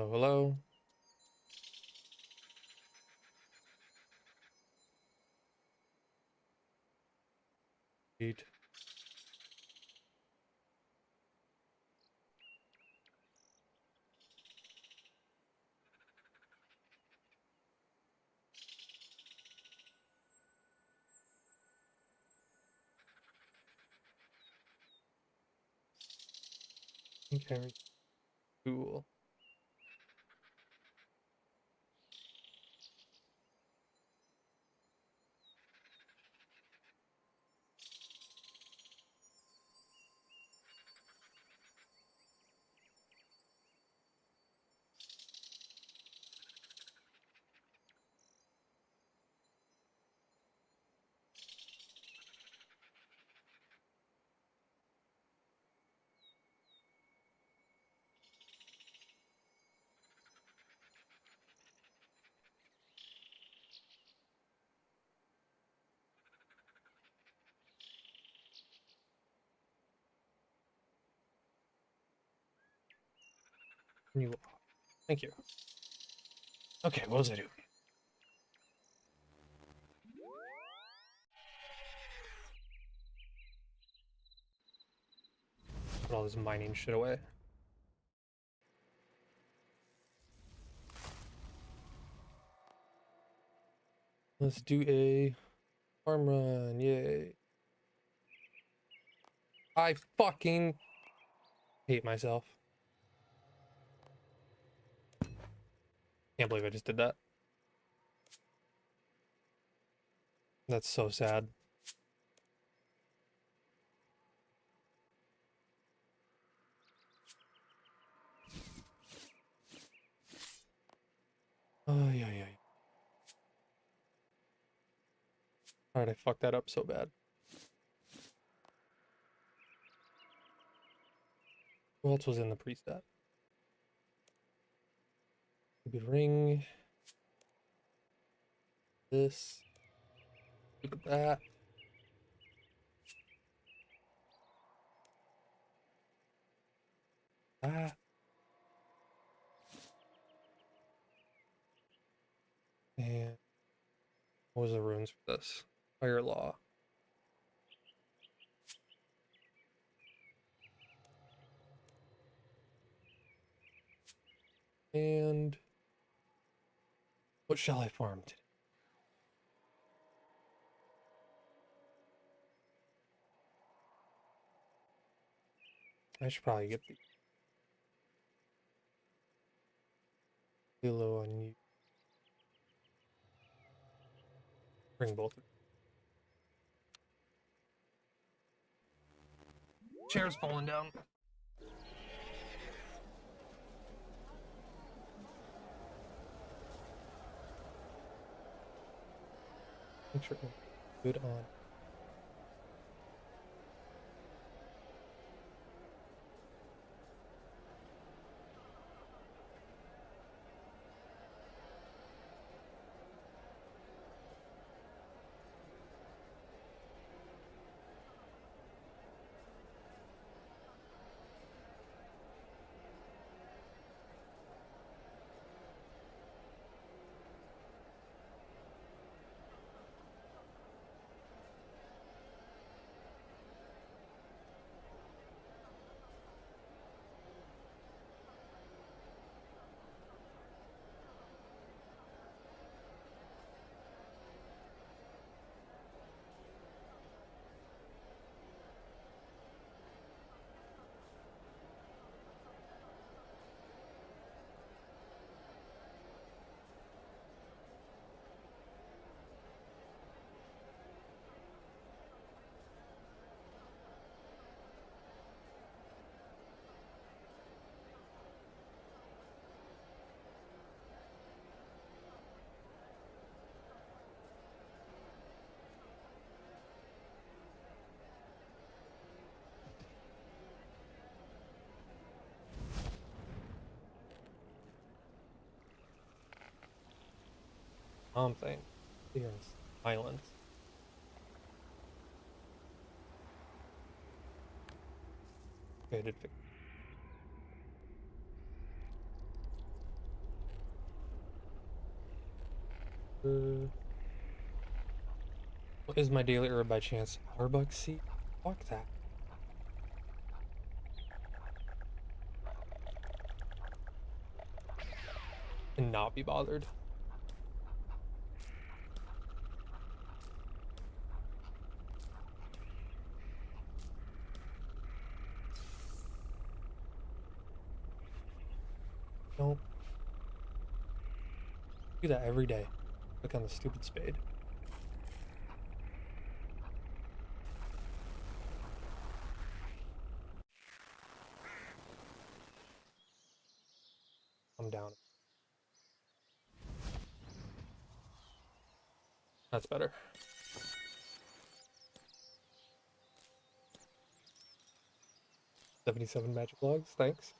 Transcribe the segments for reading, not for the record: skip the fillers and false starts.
Hello, hello. Eat. Okay, cool. You. Thank you. Okay, what was I doing? Put all this mining shit away. Let's do a farm run. Yay. I fucking hate myself. Can't believe I just did that. That's so sad. Oh, yeah, yeah. How did I fuck that up so bad? Who else was in the preset? Stupid ring. This. Look at that. That. And what was the runes for this? Fire law. And what shall I farm today? I should probably get the kilo on you. Bring both. Chair's falling down. Make sure good on. Thing. Here in silence. Okay, I did fix. What is my daily herb by chance? Outerbug seed? Fuck that. And not be bothered. Nope. Do that every day. Click on the stupid spade. I'm down. That's better. 77 magic logs, thanks.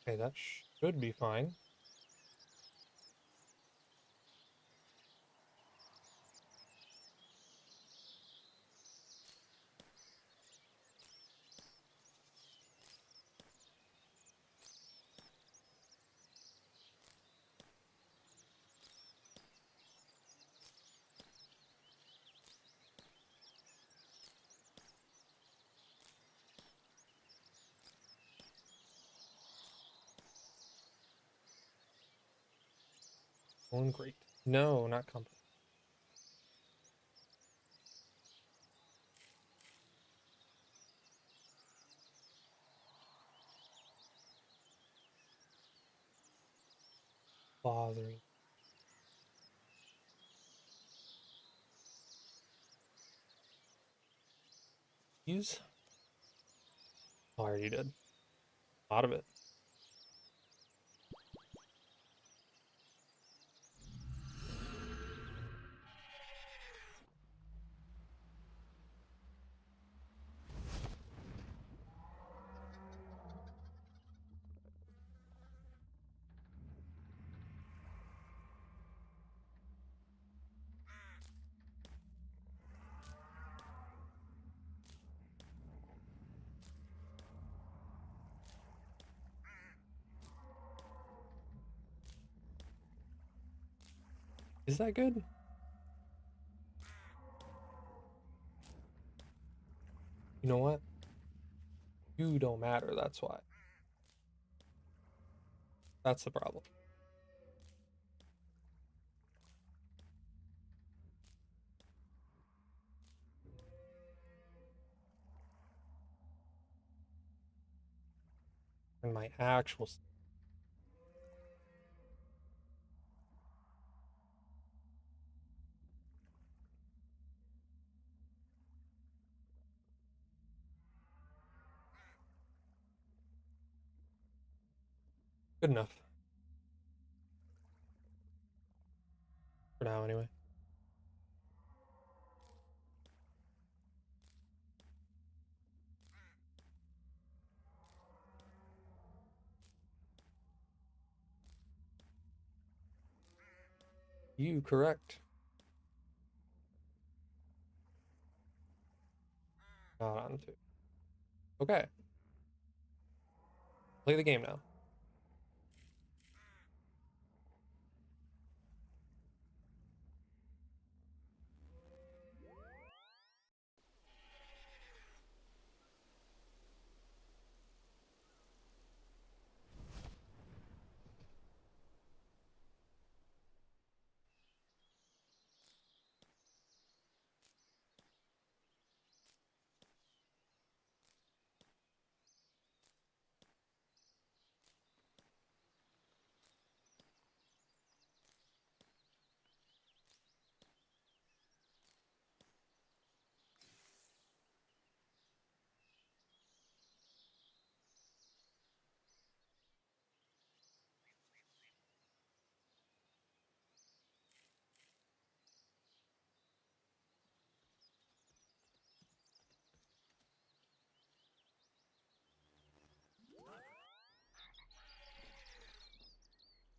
Okay, that should be fine. Going great. No, not comfort. Bothering. Use? Oh, I already did. A lot of it. Is that good? You know what? You don't matter, that's why. That's the problem. And my actual... Good enough. For now, anyway. You correct. Not on to. Okay. Play the game now.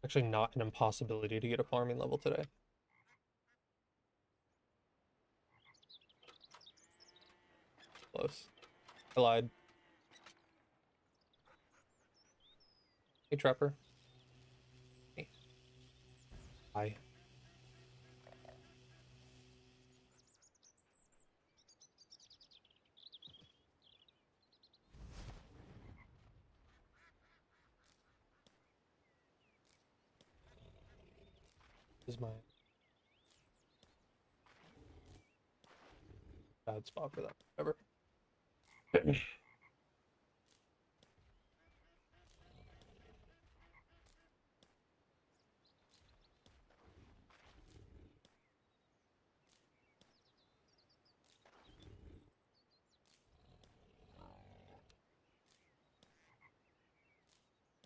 Actually, not an impossibility to get a farming level today. Close. I lied. Hey, Trapper. Hey. Hi. This is my bad spot for that. Whatever.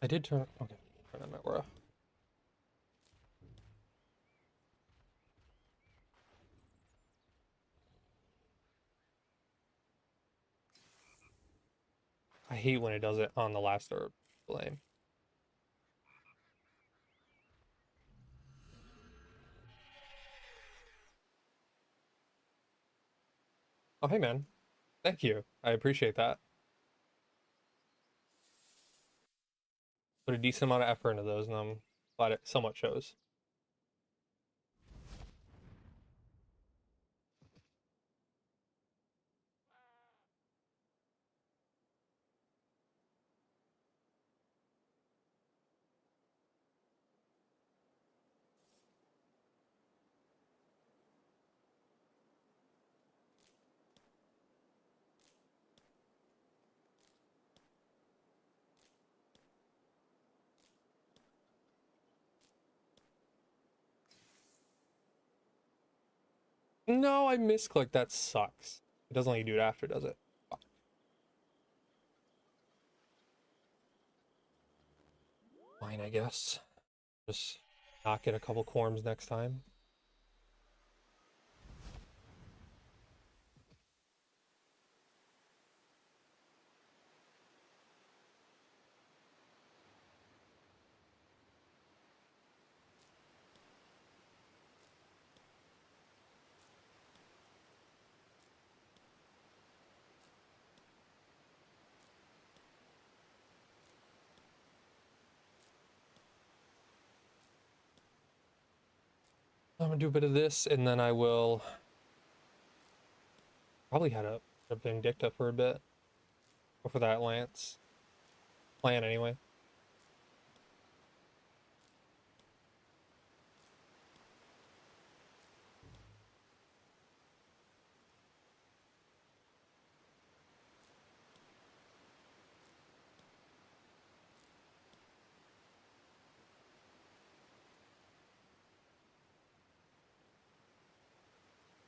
I did turn. Okay. Turn on my aura. I hate when it does it on the last herb. Blame. Oh, hey, man. Thank you. I appreciate that. Put a decent amount of effort into those, and I'm glad it somewhat shows. No, I misclicked. That sucks. It doesn't let you do it after, does it? Fine, I guess. Just not get a couple corms next time. I'm gonna do a bit of this, and then I will probably head up to Vindicta for a bit. Go for that Lance. Plan anyway.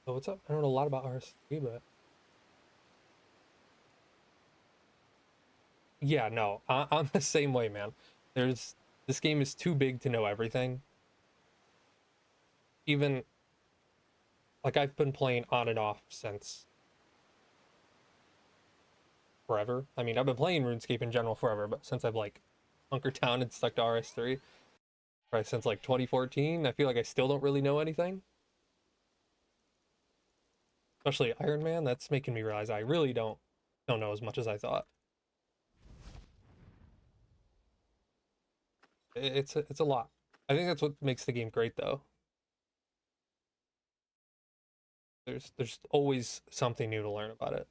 So what's up? I don't know a lot about RS3, but yeah, no, I'm the same way, man. This game is too big to know everything. Even like I've been playing on and off since forever. I mean, I've been playing RuneScape in general forever, but since I've like hunkered down and stuck to RS3, probably since like 2014, I feel like I still don't really know anything. Especially ironman, that's making me realize I really don't know as much as I thought. It's a lot. I think that's what makes the game great, though. There's always something new to learn about it.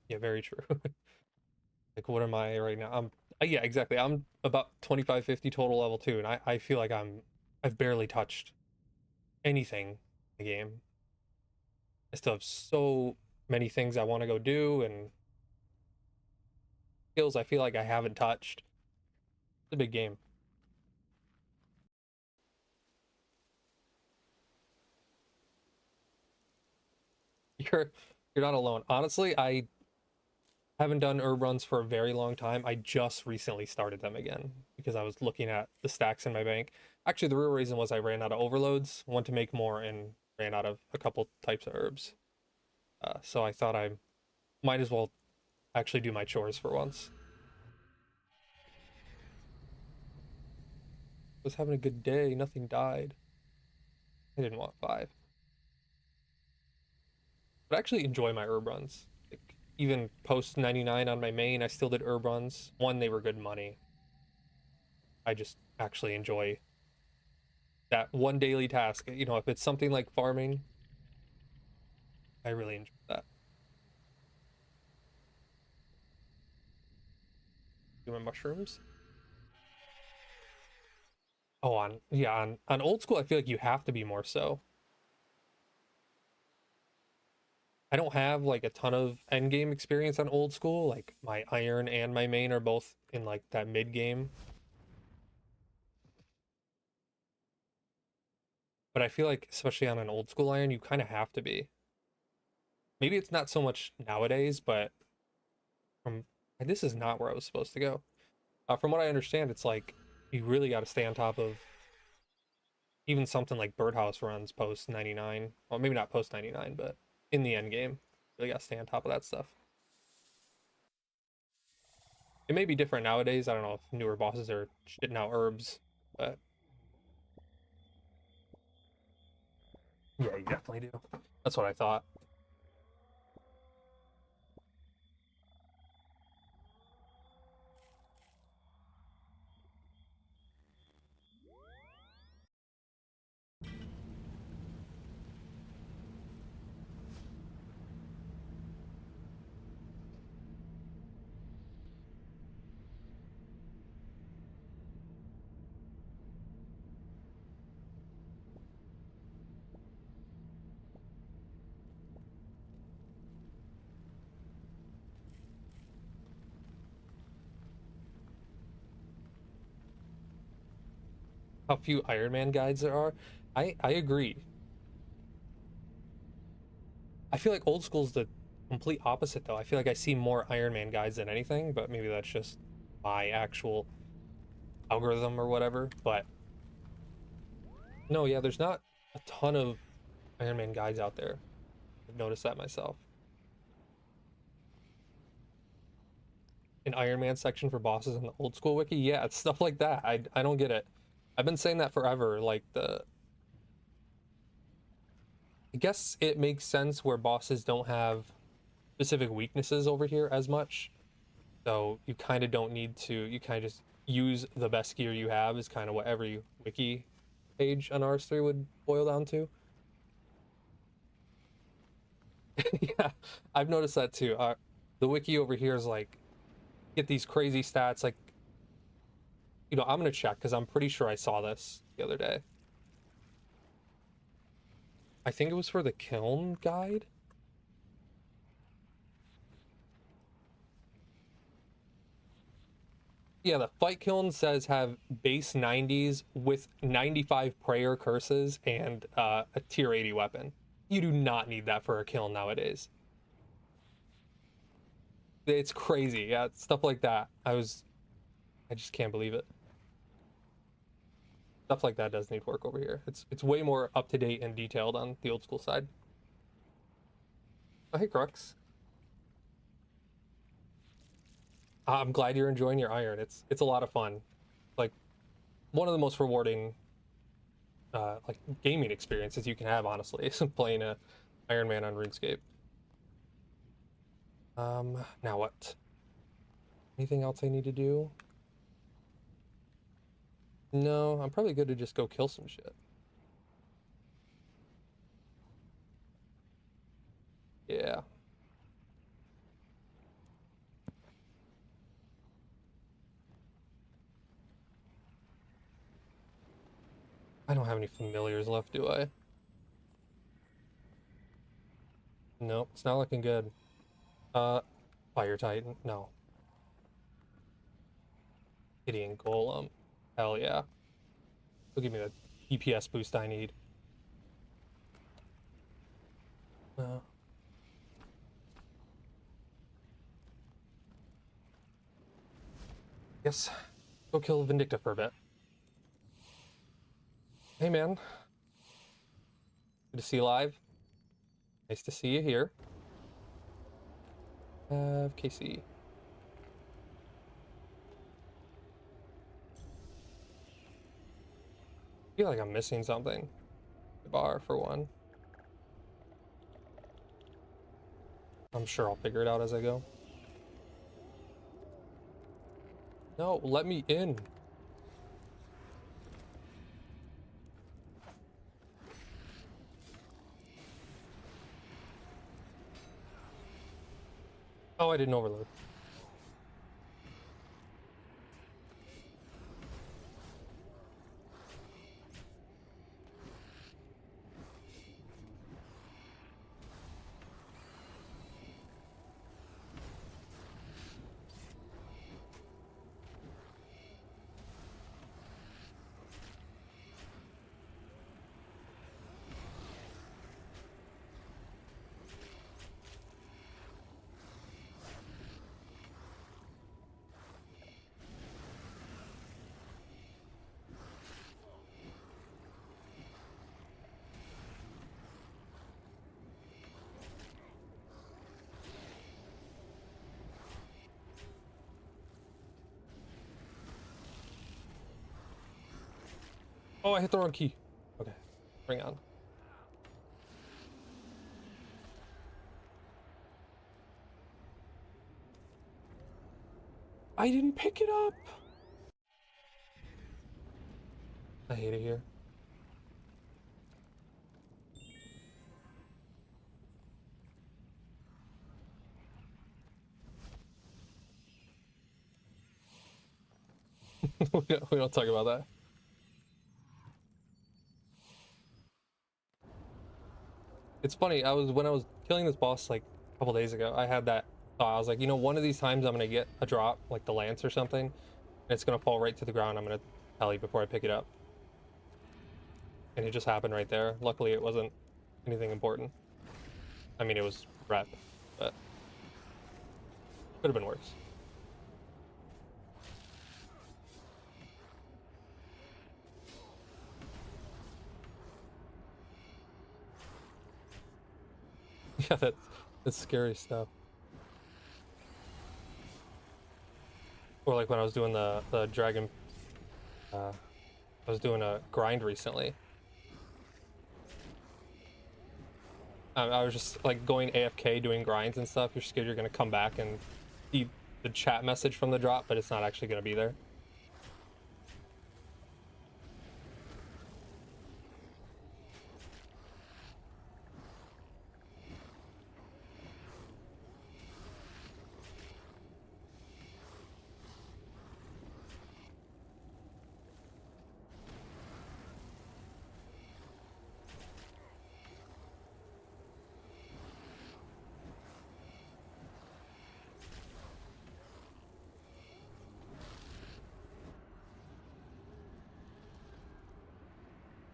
Yeah, very true. Like, what am I right now? Yeah, exactly. I'm about 25, 50 total level 2, and I feel like I've barely touched anything in the game. I still have so many things I want to go do, and skills I feel like I haven't touched. It's a big game. You're you're not alone. Honestly, I haven't done herb runs for a very long time. I just recently started them again because I was looking at the stacks in my bank. Actually, the real reason was I ran out of overloads, want to make more, and ran out of a couple types of herbs. So I thought I might as well actually do my chores for once. Was having a good day, nothing died. I didn't want 5. But I actually enjoy my herb runs. Like, even post 99 on my main, I still did herb runs. One, they were good money. I just actually enjoy that one daily task. You know, if it's something like farming, I really enjoy that. Doing mushrooms. Oh, on old school, I feel like you have to be more so. I don't have like a ton of end game experience on old school. Like my iron and my main are both in like that mid game. But I feel like especially on an old school iron, you kind of have to be. Maybe it's not so much nowadays, but from this is not where I was supposed to go. From what I understand, it's like you really got to stay on top of even something like birdhouse runs post 99. Well, maybe not post 99, but in the end game, you really got to stay on top of that stuff. It may be different nowadays. I don't know if newer bosses are shitting out herbs, but yeah, you definitely do. That's what I thought. How few Iron Man guides there are. I agree. I feel like old school's the complete opposite though. I feel like I see more Iron Man guides than anything, but maybe that's just my actual algorithm or whatever. But no, yeah, there's not a ton of Iron Man guides out there. I've noticed that myself. An Iron Man section for bosses in the old school wiki, yeah, it's stuff like that. I don't get it. I've been saying that forever. Like I guess it makes sense where bosses don't have specific weaknesses over here as much. So you kind of don't need to, you kind of just use the best gear you have is kind of what every wiki page on RS3 would boil down to. Yeah, I've noticed that too. The wiki over here is like, get these crazy stats. Like, you know, I'm going to check because I'm pretty sure I saw this the other day. I think it was for the kiln guide. Yeah, the fight kiln says have base 90s with 95 prayer curses and a tier 80 weapon. You do not need that for a kiln nowadays. It's crazy. Yeah, stuff like that. I just can't believe it. Stuff like that does need work over here. It's way more up to date and detailed on the old school side. Oh, hey, Crux. I'm glad you're enjoying your iron. It's a lot of fun. Like one of the most rewarding like gaming experiences you can have, honestly, is playing a Iron Man on RuneScape. Now what? Anything else I need to do? No, I'm probably good to just go kill some shit. Yeah. I don't have any familiars left, do I? Nope, it's not looking good. Uh, Fire Titan, no. Gideon Golem. Hell yeah. He'll give me the DPS boost I need. Uh, yes. Go kill Vindicta for a bit. Hey man, Good to see you live. Nice to see you here. Casey. I feel like I'm missing something. The bar, for one. I'm sure I'll figure it out as I go. No, let me in. Oh, I didn't overload. Oh, I hit the wrong key. Okay, bring on. I didn't pick it up. I hate it here. We don't talk about that. It's funny, when I was killing this boss like a couple days ago, I had that thought. I was like, you know, one of these times I'm gonna get a drop, like the lance or something, and it's gonna fall right to the ground. I'm gonna tell you before I pick it up. And it just happened right there. Luckily it wasn't anything important. I mean, it was rep, but could have been worse. Yeah, that's scary stuff. Or like when I was doing the dragon, I was doing a grind recently. I was just like going AFK doing grinds and stuff. You're scared you're gonna come back and see the chat message from the drop, but it's not actually gonna be there.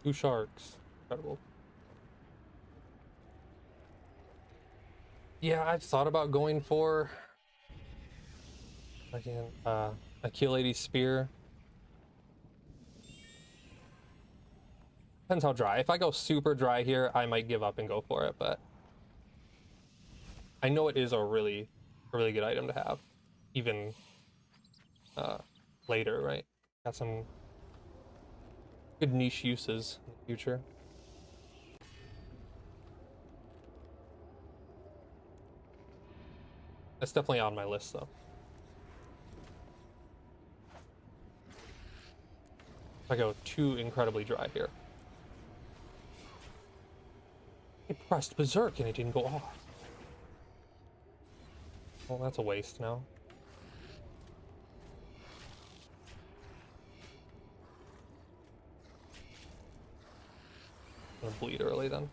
Two sharks. Incredible. Yeah, I've thought about going for again a Kill Lady Spear. Depends how dry. If I go super dry here, I might give up and go for it, but I know it is a really good item to have, even later, right? Got some good niche uses in the future. That's definitely on my list, though. If I go too incredibly dry here. It pressed Berserk and it didn't go off. Well, that's a waste now. I'm gonna bleed early then.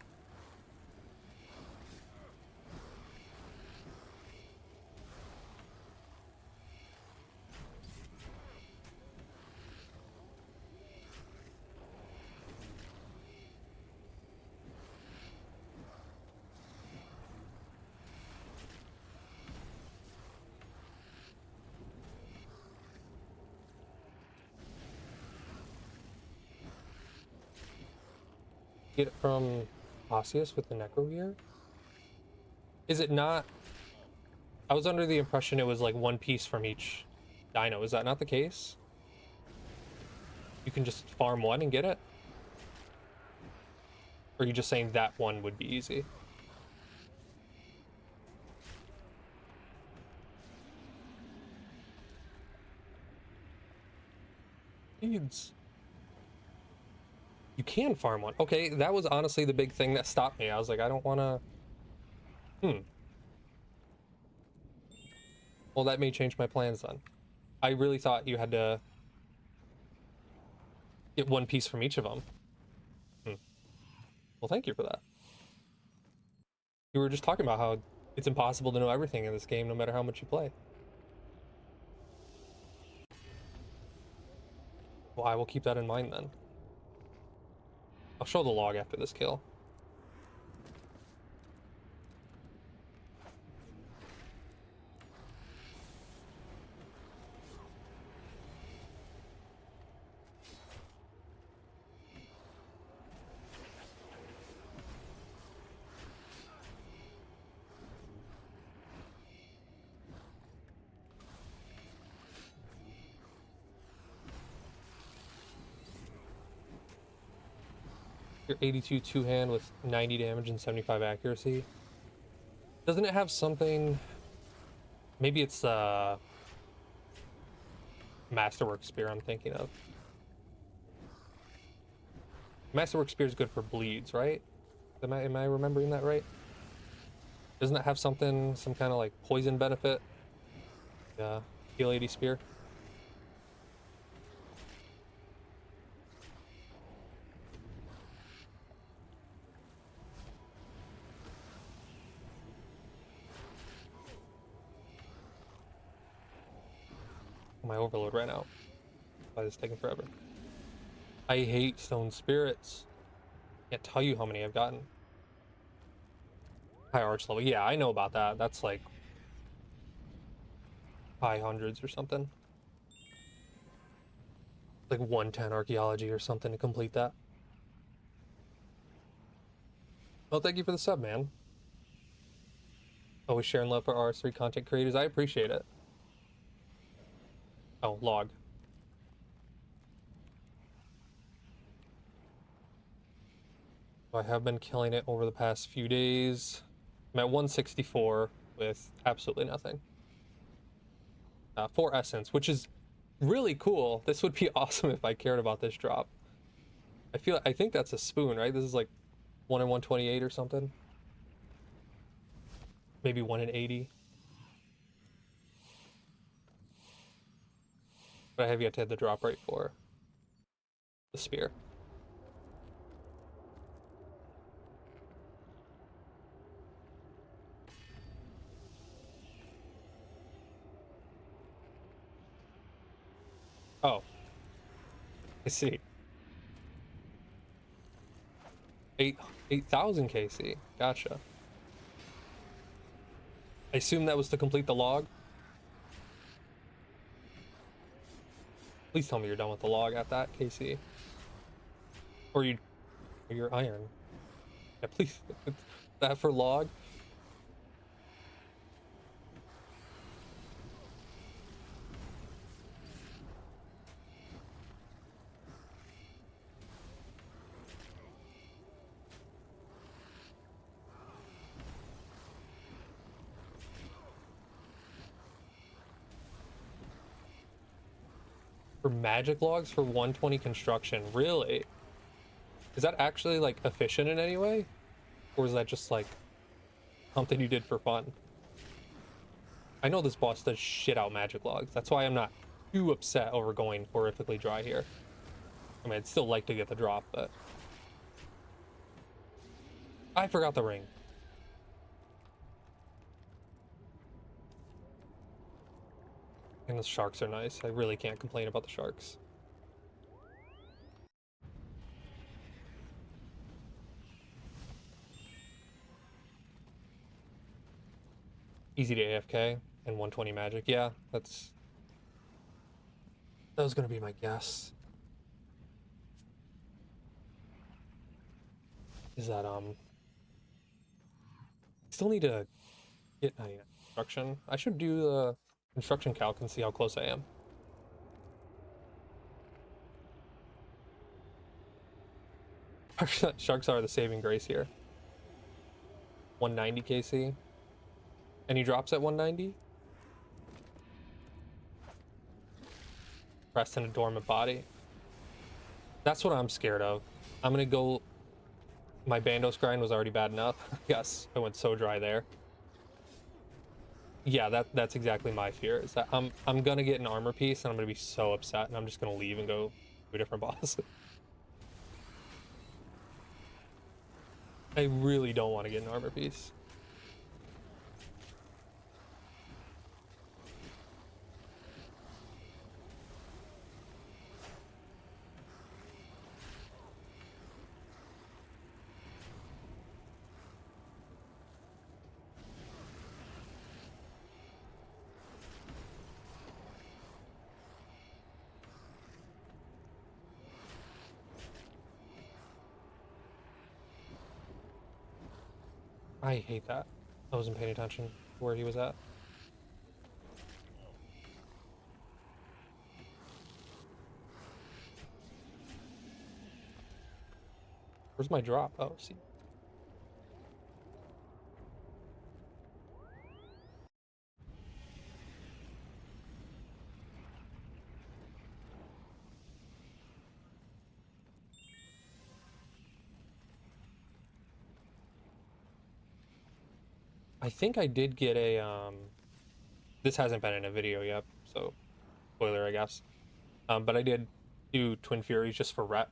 Get it from Osseous with the Necro Gear? Is it not? I was under the impression it was like one piece from each dino. Is that not the case? You can just farm one and get it? Or are you just saying that one would be easy? Beads. You can farm one. Okay, that was honestly the big thing that stopped me. I was like, I don't want to... Well, that may change my plans then. I really thought you had to get one piece from each of them. Well, thank you for that. You were just talking about how it's impossible to know everything in this game, no matter how much you play. Well, I will keep that in mind then. I'll show the log after this kill. Your 82 two-hand with 90 damage and 75 accuracy. Doesn't it have something... Maybe it's the Masterwork Spear I'm thinking of. Masterwork Spear is good for bleeds, right? Am I remembering that right? Doesn't it have something, some kind of like poison benefit? Yeah, heal 80 Spear. My overload ran out. Why is this taking forever? I hate stone spirits. Can't tell you how many I've gotten. High arch level. Yeah, I know about that. That's like high hundreds or something. Like 110 archaeology or something to complete that. Well, thank you for the sub, man. Always sharing love for RS3 content creators. I appreciate it. Oh, log. I have been killing it over the past few days. I'm at 164 with absolutely nothing. 4 essence, which is really cool. This would be awesome if I cared about this drop. I think that's a spoon, right? This is like 1 in 128 or something. Maybe 1 in 80. But I have yet to hit the drop rate for the spear. Oh, I see. 8,000 KC. Gotcha. I assume that was to complete the log. Please tell me you're done with the log at that, KC. Or you're iron. Yeah, please. That for log. For magic logs for 120 construction. Really? Is that actually like efficient in any way? Or is that just like something you did for fun? I know this boss does shit out magic logs. That's why I'm not too upset over going horrifically dry here. I mean, I'd still like to get the drop, but... I forgot the ring. And the sharks are nice. I really can't complain about the sharks. Easy to AFK and 120 magic. Yeah, that was gonna be my guess. Is that Still need to get construction. I should do the construction calc and see how close I am. Sharks are the saving grace here. 190 KC. Any drops at 190? Rest in a dormant body. That's what I'm scared of. I'm gonna go. My Bandos grind was already bad enough. Yes, I went so dry there. Yeah, that's exactly my fear. Is that I'm gonna get an armor piece and I'm gonna be so upset and I'm just gonna leave and go to a different boss. I really don't want to get an armor piece. I hate that. I wasn't paying attention to where he was at. Where's my drop? Oh, see. I think I did get a this hasn't been in a video yet, so spoiler I guess. But I did do Twin Furies just for rep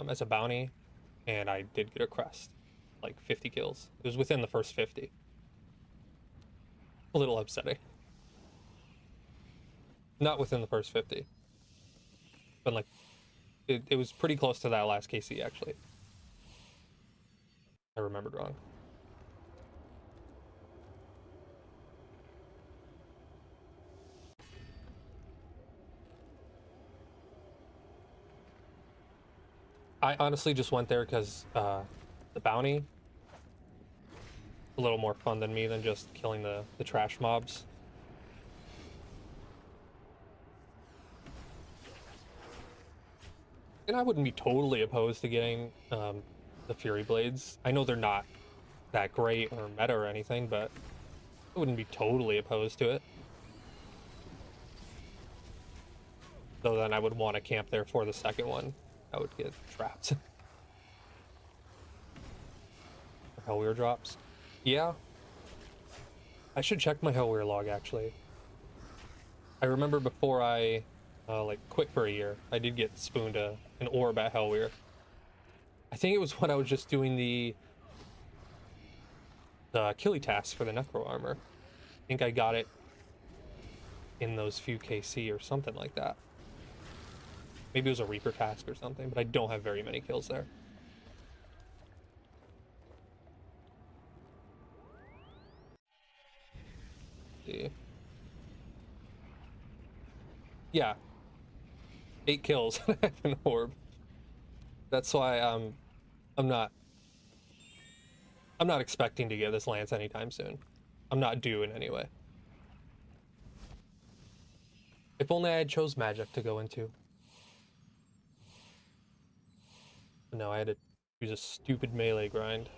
as a bounty, and I did get a crest, like 50 kills. It was within the first 50. A little upsetting. Not within the first 50, but like it was pretty close to that last KC actually. I remembered wrong. I honestly just went there because the bounty a little more fun than me than just killing the trash mobs. And I wouldn't be totally opposed to getting the Fury Blades. I know they're not that great or meta or anything, but I wouldn't be totally opposed to it. Though then I would want to camp there for the second one. I would get trapped. Hellweir drops. Yeah. I should check my Hellweir log actually. I remember before I like quit for a year, I did get spooned an orb at Hellweir. I think it was when I was just doing the Achille task for the Necro armor. I think I got it in those few KC or something like that. Maybe it was a Reaper task or something, but I don't have very many kills there. See. Yeah. 8 kills and I have an orb. That's why I'm not expecting to get this lance anytime soon. I'm not due in any way. If only I had chose magic to go into. No, I had to use a stupid melee grind.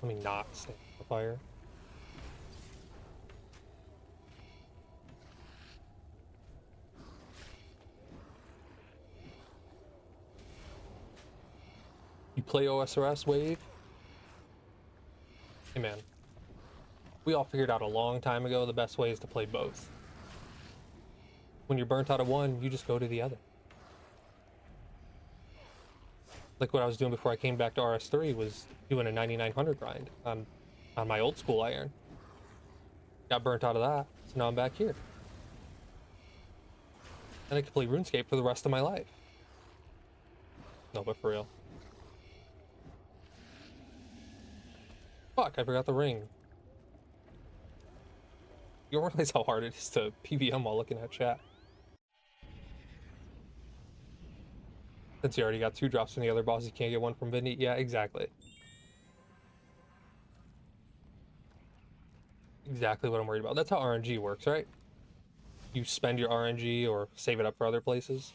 Let me not stand on fire. You play OSRS wave? Hey man, we all figured out a long time ago the best way is to play both. When you're burnt out of one, you just go to the other. Like what I was doing before I came back to RS3 was doing a 9900 grind on my old school iron. Got burnt out of that, so now I'm back here. And I can play RuneScape for the rest of my life. No, but for real. Fuck, I forgot the ring. You don't realize how hard it is to PVM while looking at chat. Since you already got 2 drops from the other boss, you can't get 1 from Vinny. Yeah, exactly. Exactly what I'm worried about. That's how RNG works, right? You spend your RNG or save it up for other places.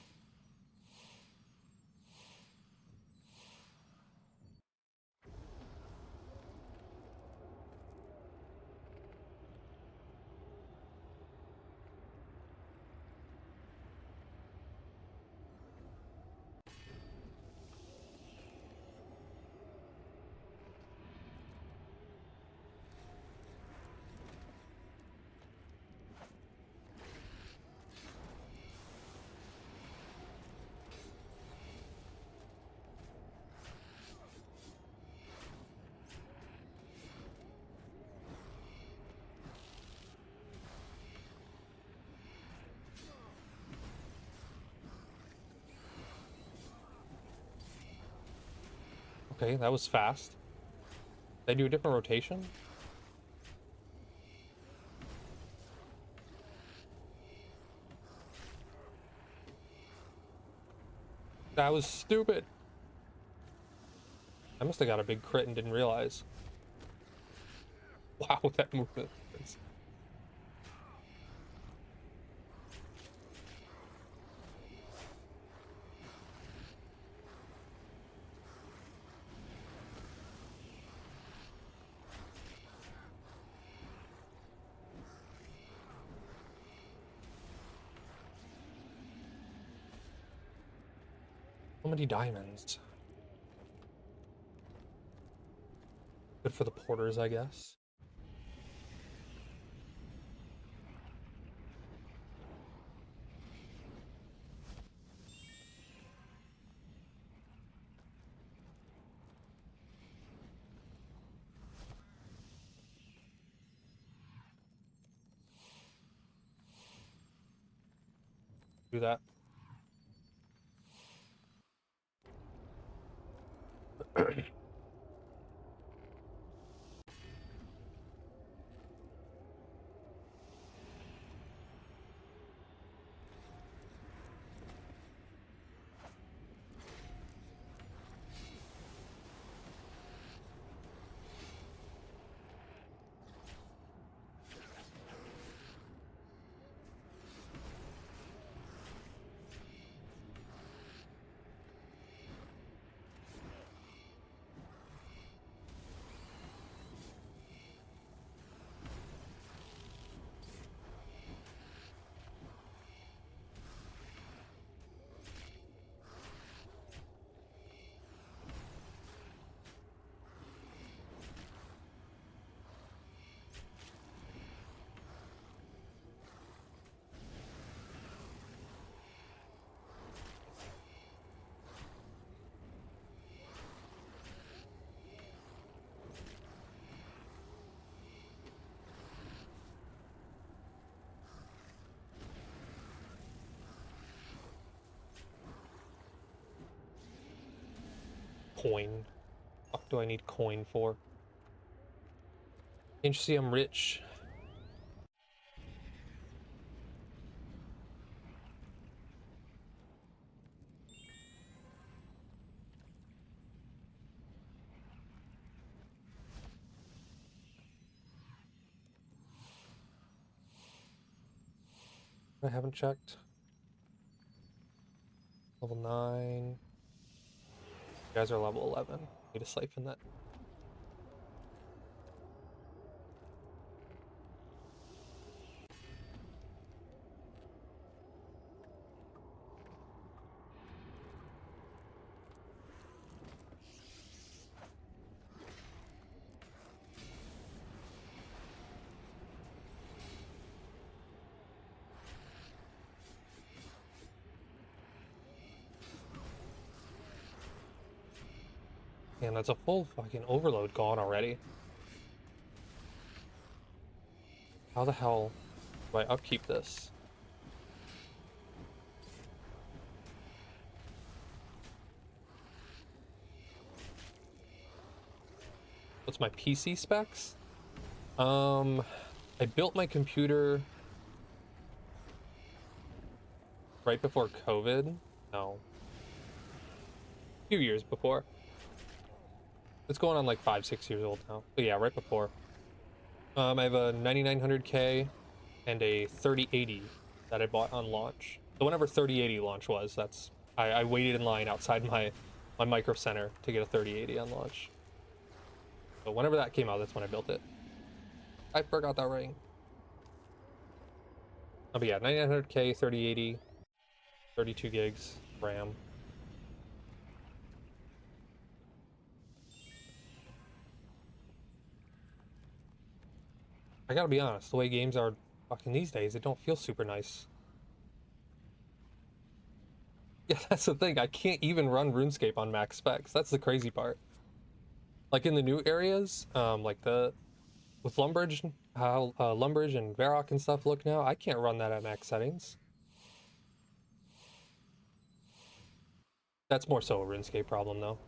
Okay, that was fast. They do a different rotation? That was stupid. I must have got a big crit and didn't realize. Wow, that movement. So many diamonds. Good for the porters, I guess. Do that. Coin. What do I need coin for? Can't you see I'm rich? I haven't checked. Level 9. You guys are level 11. Need to siphon that. Man, that's a full fucking overload gone already. How the hell do I upkeep this? What's my PC specs? I built my computer right before COVID. No, a few years before. It's going on like 5, 6 years old now. But yeah, right before. I have a 9900K and a 3080 that I bought on launch. So whenever 3080 launch was, that's I waited in line outside my micro center to get a 3080 on launch. So whenever that came out, that's when I built it. I forgot that ring. Oh, but yeah, 9900K, 3080, 32 gigs RAM. I gotta be honest, the way games are fucking these days, it don't feel super nice. Yeah, that's the thing. I can't even run RuneScape on max specs. That's the crazy part. Like in the new areas, like the with Lumbridge, how Lumbridge and Varrock and stuff look now, I can't run that at max settings. That's more so a RuneScape problem, though.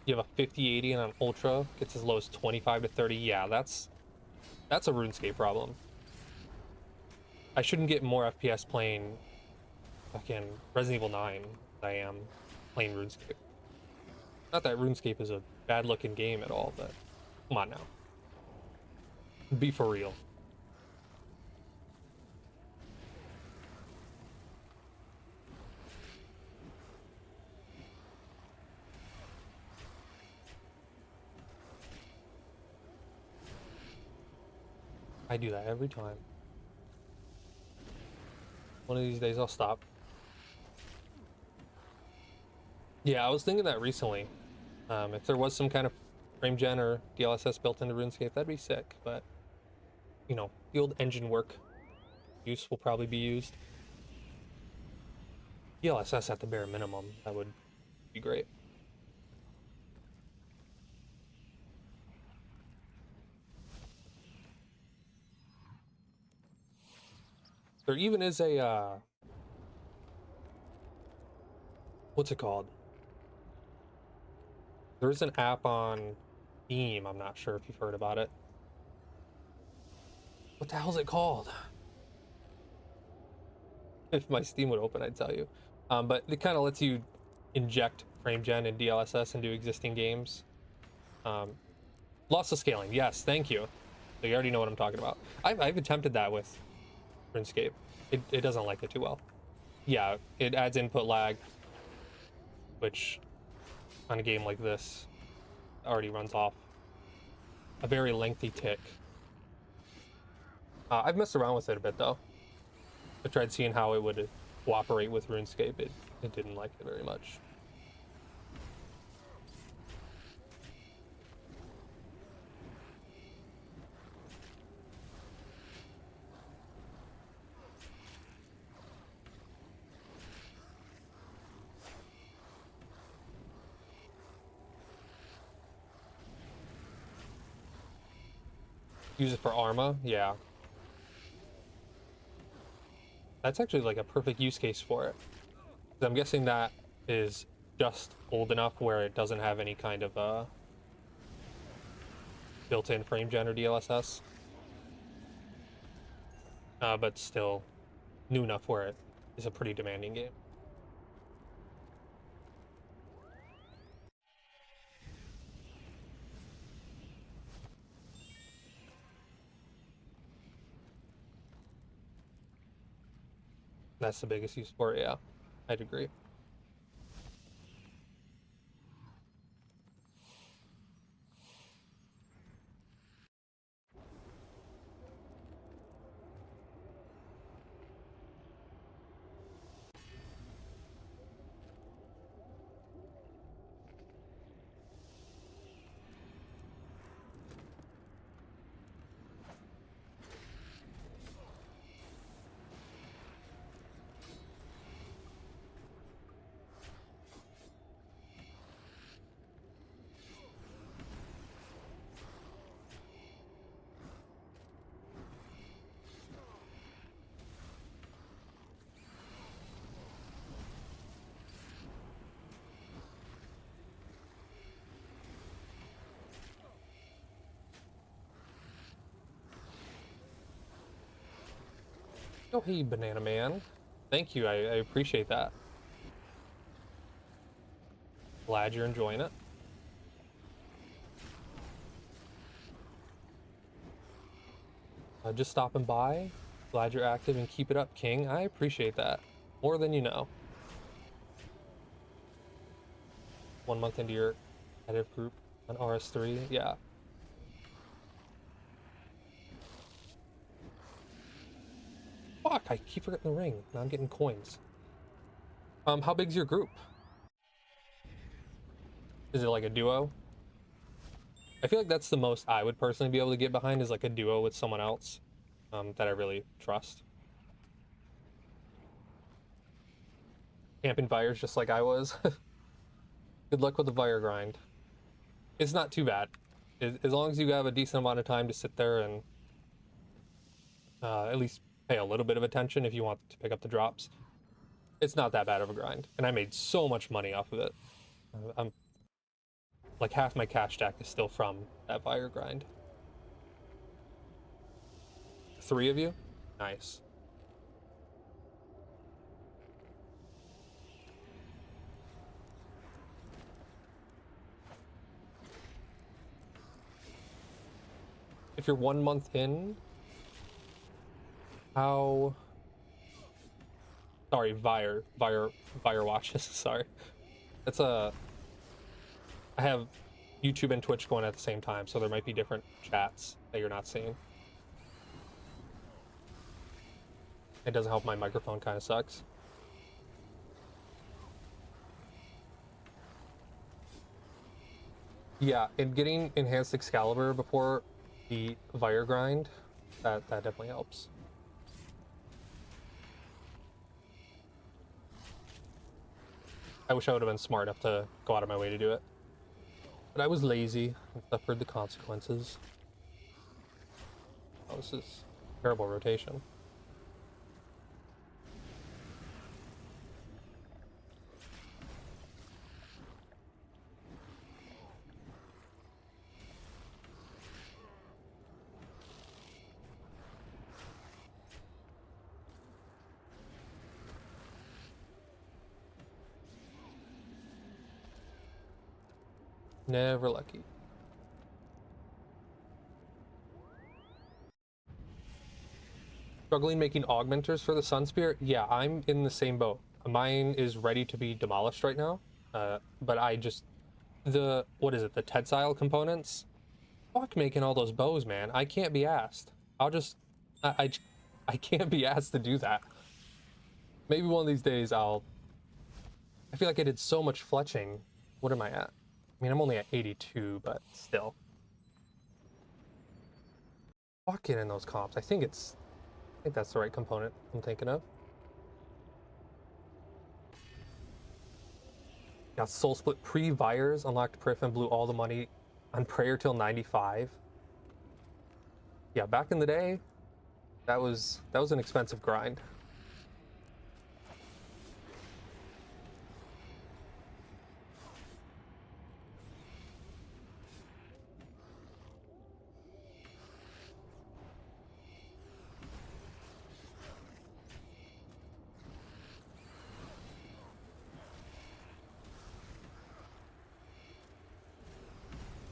You have a 5080 and an Ultra gets as low as 25 to 30. Yeah, that's a RuneScape problem. I shouldn't get more FPS playing fucking Resident Evil 9 than I am playing RuneScape. Not that RuneScape is a bad looking game at all, but come on now. Be for real. I do that every time. One of these days I'll stop. Yeah, I was thinking that recently. If there was some kind of frame gen or DLSS built into RuneScape, that'd be sick. But you know, the old engine work use will probably be used. DLSS at the bare minimum, that would be great. There even is a what's it called? There's an app on Steam. I'm not sure if you've heard about it. What the hell is it called? If my Steam would open, I'd tell you. But it kind of lets you inject frame gen and DLSS into existing games. Um, Loss of scaling. Yes, thank you. So you already know what I'm talking about. I've attempted that with RuneScape. It doesn't like it too well. Yeah, it adds input lag, which on a game like this already runs off a very lengthy tick. I've messed around with it a bit though. I tried seeing how it would cooperate with RuneScape. It didn't like it very much. Use it for Arma, yeah. That's actually like a perfect use case for it. 'Cause I'm guessing that is just old enough where it doesn't have any kind of built-in frame gen or DLSS, but still new enough where it is a pretty demanding game. That's the biggest use for it, yeah. I'd agree. Oh, hey, Banana Man. Thank you. I appreciate that. Glad you're enjoying it. Just stopping by. Glad you're active and keep it up, King. I appreciate that. More than you know. 1 month into your competitive group on RS3. Yeah. Fuck, I keep forgetting the ring. Now I'm getting coins. How big's your group? Is it like a duo? I feel like that's the most I would personally be able to get behind is like a duo with someone else that I really trust. Camping fires just like I was. Good luck with the fire grind. It's not too bad. As long as you have a decent amount of time to sit there and at least pay a little bit of attention if you want to pick up the drops. It's not that bad of a grind. And I made so much money off of it. I'm like half my cash stack is still from that fire grind. 3 of you? Nice. If you're 1 month in, how... Sorry, Vire watches, sorry. That's a... I have YouTube and Twitch going at the same time, so there might be different chats that you're not seeing. It doesn't help my microphone kind of sucks. Yeah, and getting Enhanced Excalibur before the Vire grind, that definitely helps. I wish I would have been smart enough to go out of my way to do it. But I was lazy and suffered the consequences. Oh, this is terrible rotation. Never lucky. Struggling making augmenters for the Sun Spear? Yeah, I'm in the same boat. Mine is ready to be demolished right now. But I just... what is it? The tensile components? Fuck making all those bows, man. I can't be asked. I'll just... I can't be asked to do that. Maybe one of these days I feel like I did so much fletching. What am I at? I mean, I'm only at 82, but still. Fuck it in those comps. I think that's the right component I'm thinking of. Got Soul Split pre-Vires, unlocked Prif, and blew all the money on Prayer till 95. Yeah, back in the day, that was an expensive grind.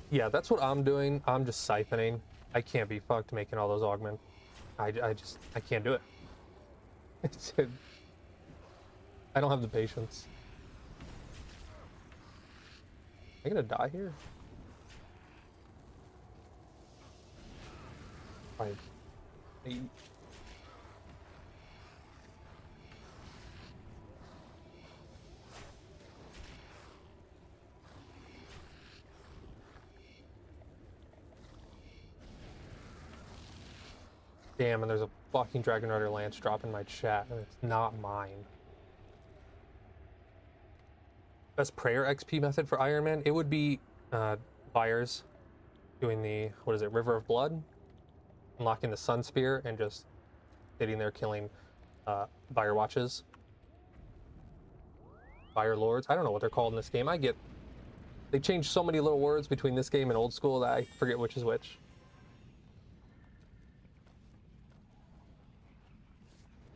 Yeah, that's what I'm doing. I'm just siphoning. I can't be fucked making all those augment. I can't do it. I don't have the patience. Am I gonna die here? 5, 8. Damn, and there's a fucking Dragon Rider Lance drop in my chat, and it's not mine. Best prayer XP method for Ironman? It would be Fires doing the, what is it, River of Blood? Unlocking the Sun Spear and just sitting there killing Fire Watches. Fire Lords. I don't know what they're called in this game. They changed so many little words between this game and old school that I forget which is which.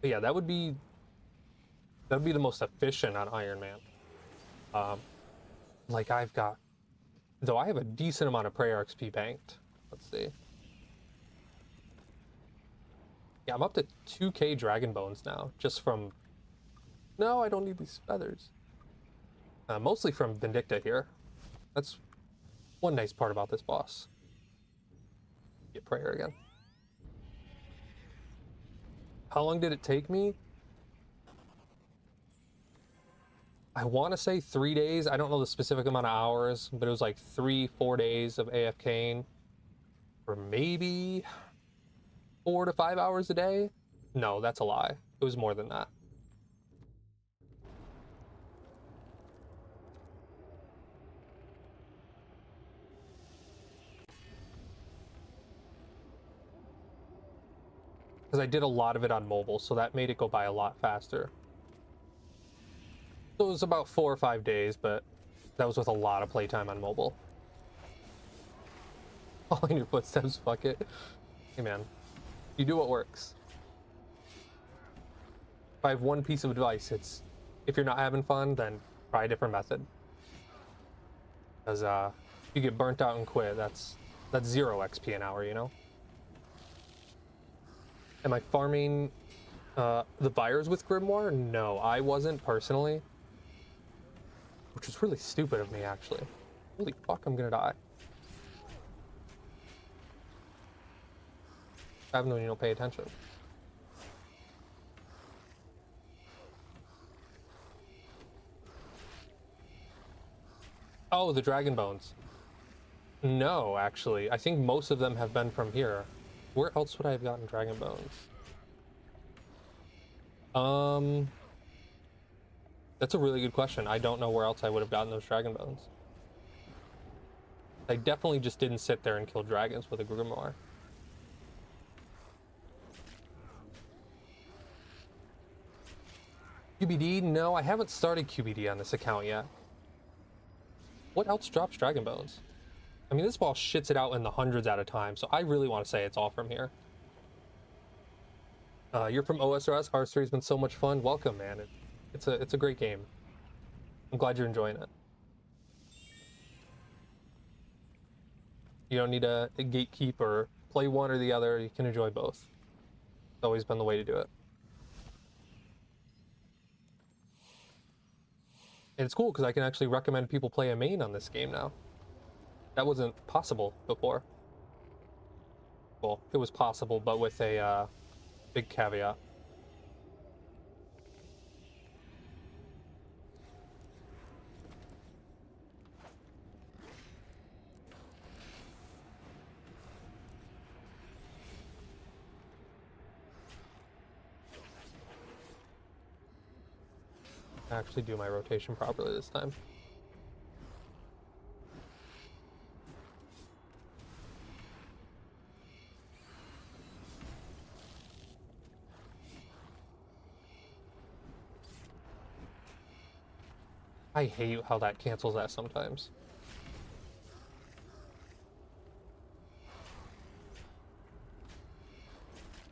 But yeah, that'd be the most efficient on Iron Man. Like I've got, though I have a decent amount of prayer XP banked. Let's see. Yeah, I'm up to 2k dragon bones now, just from, no, I don't need these feathers. Mostly from Vindicta here. That's one nice part about this boss. Get prayer again. How long did it take me? I want to say 3 days. I don't know the specific amount of hours, but it was like 3-4 days of AFKing, or maybe 4 to 5 hours a day. No, that's a lie. It was more than that. Because I did a lot of it on mobile, so that made it go by a lot faster. So it was about 4 or 5 days, but that was with a lot of playtime on mobile. All in your footsteps, fuck it. Hey man, you do what works. If I have one piece of advice, it's if you're not having fun, then try a different method. Because if you get burnt out and quit, that's 0 XP an hour, you know? Am I farming the buyers with Grimoire? No, I wasn't personally. Which was really stupid of me, actually. Holy fuck, I'm gonna die. I have when you don't pay attention. Oh, the dragon bones. No, actually. I think most of them have been from here. Where else would I have gotten dragon bones? That's a really good question. I don't know where else I would have gotten those dragon bones. I definitely just didn't sit there and kill dragons with a grimoire. QBD? No, I haven't started QBD on this account yet. What else drops dragon bones? I mean, this ball shits it out in the hundreds at a time, so I really want to say it's all from here. You're from OSRS. Hearts 3 has been so much fun. Welcome, man. It's a great game. I'm glad you're enjoying it. You don't need a gatekeep or play one or the other. You can enjoy both. It's always been the way to do it. And it's cool because I can actually recommend people play a main on this game now. That wasn't possible before. Well, it was possible, but with a big caveat. I actually do my rotation properly this time. I hate how that cancels that sometimes.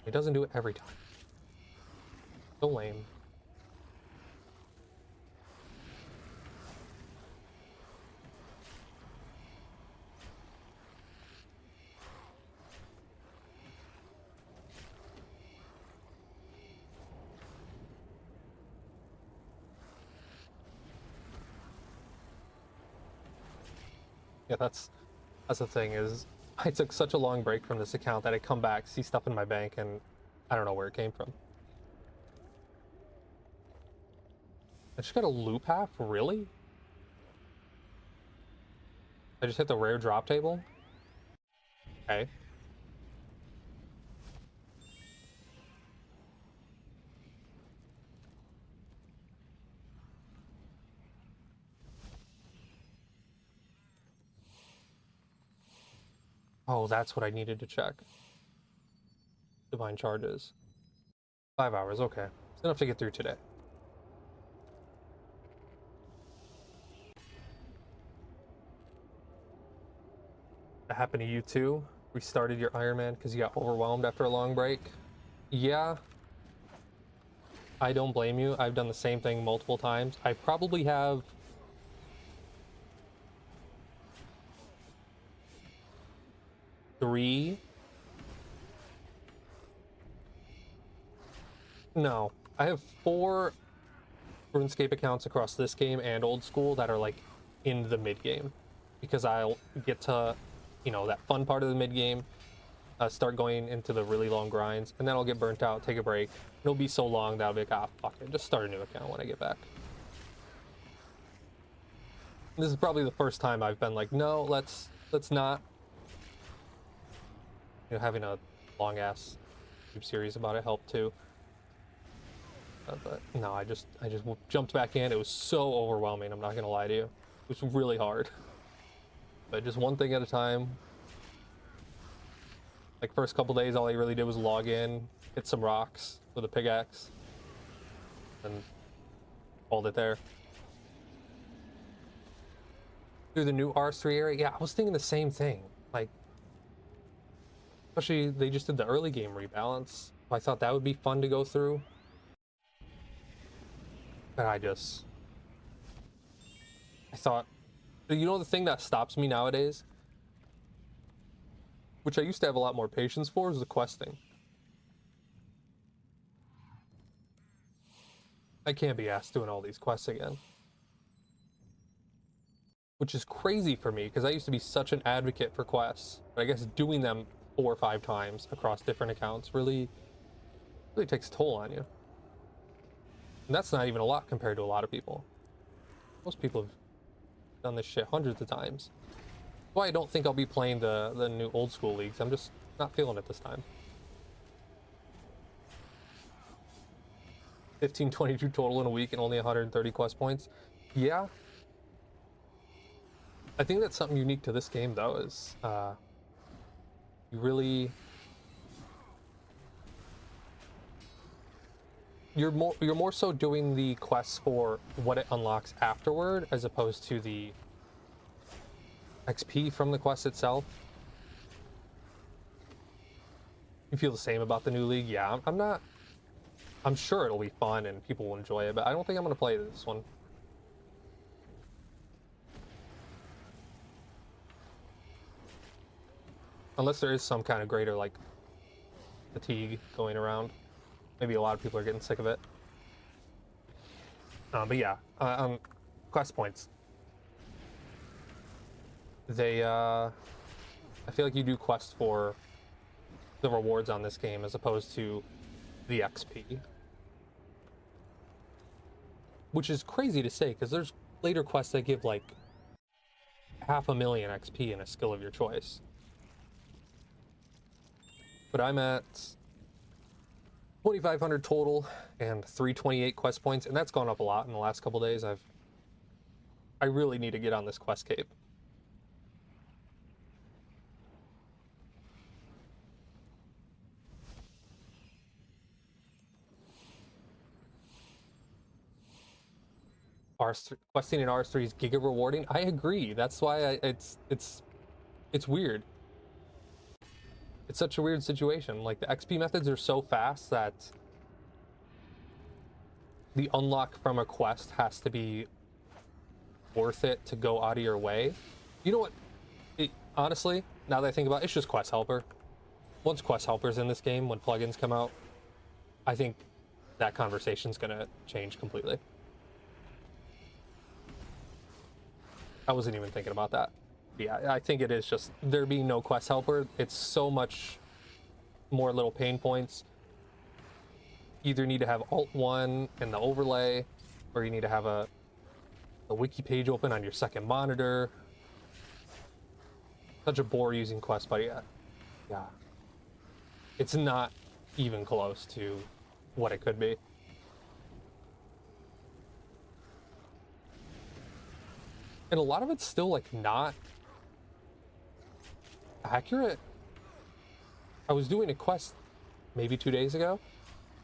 It doesn't do it every time. So lame. Yeah, that's the thing is I took such a long break from this account that I come back, see stuff in my bank, and I don't know where it came from. I just got a loop half? Really? I just hit the rare drop table? Okay. Oh, that's what I needed to check. Divine charges. 5 hours, okay. It's enough to get through today. That happened to you too? Restarted your Ironman because you got overwhelmed after a long break? Yeah. I don't blame you. I've done the same thing multiple times. I probably have three. No, I have 4 RuneScape accounts across this game and old school that are like in the mid game, because I'll get to, you know, that fun part of the mid game, start going into the really long grinds, and then I'll get burnt out, take a break. It'll be so long that I'll be like, ah, fuck it, just start a new account when I get back. This is probably the first time I've been like, no, let's not. You know, having a long ass YouTube series about it helped too. But no, I just jumped back in. It was so overwhelming, I'm not gonna lie to you. It was really hard. But just one thing at a time. Like, first couple days, all I really did was log in, hit some rocks with a pickaxe, and hold it there. Through the new RS3 area, yeah, I was thinking the same thing. Like, especially they just did the early game rebalance. I thought that would be fun to go through. But I thought, you know, the thing that stops me nowadays, which I used to have a lot more patience for, is the questing. I can't be asked doing all these quests again. Which is crazy for me, because I used to be such an advocate for quests. But I guess doing them 4 or 5 times across different accounts really takes a toll on you. And that's not even a lot compared to a lot of people. Most people have done this shit hundreds of times. That's why I don't think I'll be playing the new old school leagues. I'm just not feeling it this time. 1522 total in a week and only 130 quest points. Yeah. I think that's something unique to this game, though, is you really... You're more so doing the quests for what it unlocks afterward, as opposed to the XP from the quest itself. You feel the same about the new league? Yeah, I'm sure it'll be fun and people will enjoy it, but I don't think I'm going to play this one. Unless there is some kind of greater, like, fatigue going around. Maybe a lot of people are getting sick of it. But yeah, quest points. They, I feel like you do quests for the rewards on this game as opposed to the XP. Which is crazy to say, because there's later quests that give, like, 500,000 XP in a skill of your choice. But I'm at 2,500 total and 328 quest points, and that's gone up a lot in the last couple days. I really need to get on this quest cape. Questing in RS3 is giga rewarding. I agree. That's why it's weird. It's such a weird situation. Like, the XP methods are so fast that the unlock from a quest has to be worth it to go out of your way. You know what? Honestly, now that I think about it, it's just Quest Helper. Once Quest Helper's in this game, when plugins come out, I think that conversation's gonna change completely. I wasn't even thinking about that. Yeah, I think it is just there being no Quest Helper. It's so much more little pain points. You either need to have Alt-1 and the overlay, or you need to have a wiki page open on your second monitor. Such a bore using Quest, but yeah. It's not even close to what it could be. And a lot of it's still, like, not accurate. I was doing a quest maybe 2 days ago,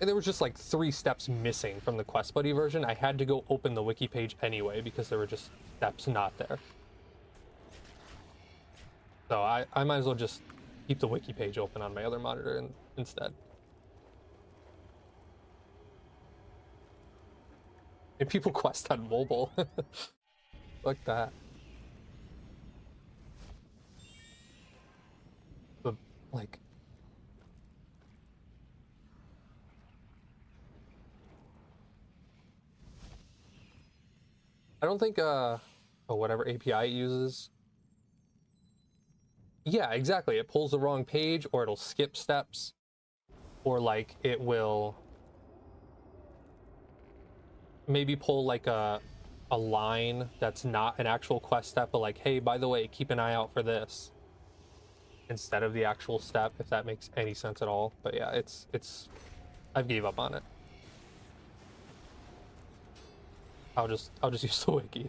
and there was just like 3 steps missing from the Quest Buddy version. I had to go open the wiki page anyway because there were just steps not there. So I might as well just keep the wiki page open on my other monitor instead. And people quest on mobile. Like that. But like, I don't think oh, whatever API it uses. Yeah, exactly. It pulls the wrong page, or it'll skip steps, or like it will maybe pull like a line that's not an actual quest step, but like, hey, by the way, keep an eye out for this instead of the actual step, if that makes any sense at all. But yeah, it's I've gave up on it. I'll just use the wiki.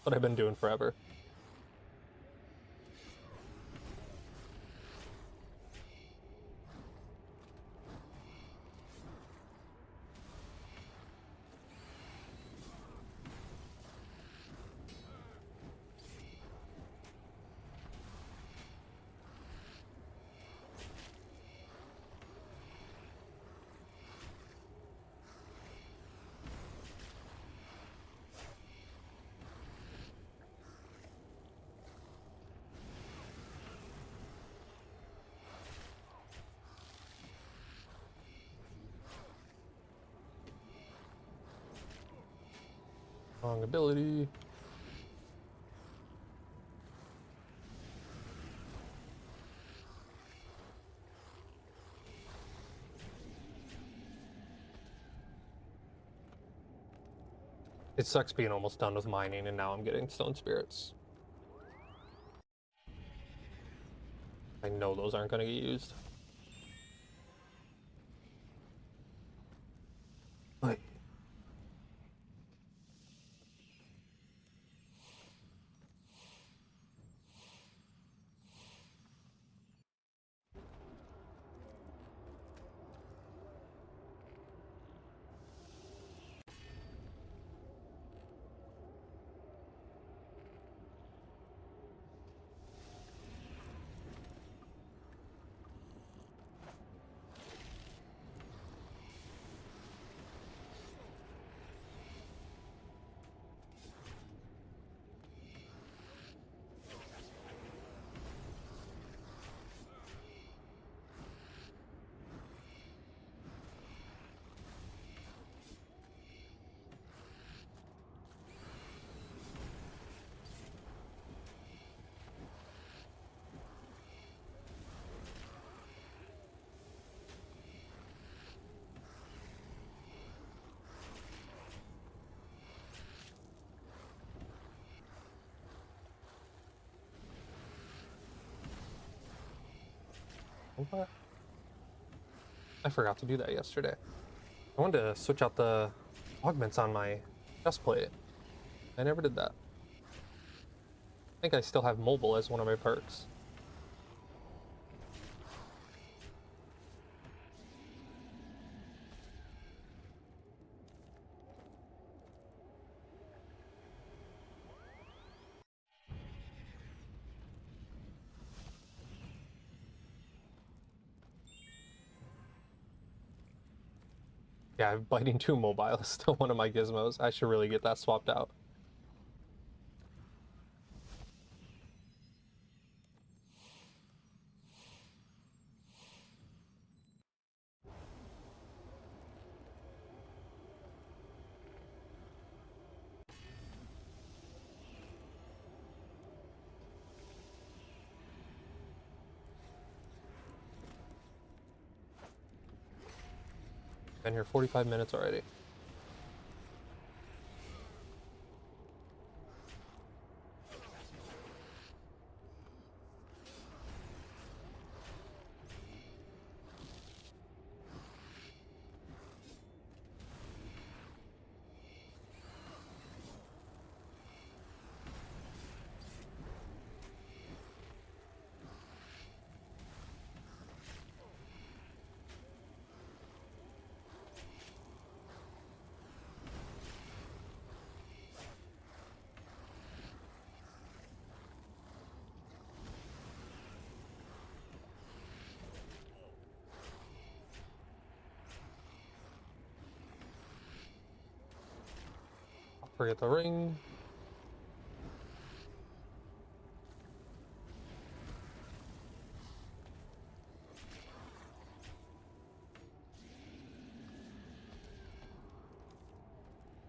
What I've been doing forever. Wrong ability. It sucks being almost done with mining, and now I'm getting stone spirits. I know those aren't going to get used. But what? I forgot to do that yesterday. I wanted to switch out the augments on my chest plate. I never did that. I think I still have mobile as one of my perks. Yeah, biting 2 mobile is still one of my gizmos. I should really get that swapped out. Been here 45 minutes already. forget the ring.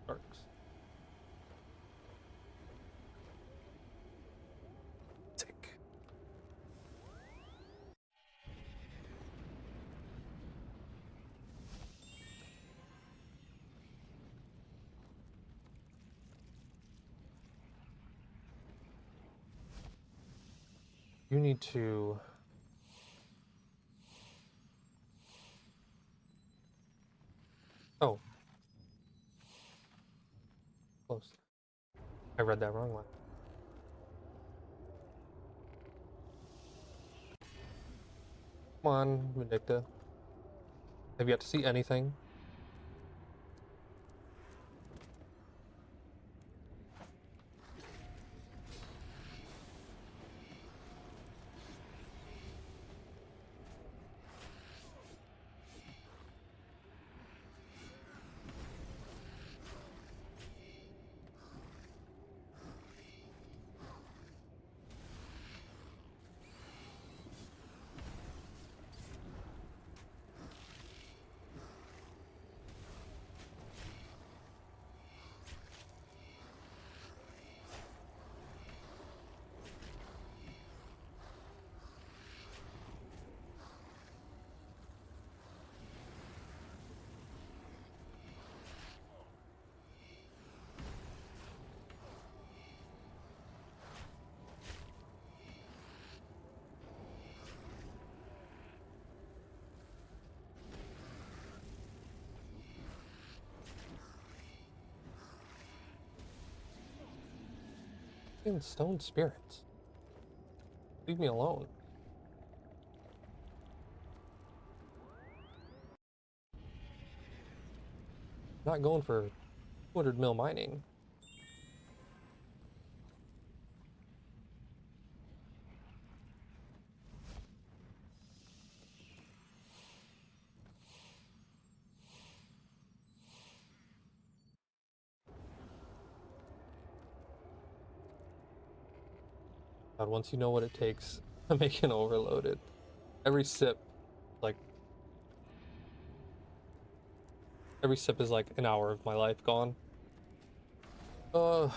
Sharks. Tick. You need to... Oh. Close. I read that wrong one. Come on, Vindicta. Have you yet to see anything? Fucking stone spirits. Leave me alone. Not going for 200 mil mining. God, once you know what it takes to make an overloaded, every sip, like, every sip is like an hour of my life gone. I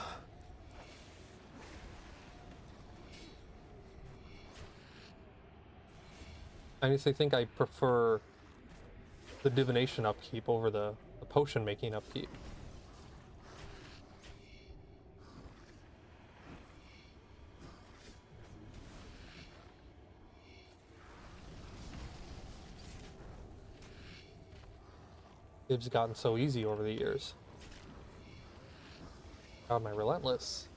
honestly think I prefer the divination upkeep over the potion making upkeep. It's gotten so easy over the years. God, my relentless.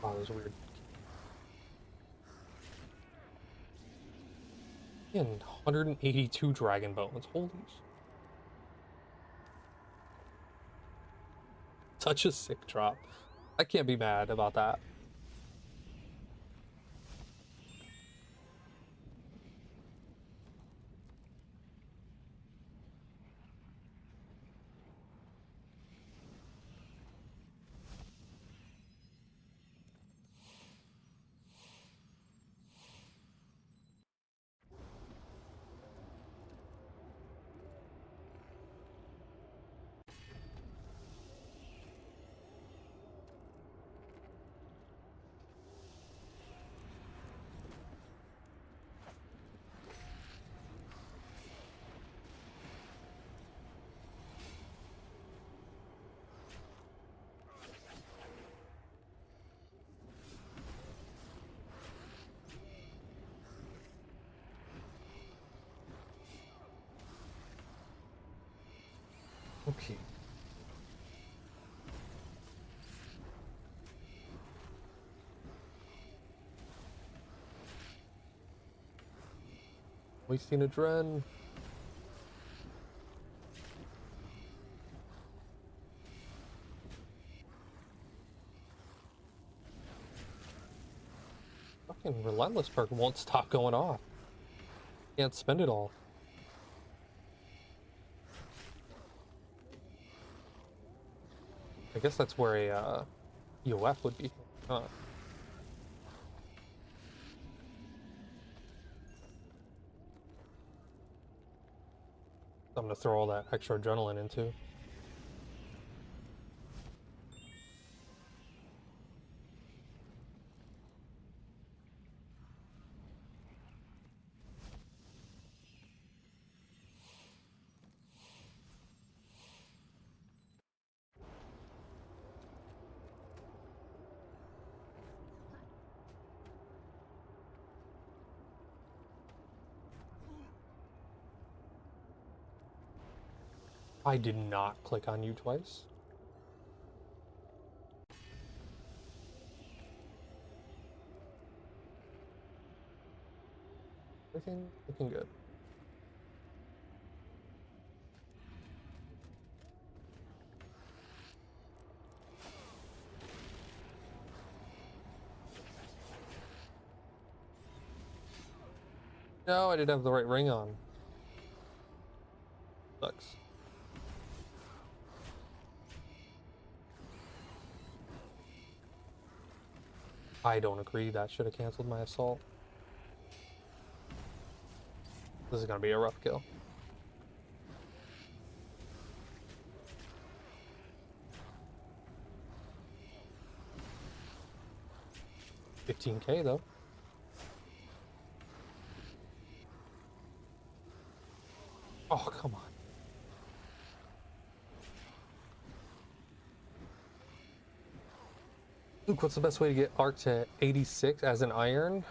Wow, that was weird. And 182 dragon bones. Holy sh! Such a sick drop. I can't be mad about that. Okay. Wasting adren. Fucking relentless perk won't stop going off. Can't spend it all. I guess that's where a EOF would be. Huh. I'm gonna throw all that extra adrenaline into. I did not click on you twice. Everything looking good. No, I didn't have the right ring on. Sucks. I don't agree. That should have canceled my assault. This is gonna be a rough kill. $15K though. Oh, come on. Luke, what's the best way to get arc to 86 as an iron?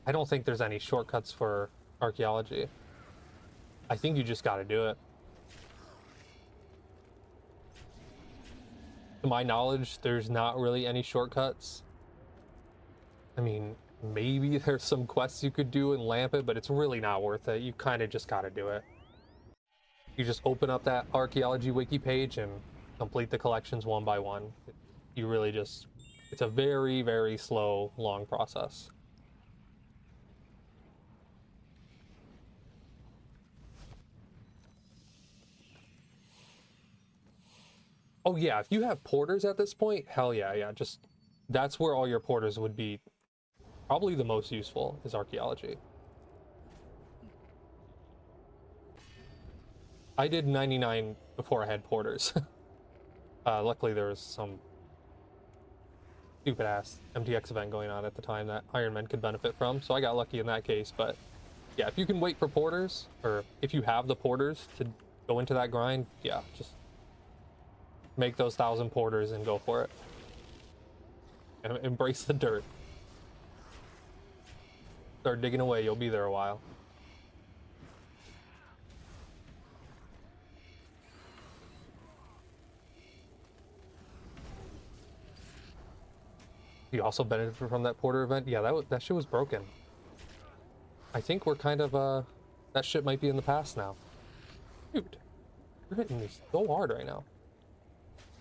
I don't think there's any shortcuts for archaeology. I think you just gotta do it. To my knowledge, there's not really any shortcuts. I mean, maybe there's some quests you could do and lamp it, but it's really not worth it. You kind of just gotta do it. You just open up that archaeology wiki page and complete the collections one by one. You really just, it's a very, very slow, long process. Oh yeah, if you have porters at this point, hell yeah, yeah, just, that's where all your porters would be probably the most useful, is archaeology. I did 99 before I had porters. Luckily there was some stupid ass MTX event going on at the time that Ironman could benefit from, so I got lucky in that case. But yeah, if you can wait for porters, or if you have the porters to go into that grind, yeah, just make those 1,000 porters and go for it. And embrace the dirt. Start digging away, you'll be there a while. You also benefit from that porter event? Yeah, that shit was broken. I think we're kind of, that shit might be in the past now. Dude, you're hitting me so hard right now.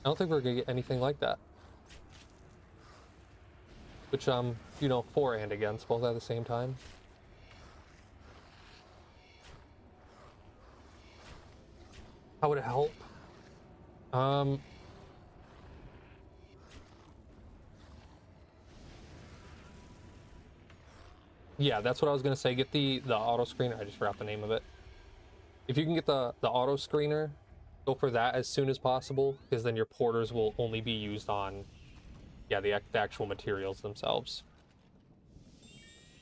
I don't think we're gonna get anything like that. Which, you know, for and against, both at the same time. How would it help? Yeah, that's what I was gonna say. Get the auto screener. I just forgot the name of it. If you can get the auto screener, go for that as soon as possible, because then your porters will only be used on, yeah, the actual materials themselves.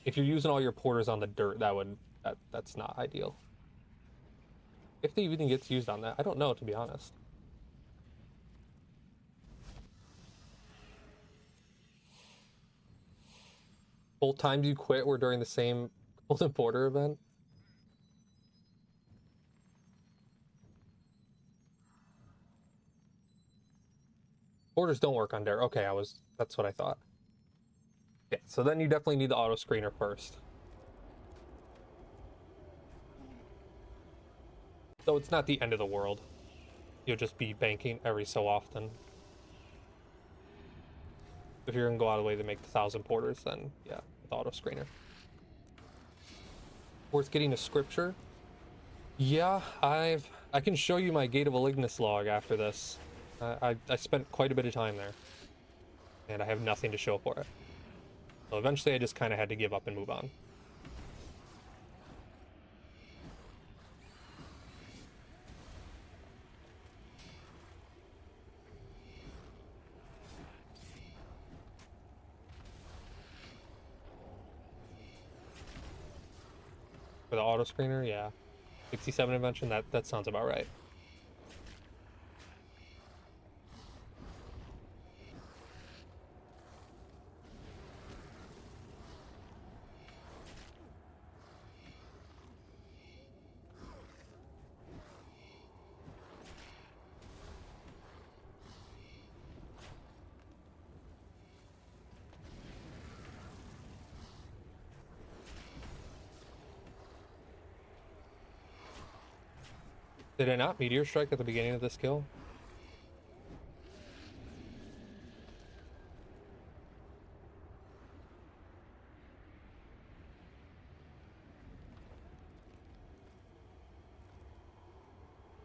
If you're using all your porters on the dirt, that's not ideal. If they even gets used on that, I don't know, to be honest. Both times you quit were during the same Golden Porter event. Porters don't work on dirt. Okay, that's what I thought. Yeah, so then you definitely need the auto screener first. Though it's not the end of the world. You'll just be banking every so often. If you're gonna go out of the way to make 1,000 porters, then yeah, with auto screener. Worth getting a scripture. Yeah, I can show you my Gate of Elignus log after this. I spent quite a bit of time there, and I have nothing to show for it. So eventually I just kind of had to give up and move on. For the auto screener, yeah. 67 invention, that sounds about right. Did I not meteor strike at the beginning of this kill?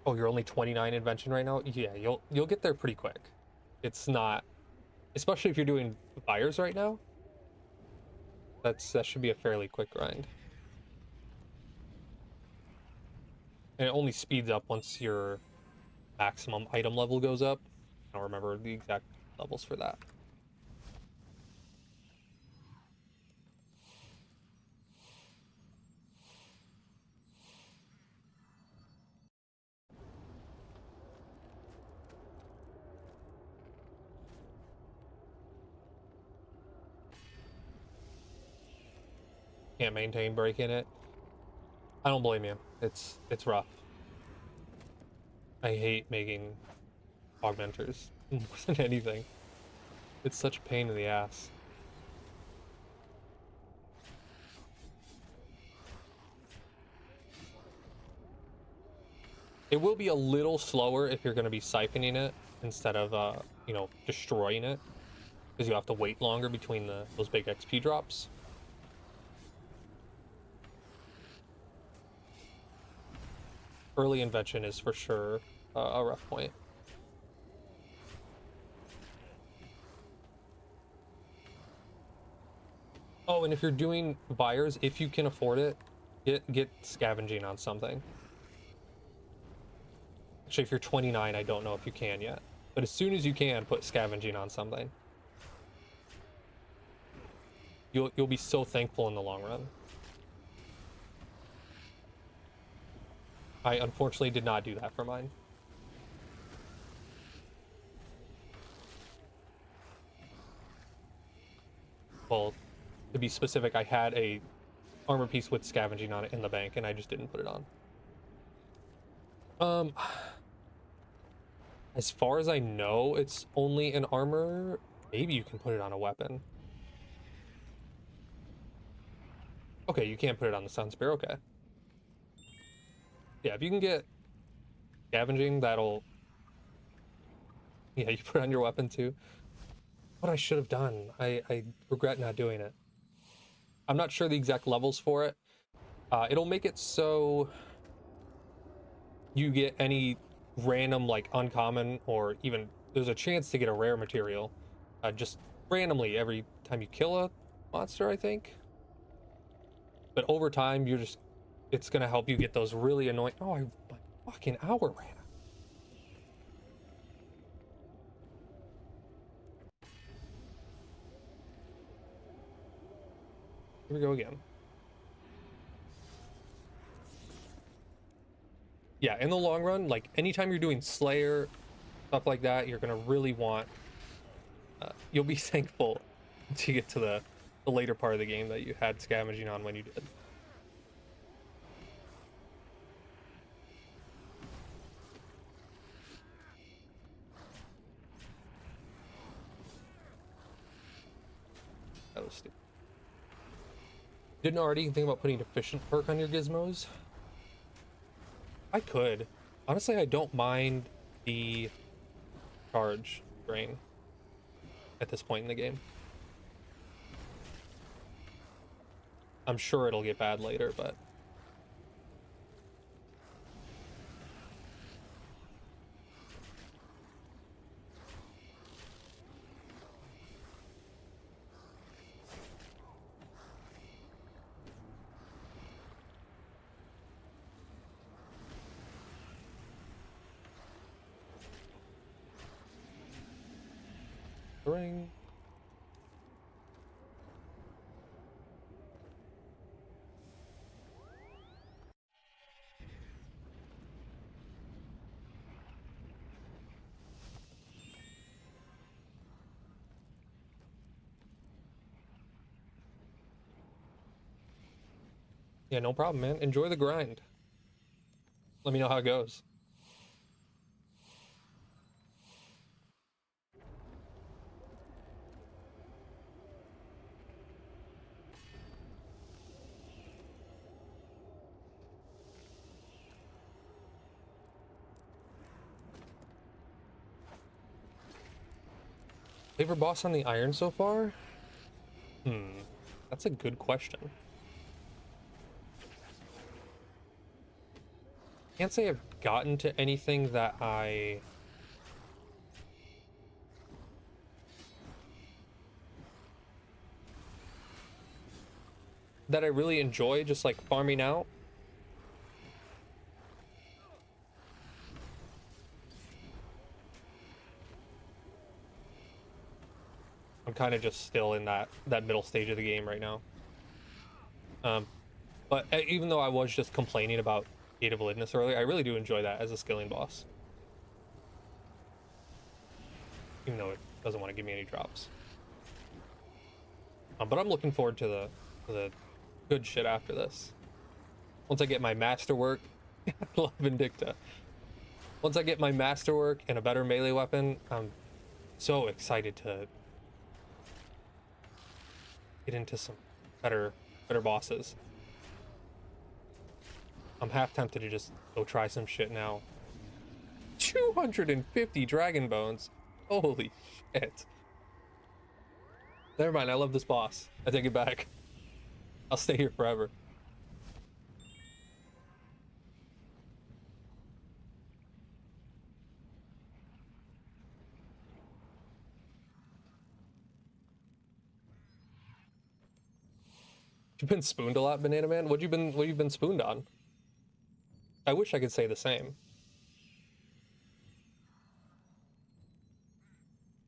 Oh, you're only 29 invention right now? Yeah, you'll get there pretty quick. It's not, especially if you're doing fires right now. That should be a fairly quick grind. And it only speeds up once your maximum item level goes up. I don't remember the exact levels for that. Can't maintain breaking it. I don't blame you. It's rough. I hate making augmenters more than anything. It's such a pain in the ass. It will be a little slower if you're going to be siphoning it instead of, you know, destroying it, because you have to wait longer between those big XP drops. Early invention is for sure a rough point. Oh, and if you're doing buyers, if you can afford it, get scavenging on something. Actually, if you're 29, I don't know if you can yet. But as soon as you can, put scavenging on something. You'll be so thankful in the long run. I unfortunately did not do that for mine. Well, to be specific, I had a armor piece with scavenging on it in the bank, and I just didn't put it on. As far as I know, it's only an armor. Maybe you can put it on a weapon. Okay, you can't put it on the Sun Spear, okay. Yeah, if you can get scavenging, that'll... Yeah, you put it on your weapon too. What I should have done. I regret not doing it. I'm not sure the exact levels for it. It'll make it so you get any random, like, uncommon, or even there's a chance to get a rare material just randomly every time you kill a monster, I think. But over time, it's gonna help you get those really annoying... Oh, my fucking hour ran out. Here we go again. Yeah, in the long run, like, anytime you're doing Slayer, stuff like that, you're gonna really want... you'll be thankful to get to the later part of the game that you had scavenging on when you did. That was stupid. Didn't already think about putting efficient perk on your gizmos? I could. Honestly, I don't mind the charge drain at this point in the game. I'm sure it'll get bad later, but ring. Yeah, no problem, man. Enjoy the grind. Let me know how it goes. Favorite boss on the iron so far? That's a good question. Can't say I've gotten to anything that I really enjoy, just like farming out. I'm kind of just still in that middle stage of the game right now. But even though I was just complaining about Gate of Validness earlier, I really do enjoy that as a skilling boss. Even though it doesn't want to give me any drops. But I'm looking forward to the good shit after this. Once I get my masterwork, I love Vindicta. Once I get my masterwork and a better melee weapon, I'm so excited to get into some better bosses. I'm half tempted to just go try some shit now. 250 dragon bones. Holy shit. Never mind, I love this boss. I take it back. I'll stay here forever. You've been spooned a lot, Banana Man? What you been spooned on? I wish I could say the same.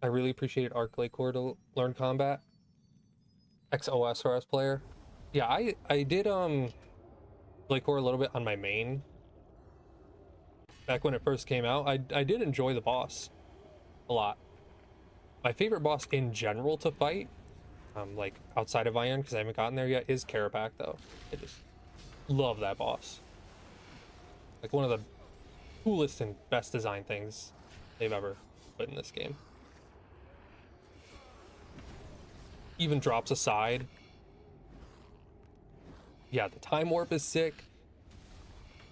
I really appreciated Arc Lake Core to learn combat. Ex-OSRS player. Yeah, I did Lake Core a little bit on my main. Back when it first came out, I did enjoy the boss a lot. My favorite boss in general to fight, like outside of Iron, because I haven't gotten there yet, is Carapac though. I just love that boss. Like one of the coolest and best designed things they've ever put in this game. Even drops aside. Yeah, the time warp is sick.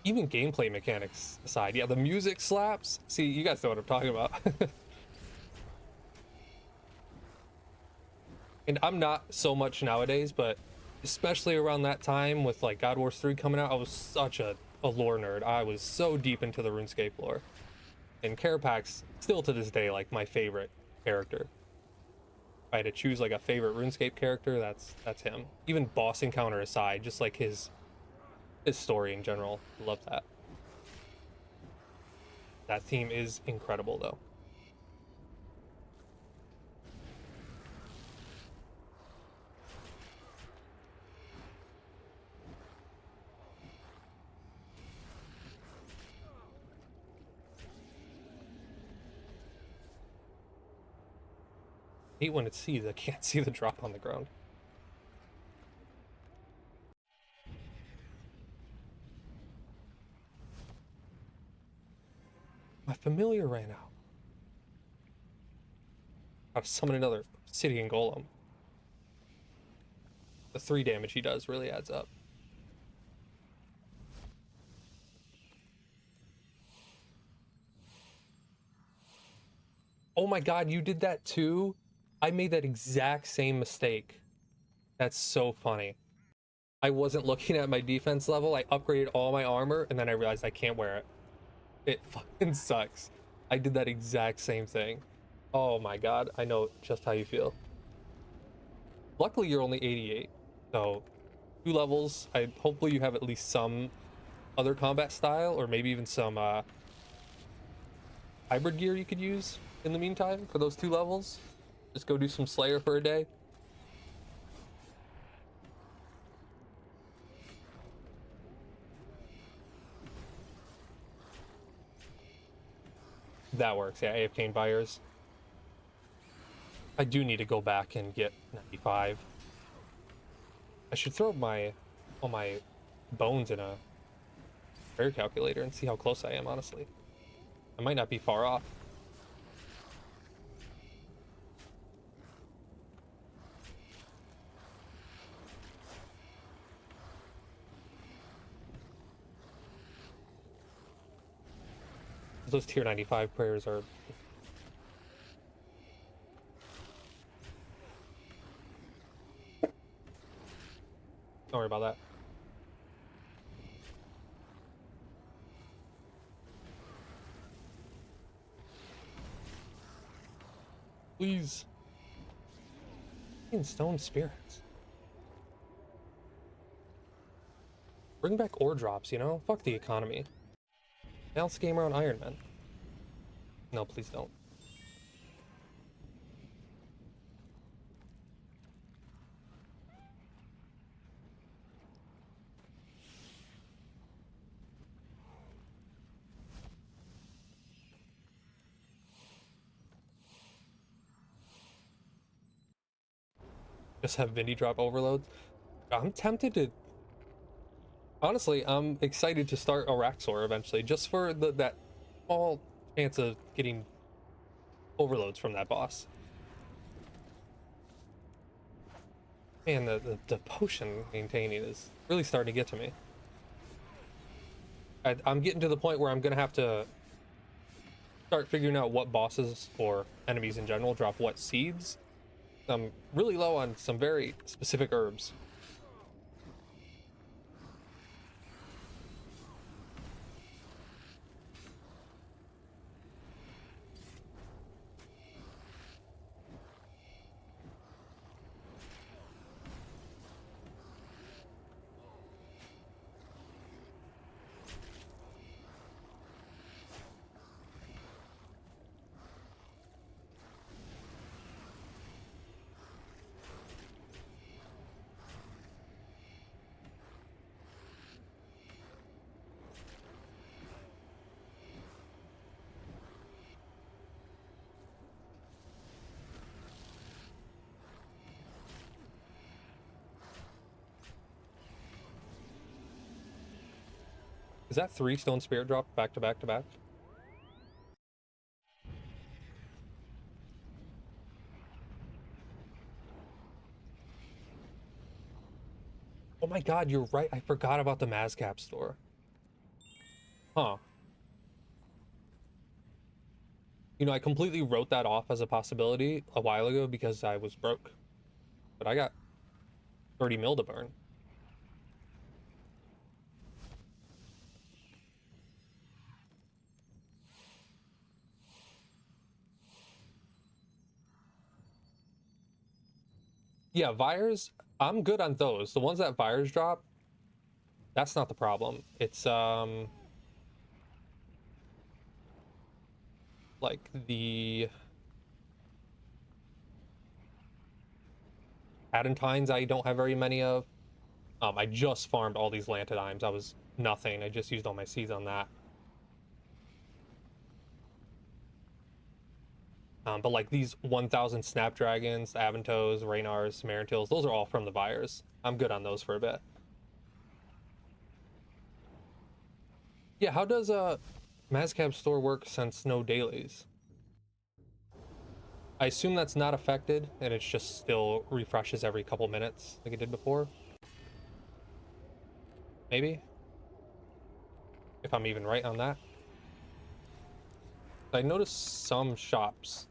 Even gameplay mechanics aside, yeah, the music slaps. See, you guys know what I'm talking about. And I'm not so much nowadays, but especially around that time with like God Wars 3 coming out, I was such a lore nerd. I was so deep into the RuneScape lore. And Carapac's still to this day like my favorite character. If I had to choose like a favorite RuneScape character, that's him. Even boss encounter aside, just like his story in general. Love that. That theme is incredible though. I hate when it sees, I can't see the drop on the ground. My familiar ran out. Gotta summon another Obsidian Golem. The 3 damage he does really adds up. my god, you did that too? I made that exact same mistake. That's so funny. I wasn't looking at my defense level. I upgraded all my armor, and then I realized I can't wear it. It fucking sucks. I did that exact same thing. Oh my god, I know just how you feel. Luckily, you're only 88, so 2 levels. Hopefully you have at least some other combat style, or maybe even some hybrid gear you could use in the meantime for those 2 levels. Just go do some Slayer for a day. That works, yeah, AFK and buyers. I do need to go back and get 95. I should throw all my bones in a prayer calculator and see how close I am, honestly. I might not be far off. Those tier 95 prayers are... Don't worry about that. Please. Stone spirits. Bring back ore drops, you know? Fuck the economy. Balance the game around ironman. No, please don't. Just have Vindy drop overloads. I'm tempted to... Honestly, I'm excited to start Araxor eventually, just for that small chance of getting overloads from that boss. Man, the potion maintaining is really starting to get to me. I'm getting to the point where I'm gonna have to start figuring out what bosses or enemies in general drop what seeds. I'm really low on some very specific herbs. Is that 3 stone spirit drop back to back to back? Oh my god, you're right. I forgot about the Mazcap store. Huh. You know, I completely wrote that off as a possibility a while ago because I was broke. But I got 30 mil to burn. Yeah, Vires, I'm good on those. The ones that Vires drop, that's not the problem. It's like the Adentines I don't have very many of. I just farmed all these Lantidimes. I was nothing. I just used all my seeds on that. But like these 1000 Snapdragons, Aventos, Raynars, Marintils, those are all from the Vires. I'm good on those for a bit. Yeah, how does Mazcab store work since no dailies? I assume that's not affected and it's just still refreshes every couple minutes like it did before. Maybe? If I'm even right on that. I noticed some shops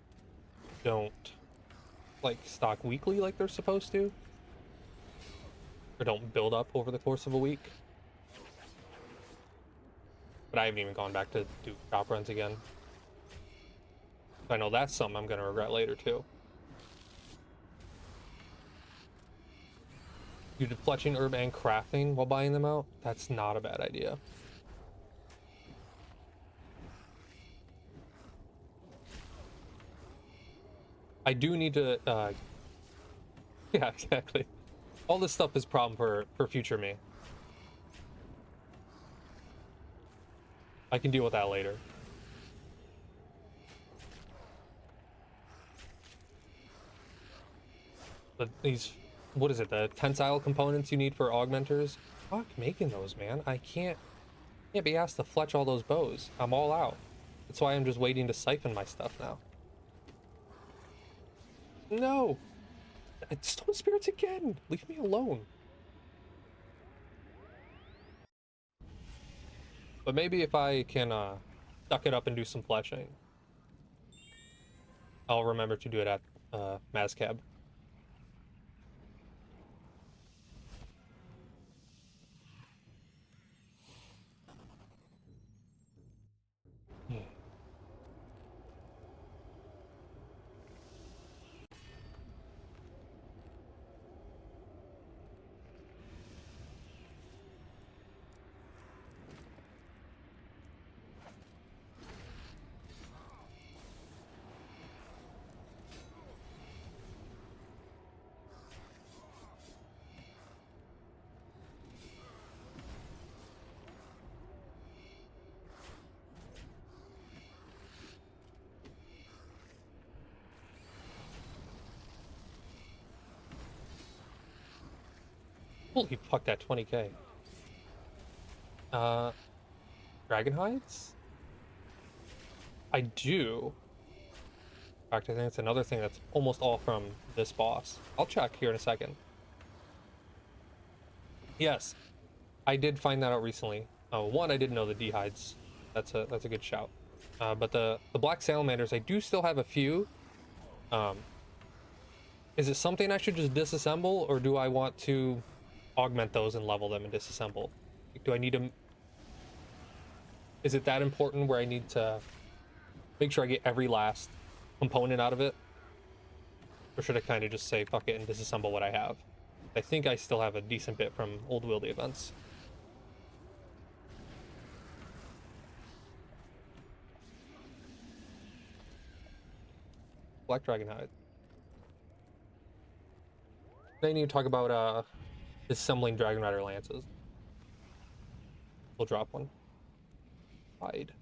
don't like stock weekly like they're supposed to, or don't build up over the course of a week. But I haven't even gone back to do shop runs again. I know that's something I'm gonna regret later too. You did fletching, herb, and crafting while buying them out? That's not a bad idea. I do need to, yeah, exactly. All this stuff is problem for future me. I can deal with that later. But these, what is it, the tensile components you need for augmenters? Fuck making those, man. I can't be asked to fletch all those bows. I'm all out. That's why I'm just waiting to siphon my stuff now. No! Stone spirits again! Leave me alone. But maybe if I can suck it up and do some fletching, I'll remember to do it at Mazcab. Holy fuck, that 20k. Dragon hides? I do. In fact, I think it's another thing that's almost all from this boss. I'll check here in a second. Yes, I did find that out recently. One, I didn't know the D-hides. That's a good shout. But the black salamanders, I do still have a few. Is it something I should just disassemble, or do I want to augment those and level them and disassemble? Like, do I need to... Is it that important where I need to make sure I get every last component out of it? Or should I kind of just say fuck it and disassemble what I have? I think I still have a decent bit from old wieldy events. Black dragon hide. Then you talk about assembling dragon rider lances. We'll drop one. Hide.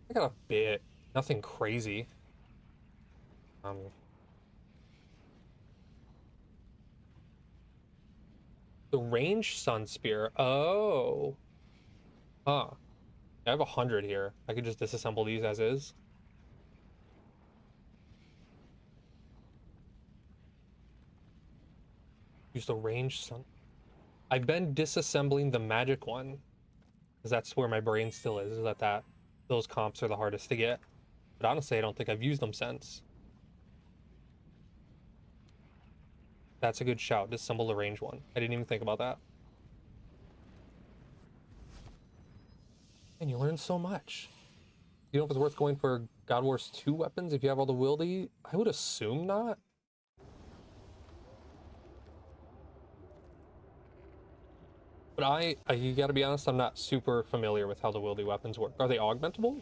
I got a bit. Nothing crazy. The range sun spear. Oh. Huh. I have 100 here. I could just disassemble these as is. Use the range sun. I've been disassembling the magic one, because that's where my brain still is that those comps are the hardest to get. But honestly, I don't think I've used them since. That's a good shout. Disassemble the range one. I didn't even think about that. And you learn so much. You know if it's worth going for God Wars 2 weapons if you have all the wieldy? I would assume not. But you gotta be honest, I'm not super familiar with how the wieldy weapons work. Are they augmentable?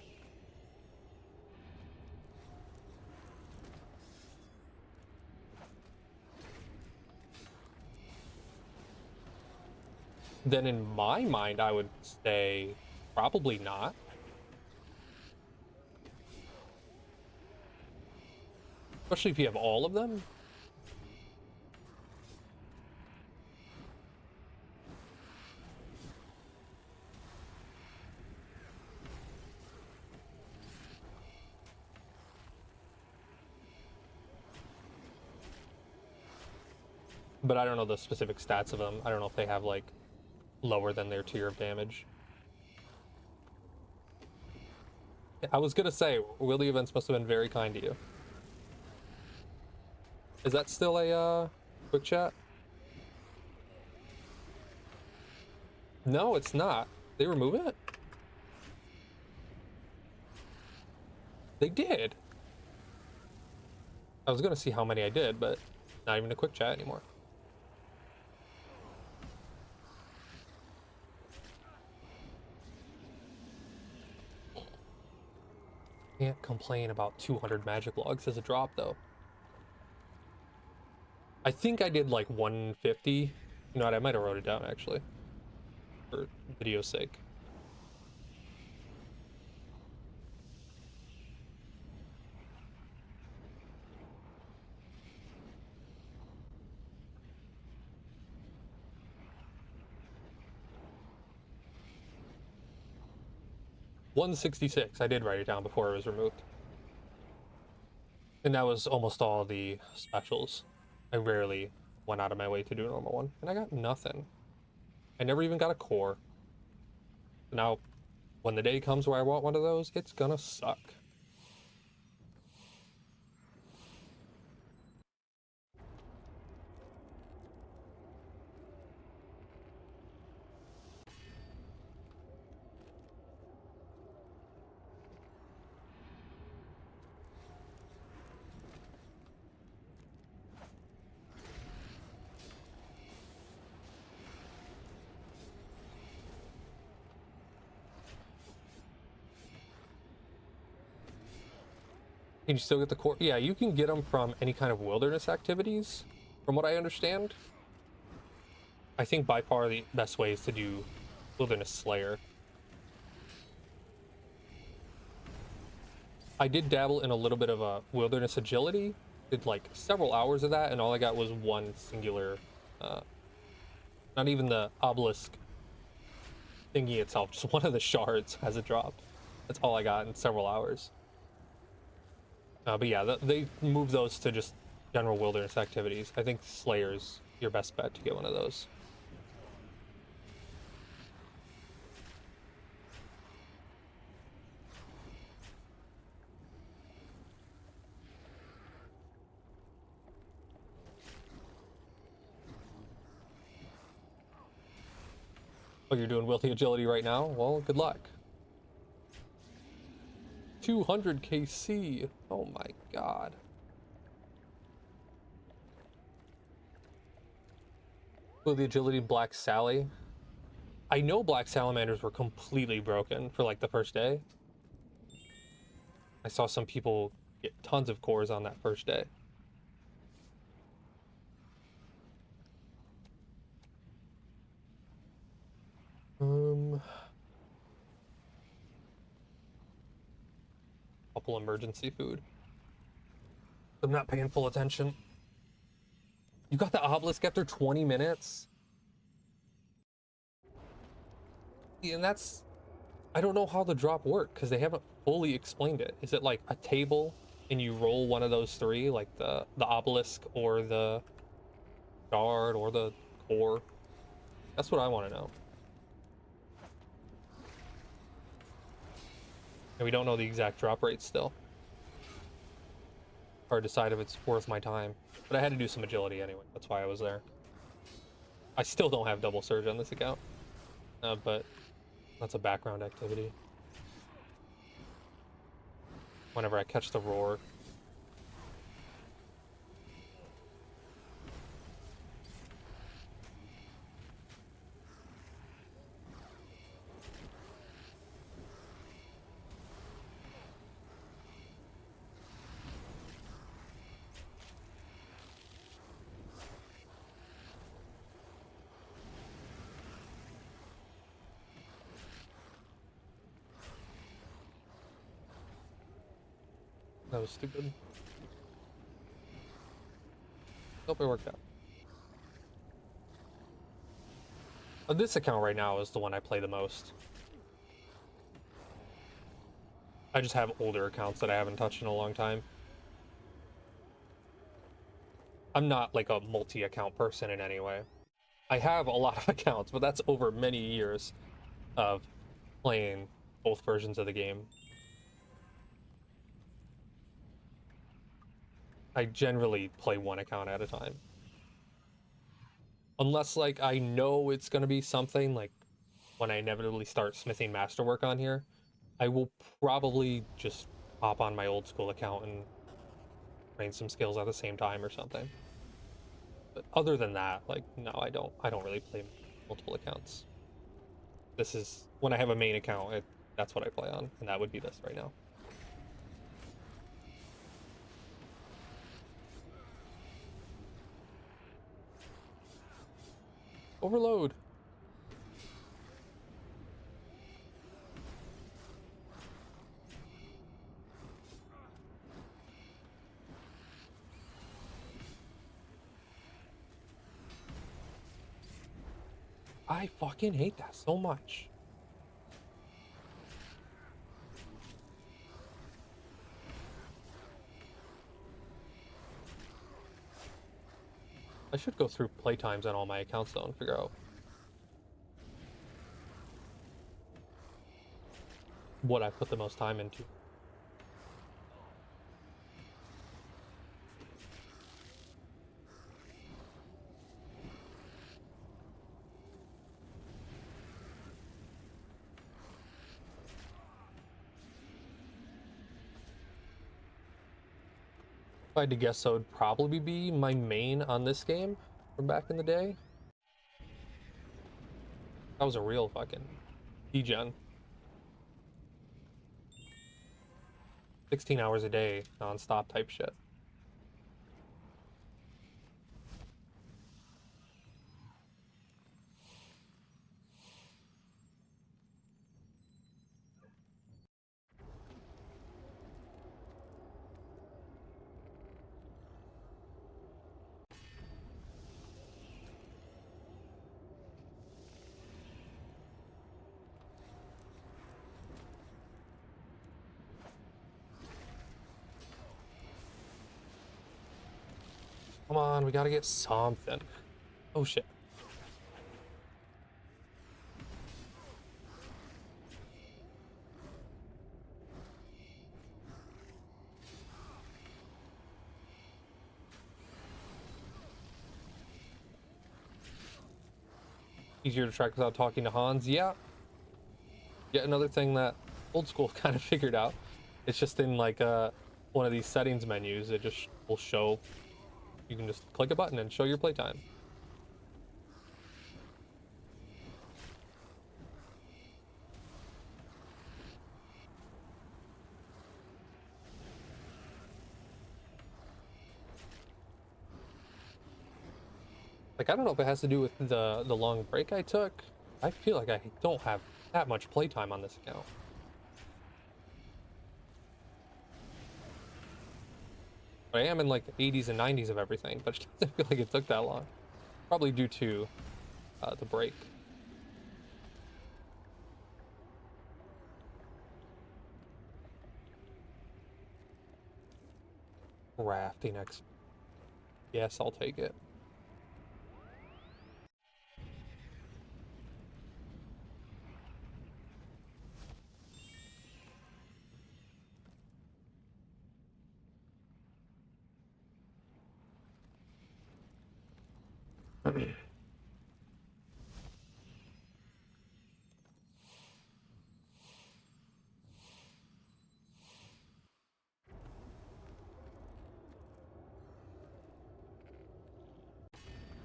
Then in my mind, I would say probably not. Especially if you have all of them. But I don't know the specific stats of them. I don't know if they have, like, lower than their tier of damage. I was gonna say, wieldy events must have been very kind to you. Is that still a quick chat? No, it's not. They remove it? They did. I was gonna see how many I did, but not even a quick chat anymore. Can't complain about 200 magic logs as a drop, though. I think I did like 150. You know what? I might have wrote it down, actually, for video's sake. $166. I did write it down before it was removed. And that was almost all the specials. I rarely went out of my way to do a normal one. And I got nothing. I never even got a core. Now, when the day comes where I want one of those, it's gonna suck. Can you still get the core? Yeah, you can get them from any kind of wilderness activities, from what I understand. I think by far the best way is to do Wilderness Slayer. I did dabble in a little bit of a Wilderness Agility, did like several hours of that, and all I got was one singular, not even the obelisk thingy itself, just one of the shards has a drop. That's all I got in several hours. But yeah, they move those to just general wilderness activities. I think Slayer's your best bet to get one of those. Oh, you're doing Wilty Agility right now? Well, good luck. 200 KC. Oh my god. Oh, the Agility Black Sally. I know Black Salamanders were completely broken for like the first day. I saw some people get tons of cores on that first day. Couple emergency food. I'm not paying full attention. You got the obelisk after 20 minutes? Yeah, and that's... I don't know how the drop worked, because they haven't fully explained it. Is it like a table, and you roll one of those three, like the obelisk, or the shard, or the core? That's what I want to know. And we don't know the exact drop rate still. Hard to decide if it's worth my time. But I had to do some agility anyway. That's why I was there. I still don't have double surge on this account. But that's a background activity. Whenever I catch the roar. That was stupid. Hope it worked out. This account right now is the one I play the most. I just have older accounts that I haven't touched in a long time. I'm not like a multi-account person in any way. I have a lot of accounts, but that's over many years of playing both versions of the game. I generally play one account at a time. Unless, like, I know it's gonna be something, like, when I inevitably start smithing masterwork on here, I will probably just hop on my old school account and train some skills at the same time or something. But other than that, like, no, I don't really play multiple accounts. This is when I have a main account, that's what I play on, and that would be this right now. Overload. I fucking hate that so much. I should go through playtimes on all my accounts though and figure out what I put the most time into. If I had to guess, so it would probably be my main on this game from back in the day. That was a real fucking degen. 16 hours a day, non-stop type shit. Come on, we gotta get something. Oh shit. Easier to track without talking to Hans. Yeah. Yet another thing that old school kind of figured out. It's just in like one of these settings menus. It just will show. You can just click a button and show your playtime. Like, I don't know if it has to do with the long break I took. I feel like I don't have that much playtime on this account. But I am in like the 80s and 90s of everything, but it doesn't feel like it took that long. Probably due to the break. Crafting X. Yes, I'll take it.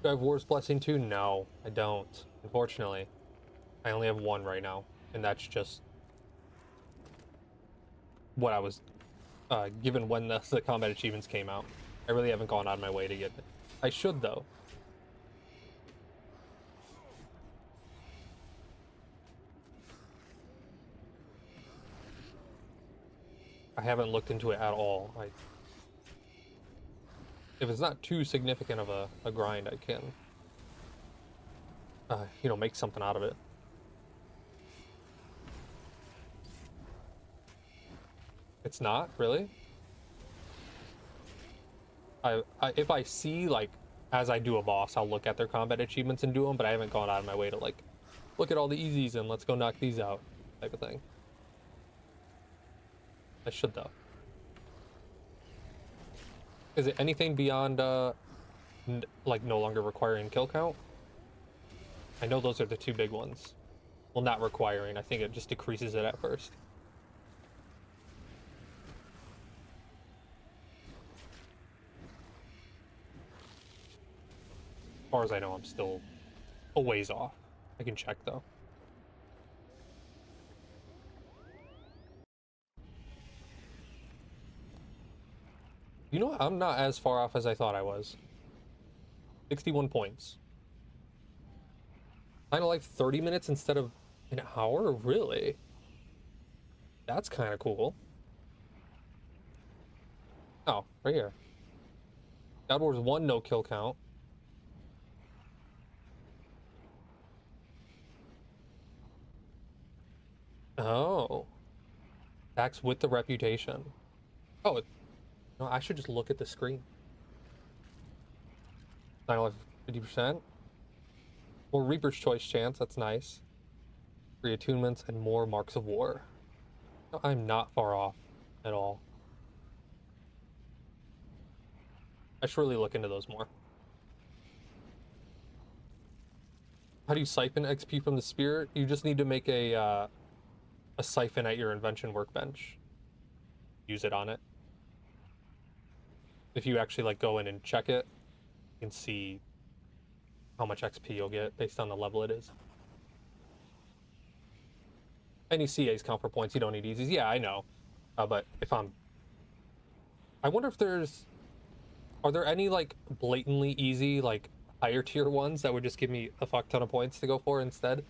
Do I have War's Blessing too? No, I don't. Unfortunately. I only have one right now, and that's just what I was given when the combat achievements came out. I really haven't gone out of my way to get it. I should, though. I haven't looked into it at all. If it's not too significant of a grind, I can, you know, make something out of it. It's not, really? If I see, like, as I do a boss, I'll look at their combat achievements and do them, but I haven't gone out of my way to, like, look at all the easies and let's go knock these out, type of thing. I should, though. Is it anything beyond like no longer requiring kill count? I know those are the two big ones. Well, not requiring. I think it just decreases it at first. As far as I know, I'm still a ways off. I can check though. You know what? I'm not as far off as I thought I was. 61 points. Kind of like 30 minutes instead of an hour? Really? That's kind of cool. Oh, right here. God Wars 1, no kill count. Oh. Attacks with the reputation. Oh, no, I should just look at the screen. 50%. More Reaper's Choice chance, that's nice. 3 attunements and more Marks of War. No, I'm not far off at all. I should really look into those more. How do you siphon XP from the spear? You just need to make a siphon at your invention workbench. Use it on it. If you actually like go in and check it, you can see how much XP you'll get based on the level it is. Any CAs count for points. You don't need easies. Yeah, I know. But if I wonder if are there any like blatantly easy, like higher tier ones that would just give me a fuck ton of points to go for instead?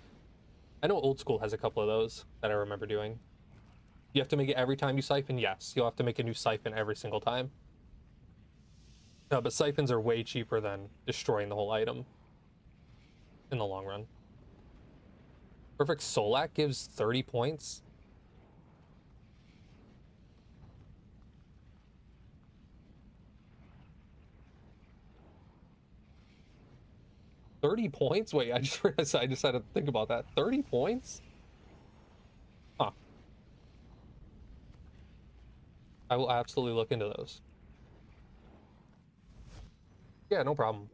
I know Old School has a couple of those that I remember doing. You have to make it every time you siphon? Yes, you'll have to make a new siphon every single time. No, but siphons are way cheaper than destroying the whole item in the long run. Perfect Solak gives 30 points. $30? Wait, I just realized I just had to think about that. 30 points? Huh. I will absolutely look into those. Yeah, no problem.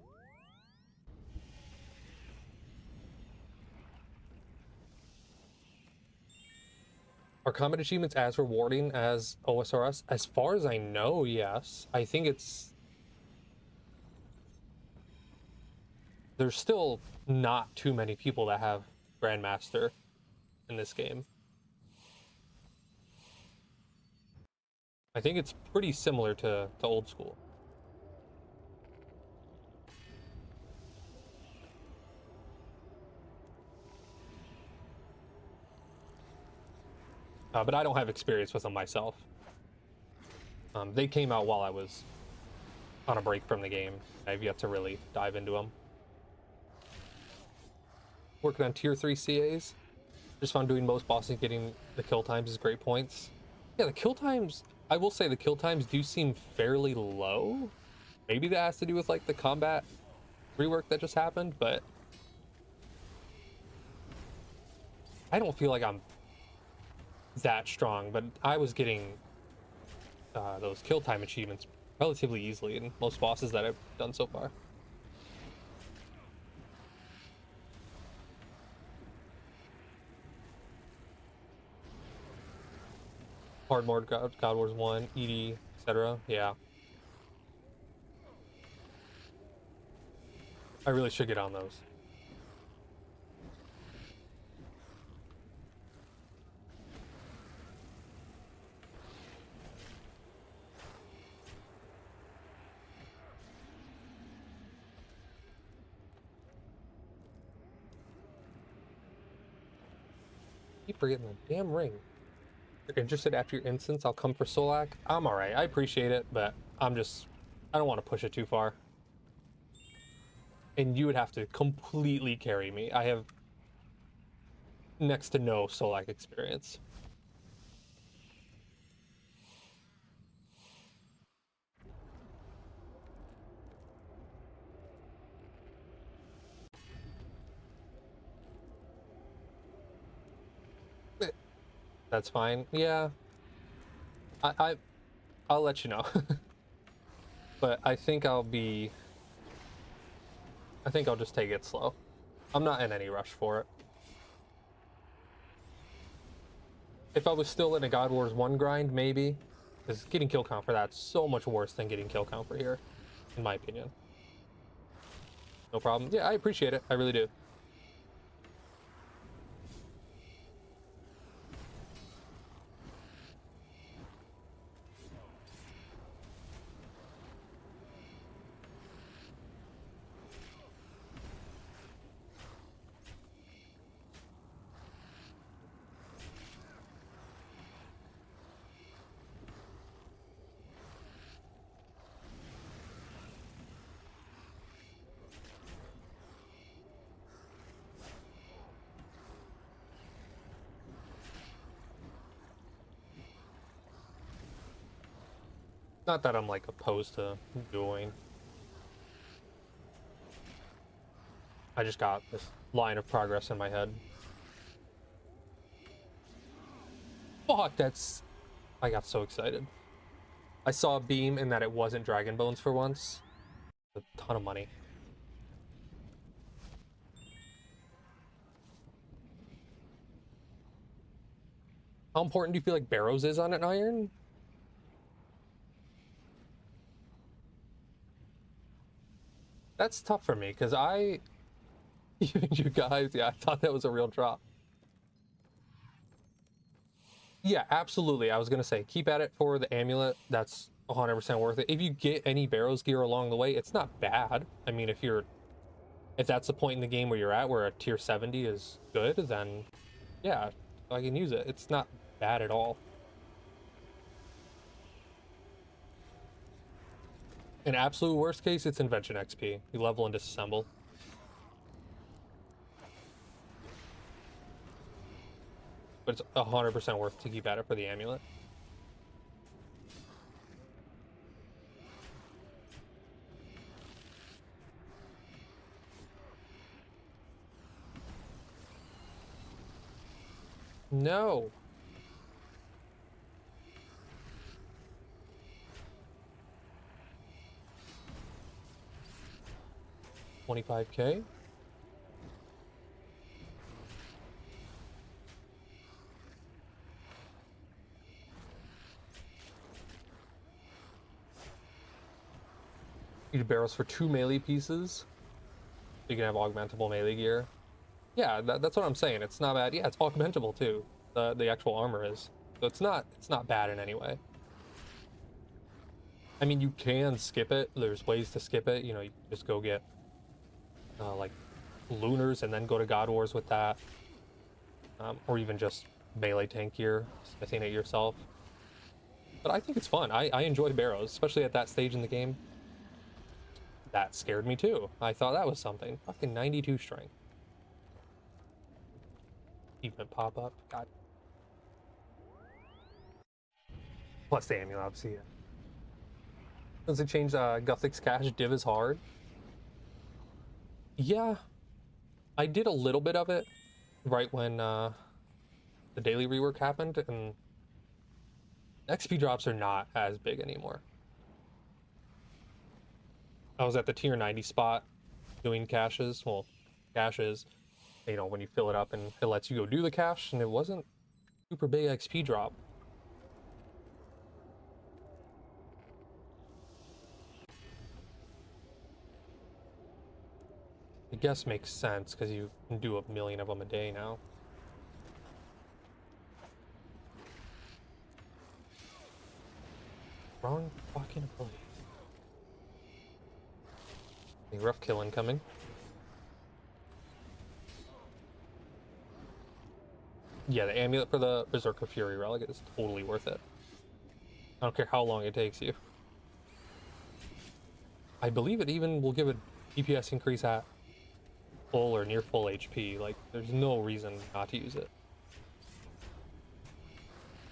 Are combat achievements as rewarding as OSRS? As far as I know, yes. I think there's still not too many people that have Grandmaster in this game. I think it's pretty similar to Old School. But I don't have experience with them myself. They came out while I was on a break from the game. I've yet to really dive into them. Working on tier 3 CAs. Just found doing most bosses getting the kill times is great points. Yeah, the kill times, I will say the kill times do seem fairly low. Maybe that has to do with like the combat rework that just happened, but I don't feel like I'm that strong, but I was getting those kill time achievements relatively easily in most bosses that I've done so far. Hard mode, God Wars 1, ED, etc. Yeah. I really should get on those. Keep forgetting the damn ring. If you're interested after your instance, I'll come for Solak. I'm alright. I appreciate it, but I don't want to push it too far. And you would have to completely carry me. I have next to no Solak experience. That's fine. Yeah. I'll let you know. But I think I'll just take it slow. I'm not in any rush for it. If I was still in a God Wars 1 grind, maybe. Because getting kill count for that's so much worse than getting kill count for here, in my opinion. No problem. Yeah, I appreciate it. I really do. Not that I'm like opposed to doing. I just got this line of progress in my head. Fuck, that's... I got so excited. I saw a beam and that it wasn't Dragon Bones for once. A ton of money. How important do you feel like Barrows is on an iron? That's tough for me, because you guys, yeah, I thought that was a real drop. Yeah, absolutely. I was going to say, keep at it for the amulet. That's 100% worth it. If you get any Barrows gear along the way, it's not bad. I mean, if that's the point in the game where you're at, where a tier 70 is good, then yeah, I can use it. It's not bad at all. In absolute worst case, it's invention XP. You level and disassemble. But it's 100% worth to keep at it for the amulet. No. $25K? You do barrels for 2 melee pieces. You can have augmentable melee gear. Yeah, that's what I'm saying. It's not bad. Yeah, it's augmentable too. The actual armor is. So it's not bad in any way. I mean, you can skip it. There's ways to skip it. You know, you just go get like lunars and then go to God Wars with that, or even just melee tank gear, smithing it yourself. But I think it's fun. I enjoy barrows, especially at that stage in the game. That scared me too. I thought that was something. Fucking 92 strength. Even pop up. God. Plus the amulet, obviously. Yeah. Does it change Guthix Cash? Div is hard. Yeah, I did a little bit of it right when the daily rework happened, and XP drops are not as big anymore. I was at the tier 90 spot doing caches. Well, caches, you know, when you fill it up and it lets you go do the cache, and it wasn't super big XP drop. I guess makes sense because you can do 1,000,000 of them a day now. Wrong fucking place. A rough kill incoming. Yeah, the amulet for the Berserker Fury relic is totally worth it. I don't care how long it takes you. I believe it even will give a DPS increase at full or near full HP. Like, there's no reason not to use it.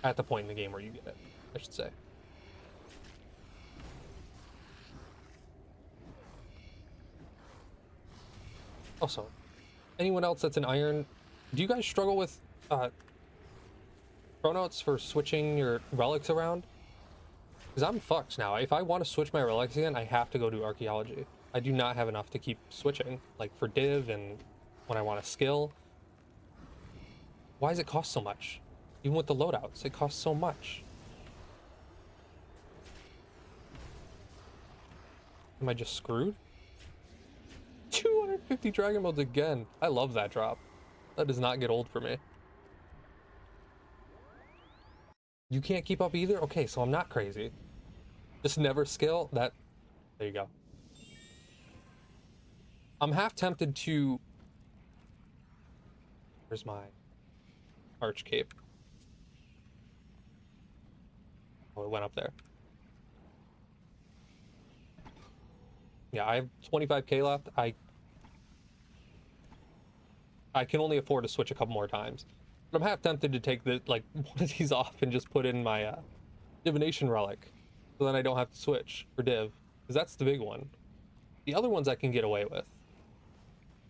At the point in the game where you get it, I should say. Also, anyone else that's an iron, do you guys struggle with chronouts for switching your relics around? Because I'm fucked now. If I want to switch my relics again, I have to go do archaeology. I do not have enough to keep switching, like for div and when I want a skill. Why does it cost so much? Even with the loadouts, it costs so much. Am I just screwed? 250 dragon modes again. I love that drop. That does not get old for me. You can't keep up either? Okay, so I'm not crazy. Just never skill? That... There you go. I'm half tempted to... Where's my arch cape? Oh, it went up there. Yeah, I have 25k left. I can only afford to switch a couple more times. But I'm half tempted to take the one of these off and just put in my divination relic. So then I don't have to switch for div. Because that's the big one. The other ones I can get away with.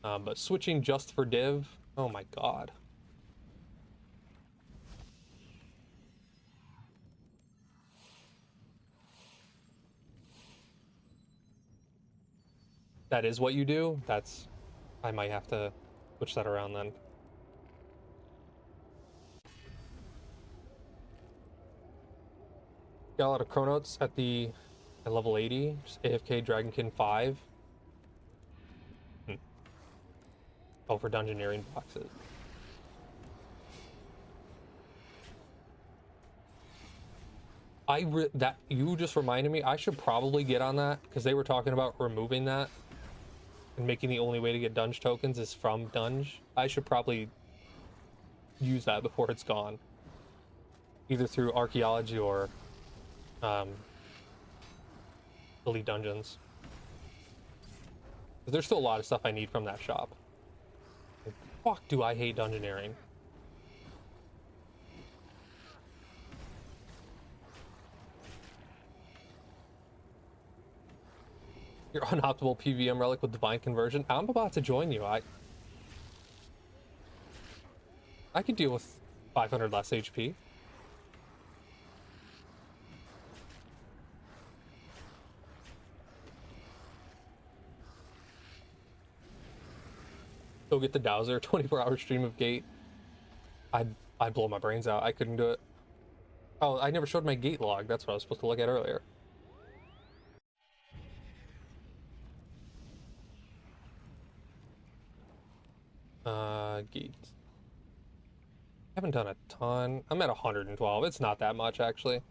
But switching just for div, oh my god. That is what you do? That's... I might have to switch that around then. Got a lot of chronotes at level 80. Just AFK Dragonkin 5. Oh, for dungeoneering boxes. That you just reminded me, I should probably get on that because they were talking about removing that and making the only way to get dunge tokens is from dunge. I should probably use that before it's gone, either through archaeology or elite dungeons. There's still a lot of stuff I need from that shop. Like, fuck, do I hate dungeoneering. Your unoptimal PVM relic with divine conversion. I'm about to join you. I could deal with 500 less HP. Go get the Dowser. 24-hour stream of gate. I'd blow my brains out. I couldn't do it. Oh, I never showed my gate log. That's what I was supposed to look at earlier. Gate. Haven't done a ton. I'm at 112. It's not that much, actually.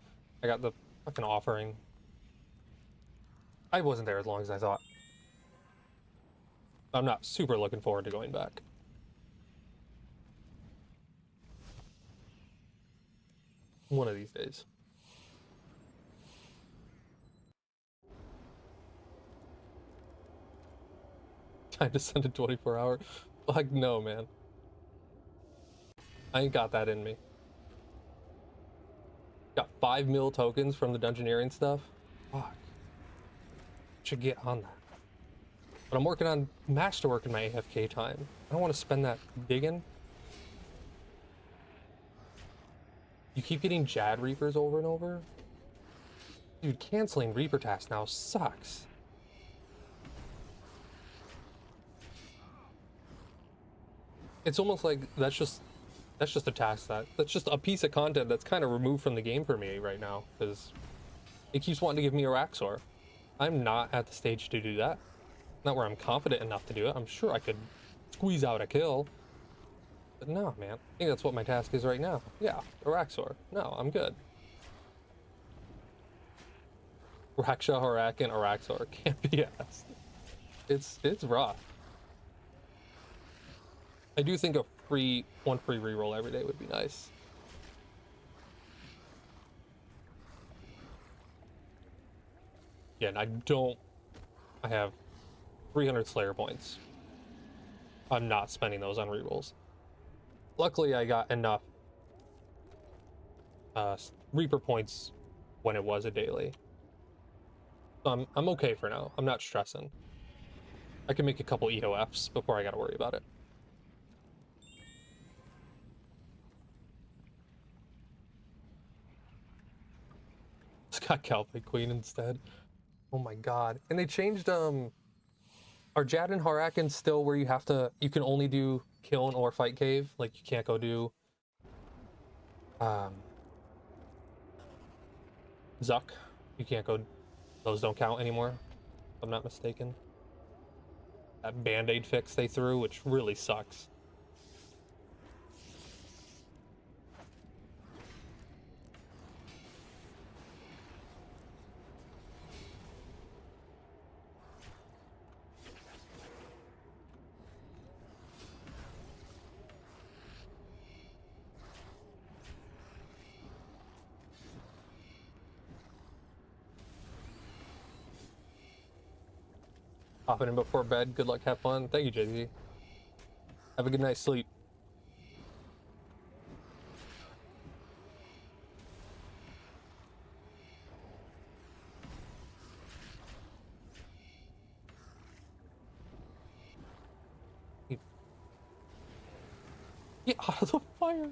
I got the fucking offering. I wasn't there as long as I thought. I'm not super looking forward to going back. One of these days. Time to send a 24-hour. Like, no, man. I ain't got that in me. Got 5 mil tokens from the dungeoneering stuff. Fuck. Should get on that. But I'm working on masterwork in my AFK time. I don't want to spend that digging. You keep getting Jad Reapers over and over? Dude, canceling Reaper tasks now sucks. It's almost like that's just a task that's just a piece of content that's kind of removed from the game for me right now, because it keeps wanting to give me a Raxor. I'm not at the stage to do that. Not where I'm confident enough to do it. I'm sure I could squeeze out a kill. But no, man. I think that's what my task is right now. Yeah, a Raxor. No, I'm good. Raksha, Harakan, Araxor. Can't be asked. It's rough. I do think one free reroll every day would be nice. Yeah, and I have 300 Slayer points. I'm not spending those on rerolls. Luckily, I got enough Reaper points when it was a daily. So I'm okay for now. I'm not stressing. I can make a couple EOFs before I gotta worry about it. just got Cowboy Queen instead. Oh my god. And they changed are Jad and Harakan still where you can only do Kiln or Fight Cave? Like you can't go do Zuck. You can't go, those don't count anymore, if I'm not mistaken. That band-aid fix they threw, which really sucks. Popping in before bed. Good luck, have fun. Thank you, JZ. Have a good night's sleep. Get out of the fire.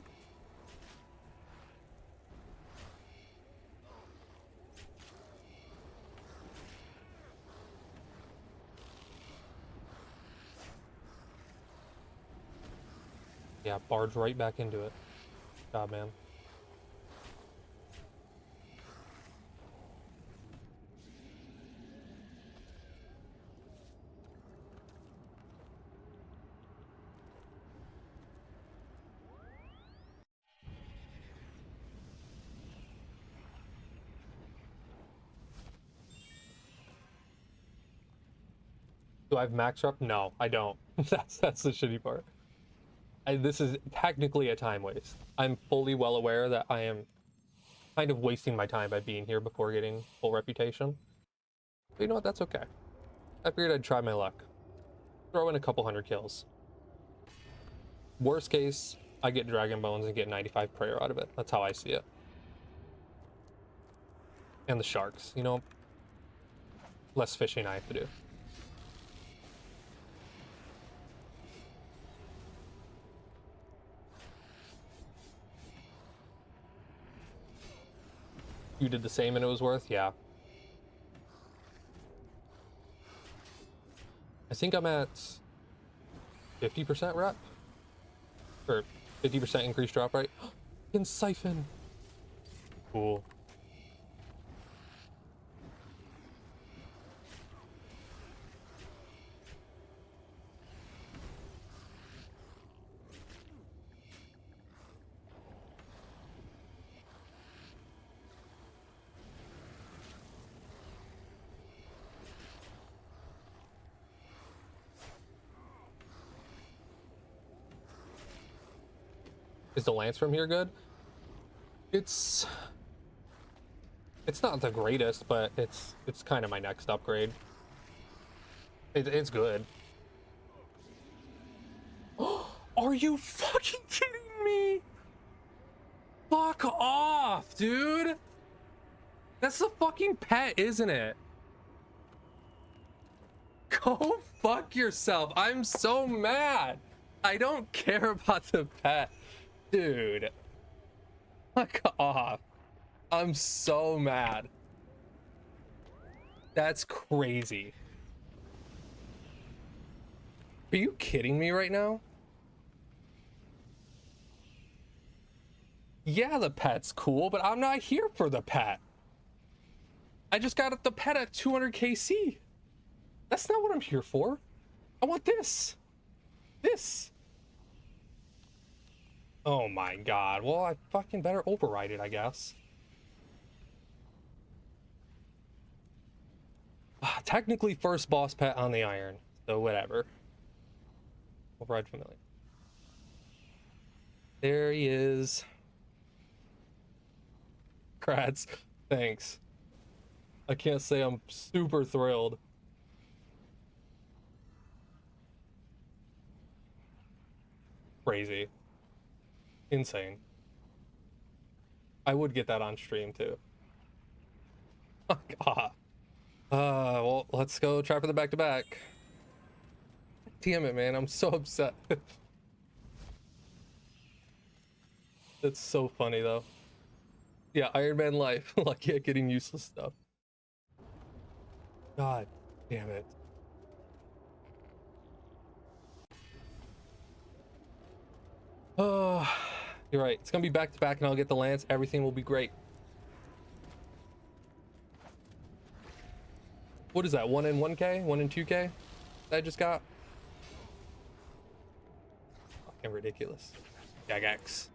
Yeah, barge right back into it. God, man. Do I have max rep? No, I don't. That's the shitty part. This is technically a time waste. I'm fully well aware that I am kind of wasting my time by being here before getting full reputation. But you know what? That's okay. I figured I'd try my luck. Throw in a couple hundred kills. Worst case, I get Dragon Bones and get 95 prayer out of it. That's how I see it. And the sharks, you know? Less fishing I have to do. You did the same and it was worth? Yeah. I think I'm at 50% rep? Or 50% increased drop rate? In Siphon! Cool. Is the lance from here good? It's not the greatest, but it's kind of my next upgrade. It's good. Are you fucking kidding me? Fuck off, dude. That's the fucking pet, isn't it? Go fuck yourself. I'm so mad. I don't care about the pet. Dude. Fuck off. I'm so mad. That's crazy. Are you kidding me right now? Yeah, the pet's cool, but I'm not here for the pet. I just got the pet at 200 KC. That's not what I'm here for. I want this. This. Oh my god. Well, I fucking better override it, I guess. Technically first boss pet on the iron, so whatever. Override familiar. There he is. Crats. Thanks. I can't say I'm super thrilled. Crazy. Insane. I would get that on stream too. Fuck off. Well, let's go try for the back-to-back. Damn it, man. I'm so upset. That's so funny, though. Yeah, Iron Man life. Like, yeah, getting useless stuff. God damn it. Oh, you're right. It's gonna be back to back, and I'll get the lance. Everything will be great. What is that? 1 in 1K? 1 in 2K? That I just got? Fucking ridiculous. Gagax.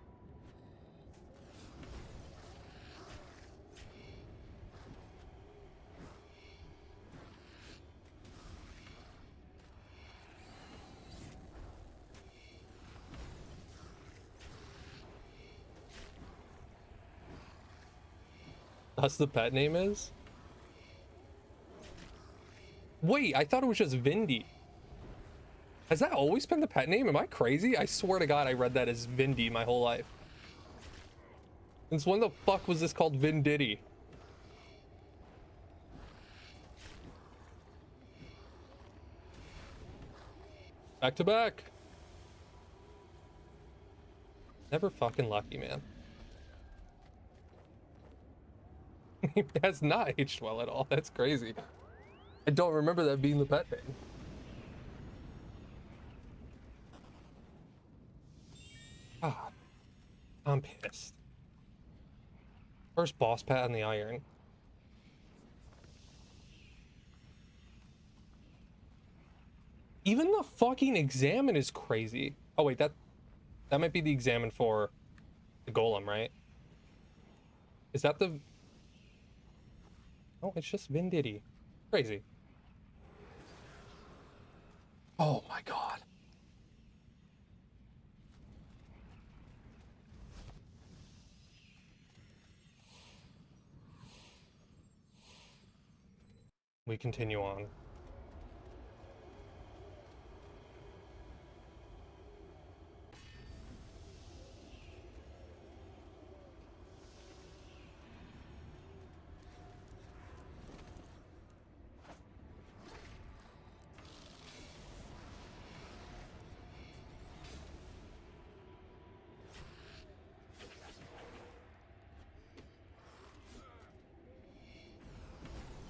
That's the pet name is? Wait, I thought it was just Vindy. Has that always been the pet name? Am I crazy? I swear to God, I read that as Vindy my whole life. Since when the fuck was this called Vin Diddy? Back to back. Never fucking lucky, man. He has not aged well at all. That's crazy. I don't remember that being the pet name. God, I'm pissed. First boss pat on the iron. Even the fucking examine is crazy. Oh wait, that might be the examine for the golem, right? Is that the... Oh, it's just Vin Diddy. Crazy. Oh my God. We continue on.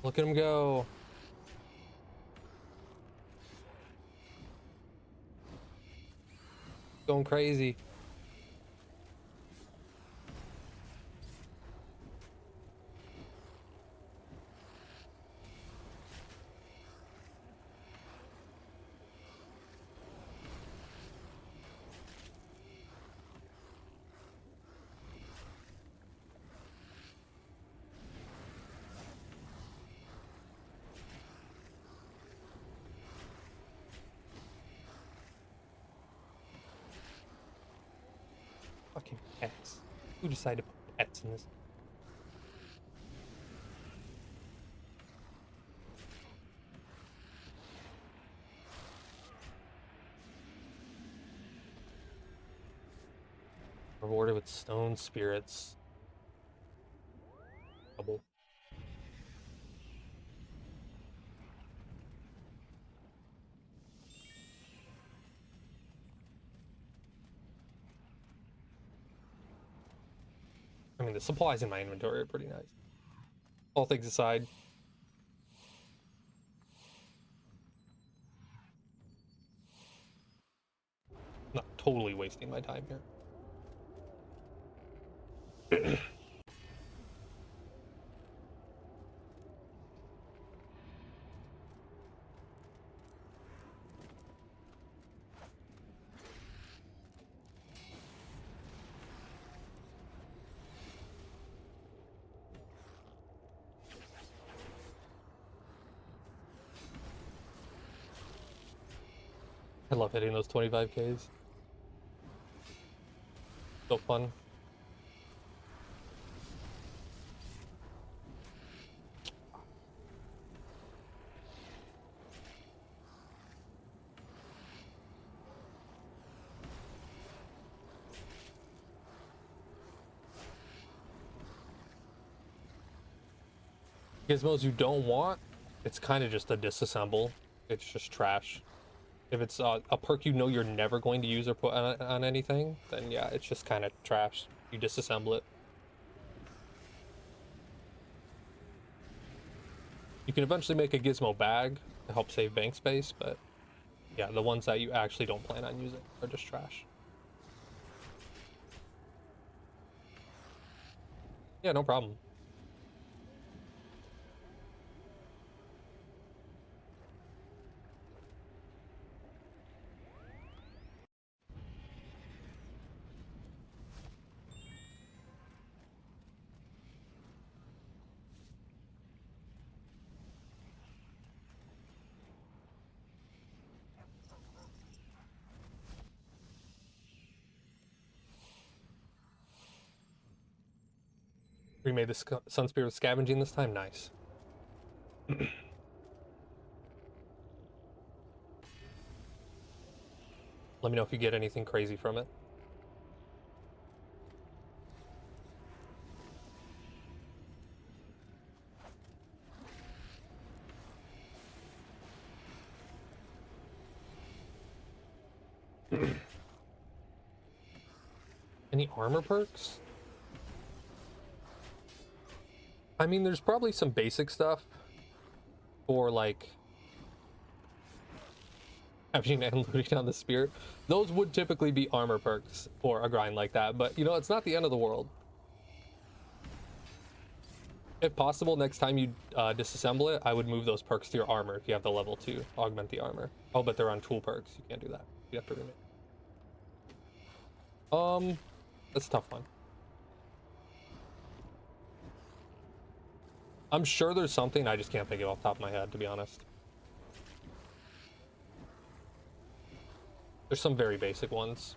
Look at him go. Going crazy. Fucking pets. Who decided to put pets in this? Rewarded with stone spirits. Trouble. I mean, the supplies in my inventory are pretty nice. All things aside. Not totally wasting my time here. I love hitting those 25Ks. So fun. Gizmos you don't want, it's kind of just a disassemble. It's just trash. If it's a perk you know you're never going to use or put on anything, then yeah, it's just kind of trash. You disassemble it. You can eventually make a gizmo bag to help save bank space, but yeah, the ones that you actually don't plan on using are just trash. Yeah, no problem. Remade the Sun Spirit scavenging this time. Nice. Let me know if you get anything crazy from it. Any armor perks? I mean, there's probably some basic stuff for like having and looting on the spirit. Those would typically be armor perks for a grind like that, but you know, it's not the end of the world. If possible, next time you disassemble it, I would move those perks to your armor if you have the level to augment the armor. Oh, but they're on tool perks. You can't do that. You have to remake. That's a tough one. I'm sure there's something, I just can't think of off the top of my head, to be honest. There's some very basic ones.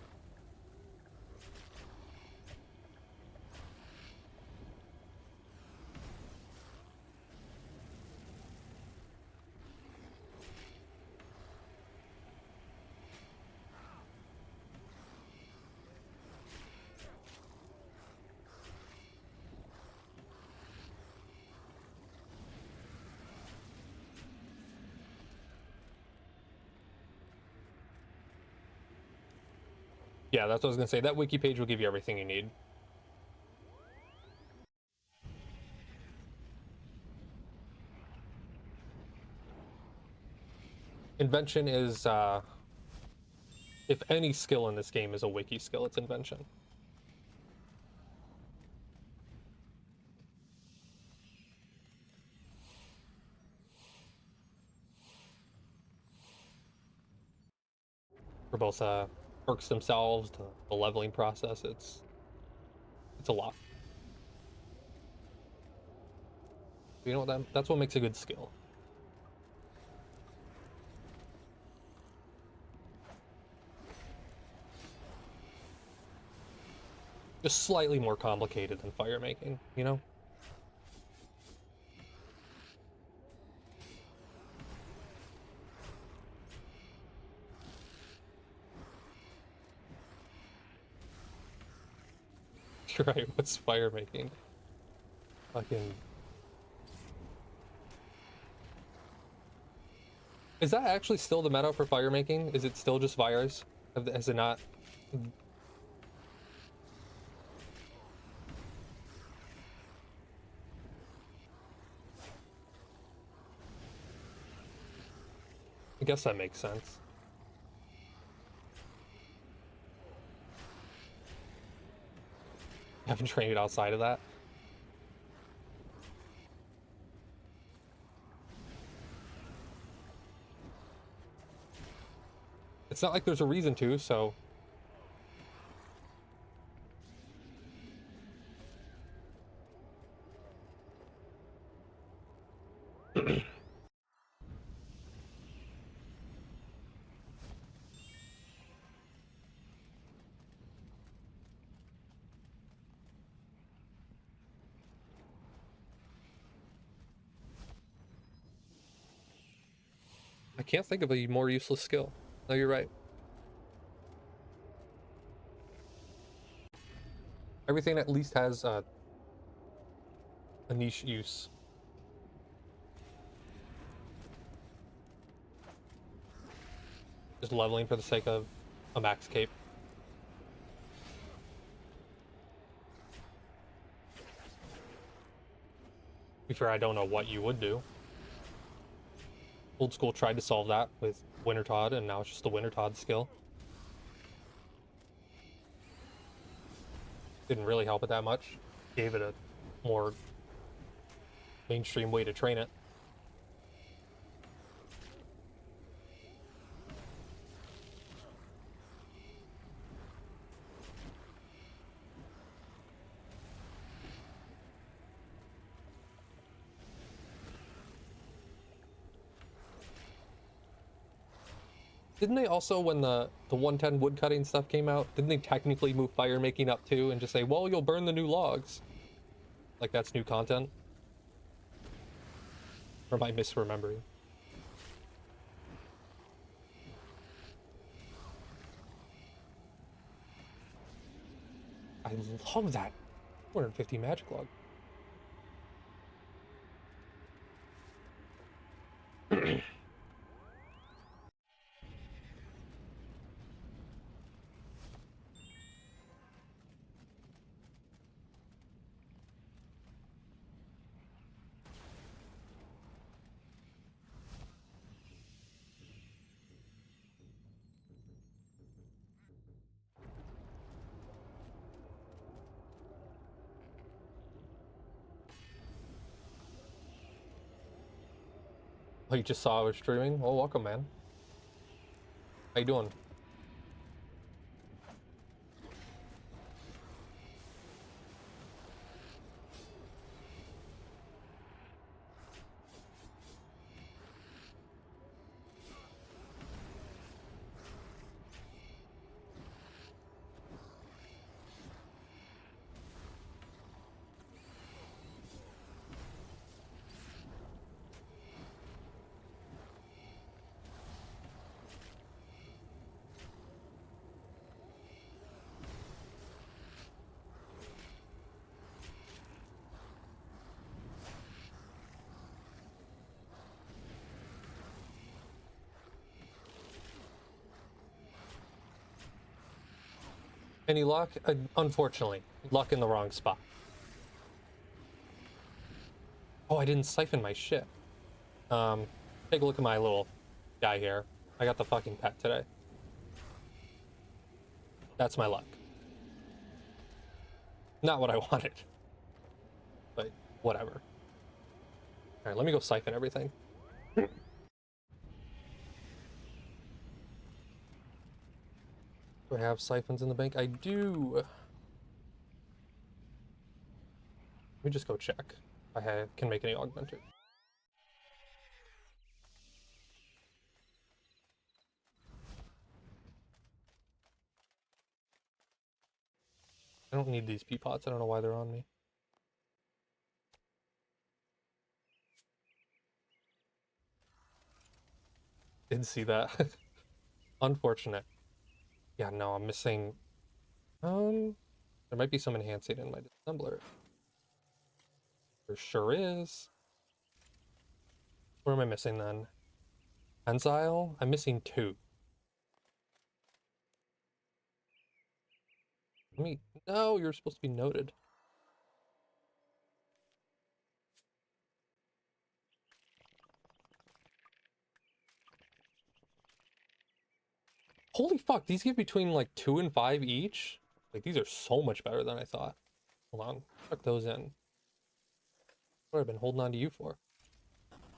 Yeah, that's what I was gonna say. That wiki page will give you everything you need. Invention is, if any skill in this game is a wiki skill, it's invention. For both perks themselves, to the leveling process, it's a lot. You know, that's what makes a good skill. Just slightly more complicated than fire making, you know? You're right, what's fire making? Fucking... Is that actually still the meta for fire making? Is it still just fires? Has it not? I guess that makes sense. I haven't trained it outside of that. It's not like there's a reason to, so... I can't think of a more useless skill. No, you're right. Everything at least has a niche use. Just leveling for the sake of a max cape. To be fair, I don't know what you would do. Old School tried to solve that with Winter Todd, and now it's just the Winter Todd skill. Didn't really help it that much. Gave it a more mainstream way to train it. Didn't they also, when the 110 woodcutting stuff came out, didn't they technically move fire making up too and just say, well, you'll burn the new logs? Like that's new content? Or am I misremembering? I love that 250 magic log. Oh, you just saw I was streaming? Oh, welcome, man. How you doing? Any luck? Unfortunately, luck in the wrong spot. Oh, I didn't siphon my shit. Take a look at my little guy here. I got the fucking pet today. That's my luck. Not what I wanted. But whatever. Alright, let me go siphon everything. Do I have siphons in the bank? I do. Let me just go check if I can make any augmented. I don't need these pea pots. I don't know why they're on me. Didn't see that. Unfortunate. Yeah, no, I'm missing. There might be some enhancing in my disassembler. There sure is. What am I missing then? Tensile? I'm missing 2. Let me. No, you're supposed to be noted. Holy fuck, these give between like 2 and 5 each? Like, these are so much better than I thought. Hold on, tuck those in. What have I been holding on to you for?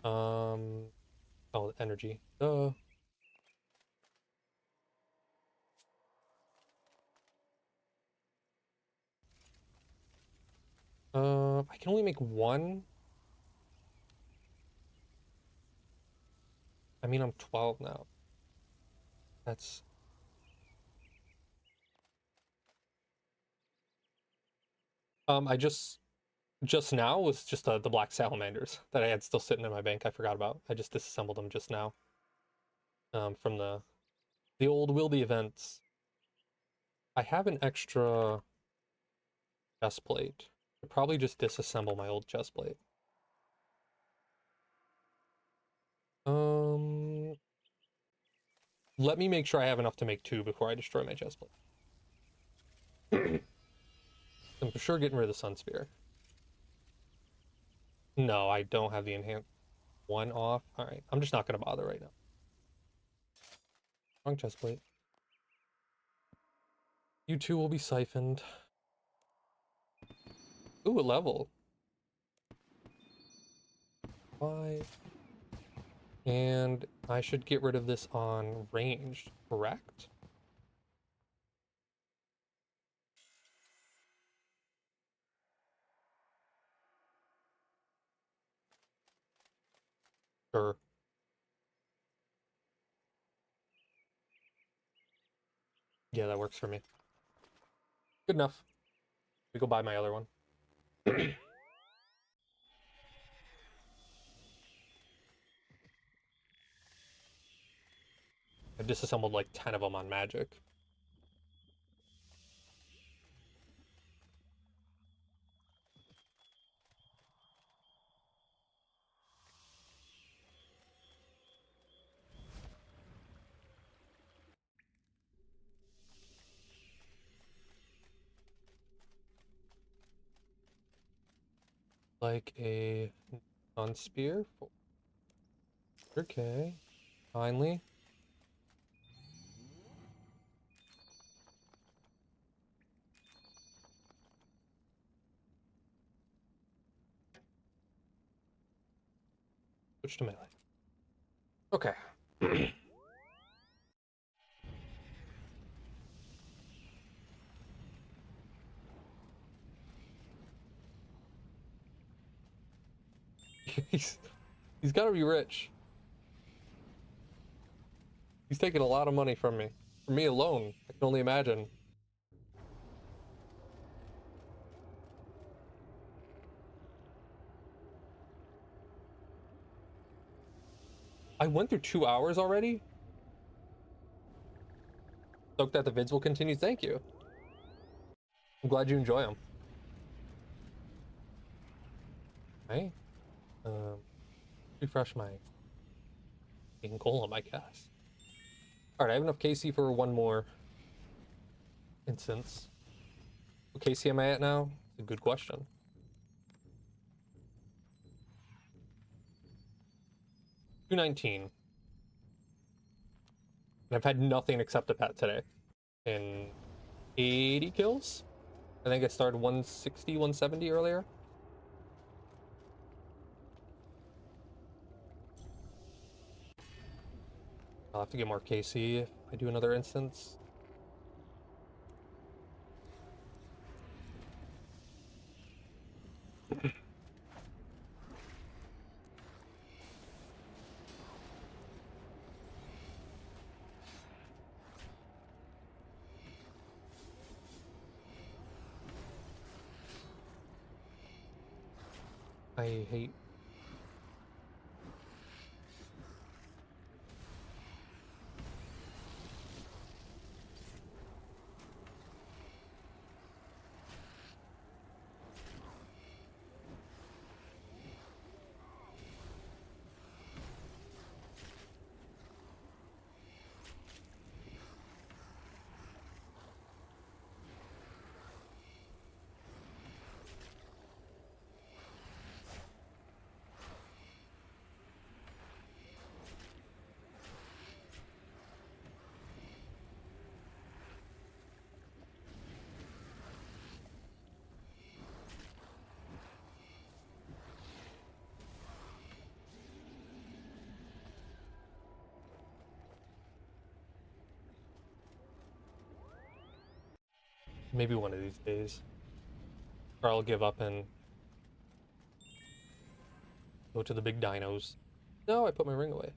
Oh, energy. I can only make 1. I mean, I'm 12 now. That's... I just now was just the black salamanders that I had still sitting in my bank. I forgot about. I just disassembled them just now. From the old Wildy events. I have an extra chest plate. I'd probably just disassemble my old chest plate. Let me make sure I have enough to make 2 before I destroy my chest plate. I'm for sure getting rid of the sun spear. No, I don't have the enhanced 1 off. All right, I'm just not gonna bother right now. Wrong chest plate. You two will be siphoned. Ooh, a level. 5. And I should get rid of this on ranged, correct? Sure. Yeah, that works for me. Good enough. We go buy my other one. I disassembled like 10 of them on magic. Like a sun spear. Okay. Finally. Switch to melee. Okay. he's he's got to be rich. He's taking a lot of money from me. For me alone, I can only imagine. I went through 2 hours already? Stoked that the vids will continue. Thank you. I'm glad you enjoy them. Hey, refresh my golem, I guess. All right, I have enough KC for one more instance. What KC am I at now? It's a good question. 219. And I've had nothing except a pet today. And 80 kills? I think I started 160, 170 earlier. I'll have to get more KC if I do another instance. I hate... Maybe one of these days. Or I'll give up and go to the big dinos. No, I put my ring away.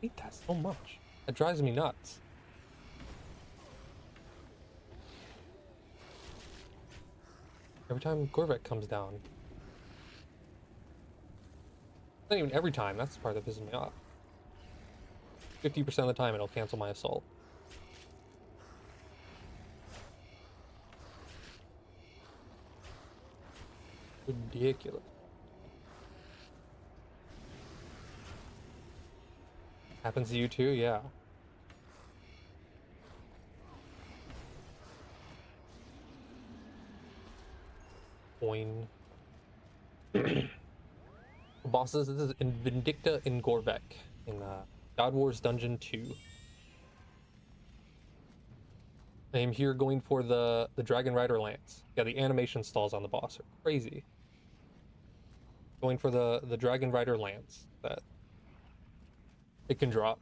hate that so much. That drives me nuts. Every time Corvette comes down. Not even every time, that's the part that pisses me off. 50% of the time it'll cancel my assault. Ridiculous. Happens to you too? Yeah. Coin. Bosses, this is in Vindicta in Gorvek in God Wars Dungeon 2. I am here going for the Dragon Rider Lance. Yeah, the animation stalls on the boss are crazy. Going for the Dragon Rider Lance that it can drop.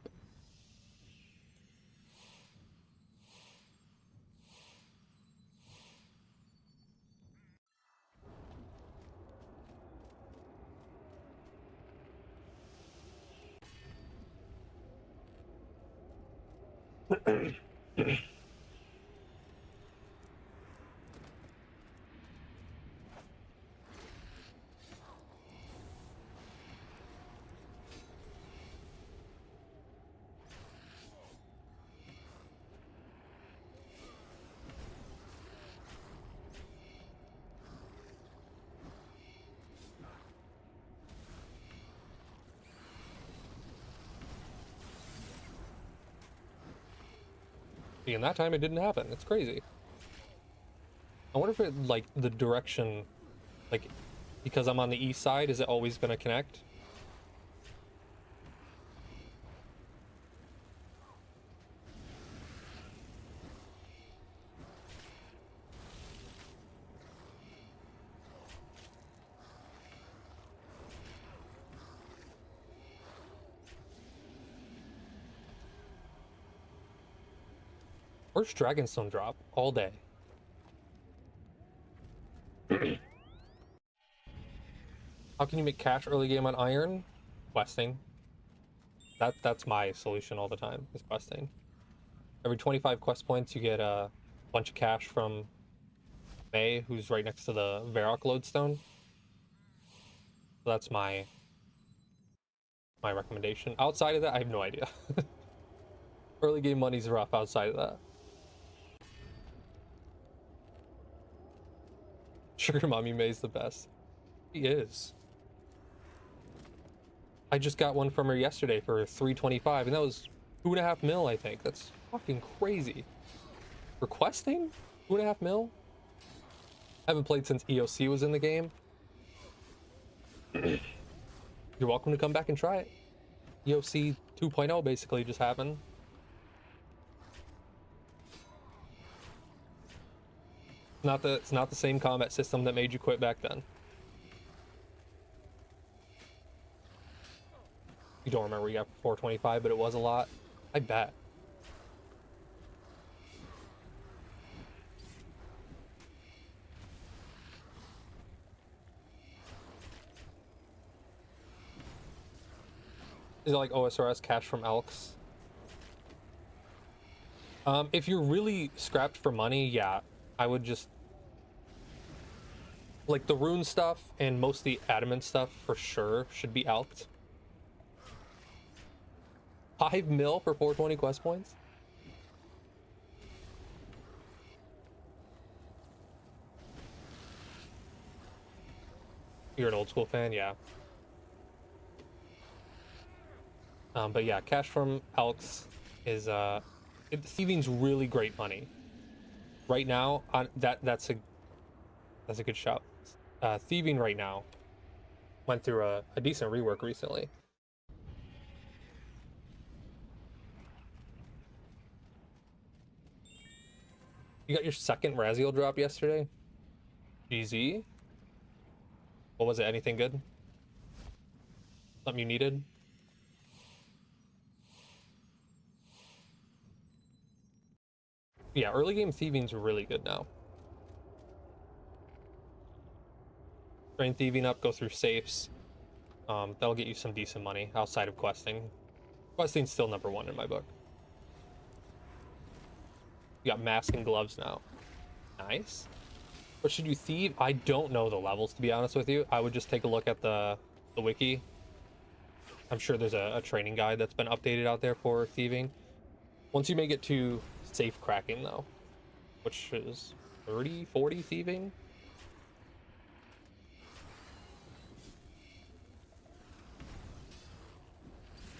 And that time it didn't happen. It's crazy. I wonder if it, like, the direction, like, because I'm on the east side, is it always going to connect? Where's Dragonstone drop? All day. How can you make cash early game on iron? Questing. That's my solution all the time, is questing. Every 25 quest points, you get a bunch of cash from May, who's right next to the Varrock lodestone. So that's my recommendation. Outside of that, I have no idea. Early game money's rough outside of that. Sugar Mommy May's the best. She is. I just got one from her yesterday for 325, and that was 2.5 mil, I think. That's fucking crazy. Requesting 2.5 mil? I haven't played since EOC was in the game. You're welcome to come back and try it. EOC 2.0 basically just happened. It's not the same combat system that made you quit back then. You don't remember you got 425, but it was a lot. I bet. Is it like OSRS cash from Elks? If you're really scrapped for money, yeah, I would just like the rune stuff and most of the adamant stuff for sure should be elked. 5 mil for 420 quest points? You're an old school fan, yeah. But yeah, cash from Elks is thieving's really great money. Right now, on that's a good shout. Thieving right now went through a decent rework recently. You got your second Raziel drop yesterday? GZ? What was it? Anything good? Something you needed? Yeah, early game thieving's really good now. Train thieving up, go through safes. That'll get you some decent money outside of questing. Questing's still #1 in my book. You got mask and gloves now. Nice. What should you thieve? I don't know the levels, to be honest with you. I would just take a look at the wiki. I'm sure there's a training guide that's been updated out there for thieving. Once you make it to safe cracking, though, which is 30, 40 thieving.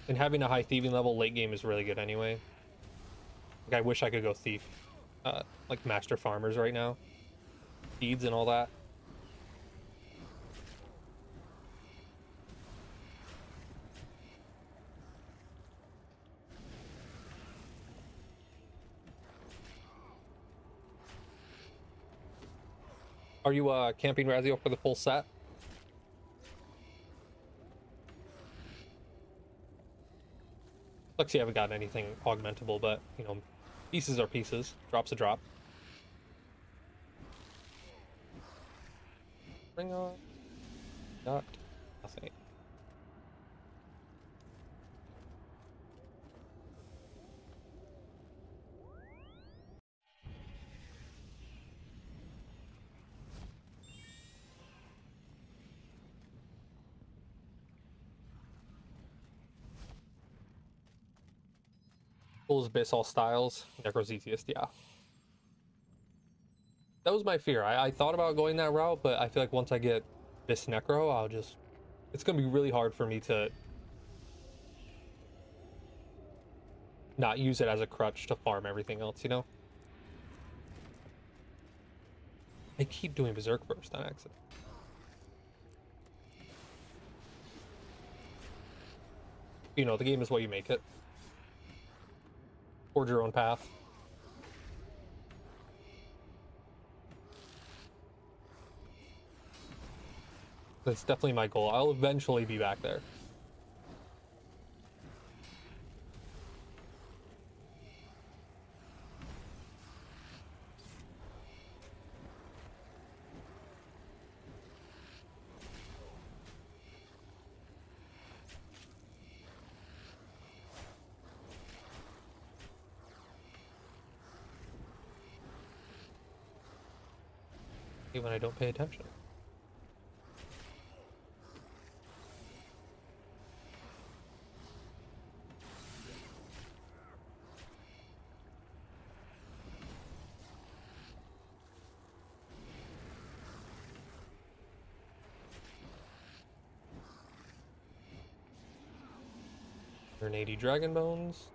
And having a high thieving level late game is really good anyway. Like, I wish I could go thief, like master farmers right now. Seeds and all that. Are you camping Razio for the full set? Sucks you haven't gotten anything augmentable, but you know, pieces are pieces. Drop's a drop. Bring on. Got nothing. Bulls, Abyss, all styles. Necro's easiest, yeah. That was my fear. I thought about going that route, but I feel like once I get this Necro, I'll just... It's going to be really hard for me to not use it as a crutch to farm everything else, you know? I keep doing Berserk first on accident. You know, the game is what you make it. Forge your own path. That's definitely my goal. I'll eventually be back there. Even when I don't pay attention. And 80 dragon bones.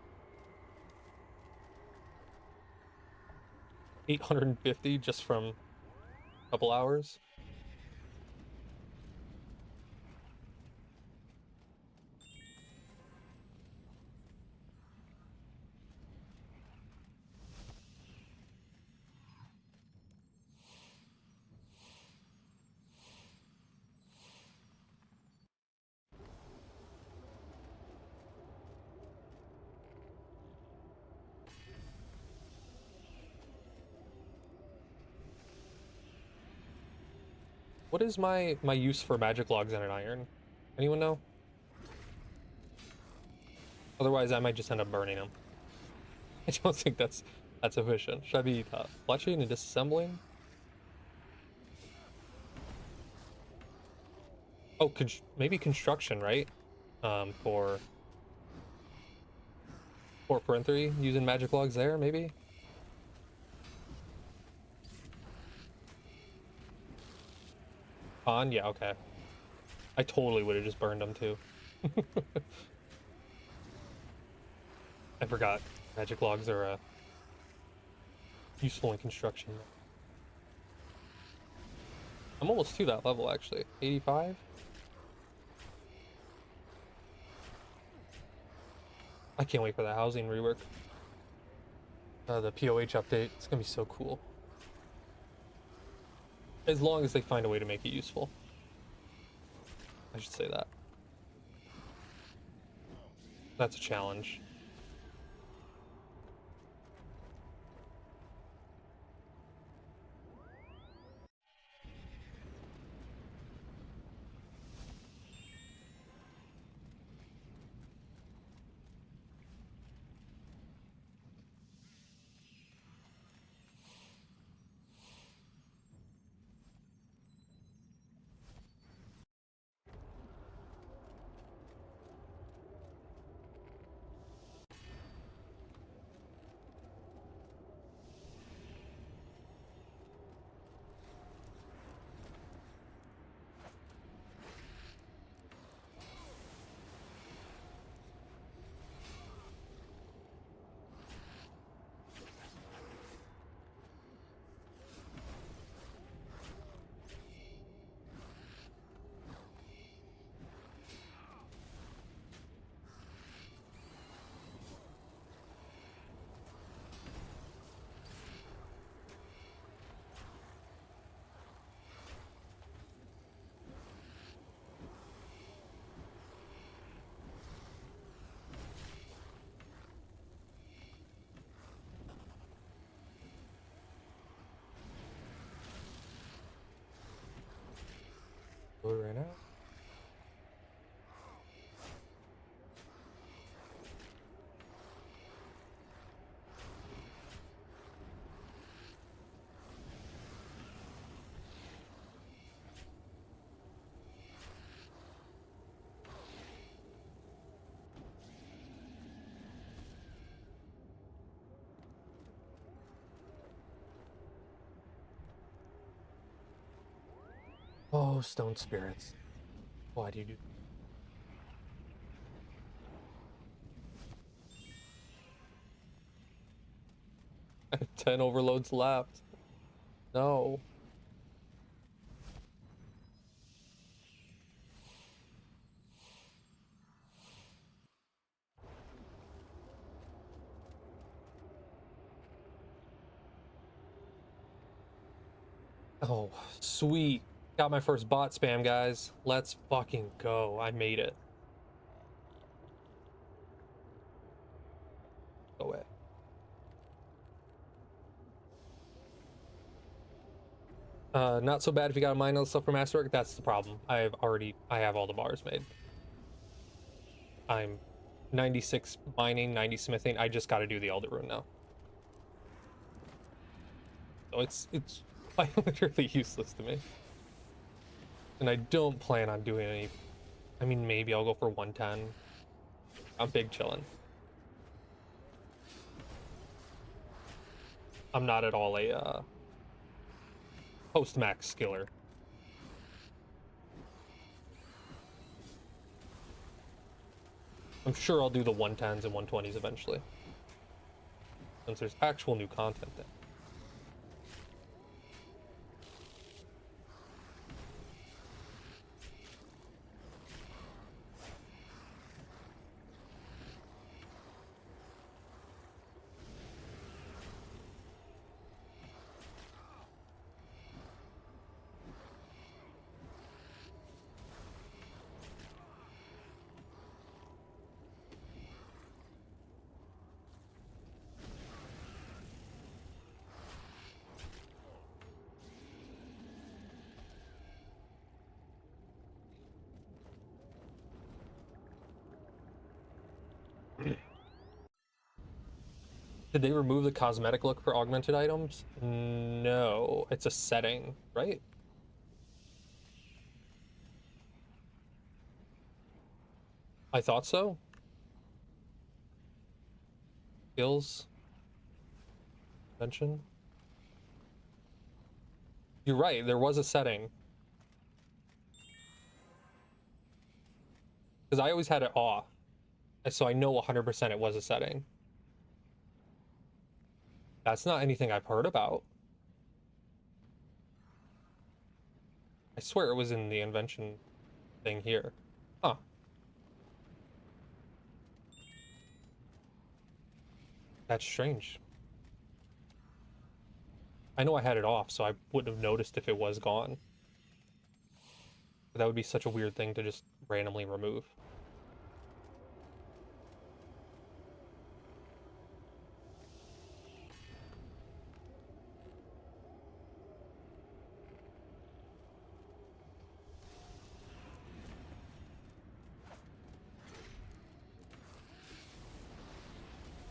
850 just from a couple hours. What is my use for magic logs and an iron? Anyone know? Otherwise, I might just end up burning them. I don't think that's efficient. Should I be fletching and disassembling? Oh, maybe construction, right? For 4.3, using magic logs there, maybe? On? Yeah, okay. I totally would have just burned them too. I forgot. Magic logs are useful in construction. I'm almost to that level, actually. 85? I can't wait for the housing rework. The POH update. It's gonna be so cool. As long as they find a way to make it useful. I should say that. That's a challenge. Load right now. Oh, stone spirits. Why do you do 10 overloads left? No. Oh, sweet. Got my first bot spam, guys. Let's fucking go. I made it. Go away. Not so bad if you got to mine all the stuff from Masterwork. That's the problem. I have all the bars made. I'm 96 mining, 90 smithing. I just got to do the Elder Rune now. So it's like literally useless to me. And I don't plan on doing any. I mean, maybe I'll go for 110. I'm big chilling. I'm not at all a post-max skiller. I'm sure I'll do the 110s and 120s eventually, since there's actual new content there. Did they remove the cosmetic look for augmented items? No, it's a setting, right? I thought so. Skills. Mention. You're right, there was a setting. Because I always had it off. So I know 100% it was a setting. That's not anything I've heard about. I swear it was in the invention thing here. Huh. That's strange. I know I had it off, so I wouldn't have noticed if it was gone. But that would be such a weird thing to just randomly remove.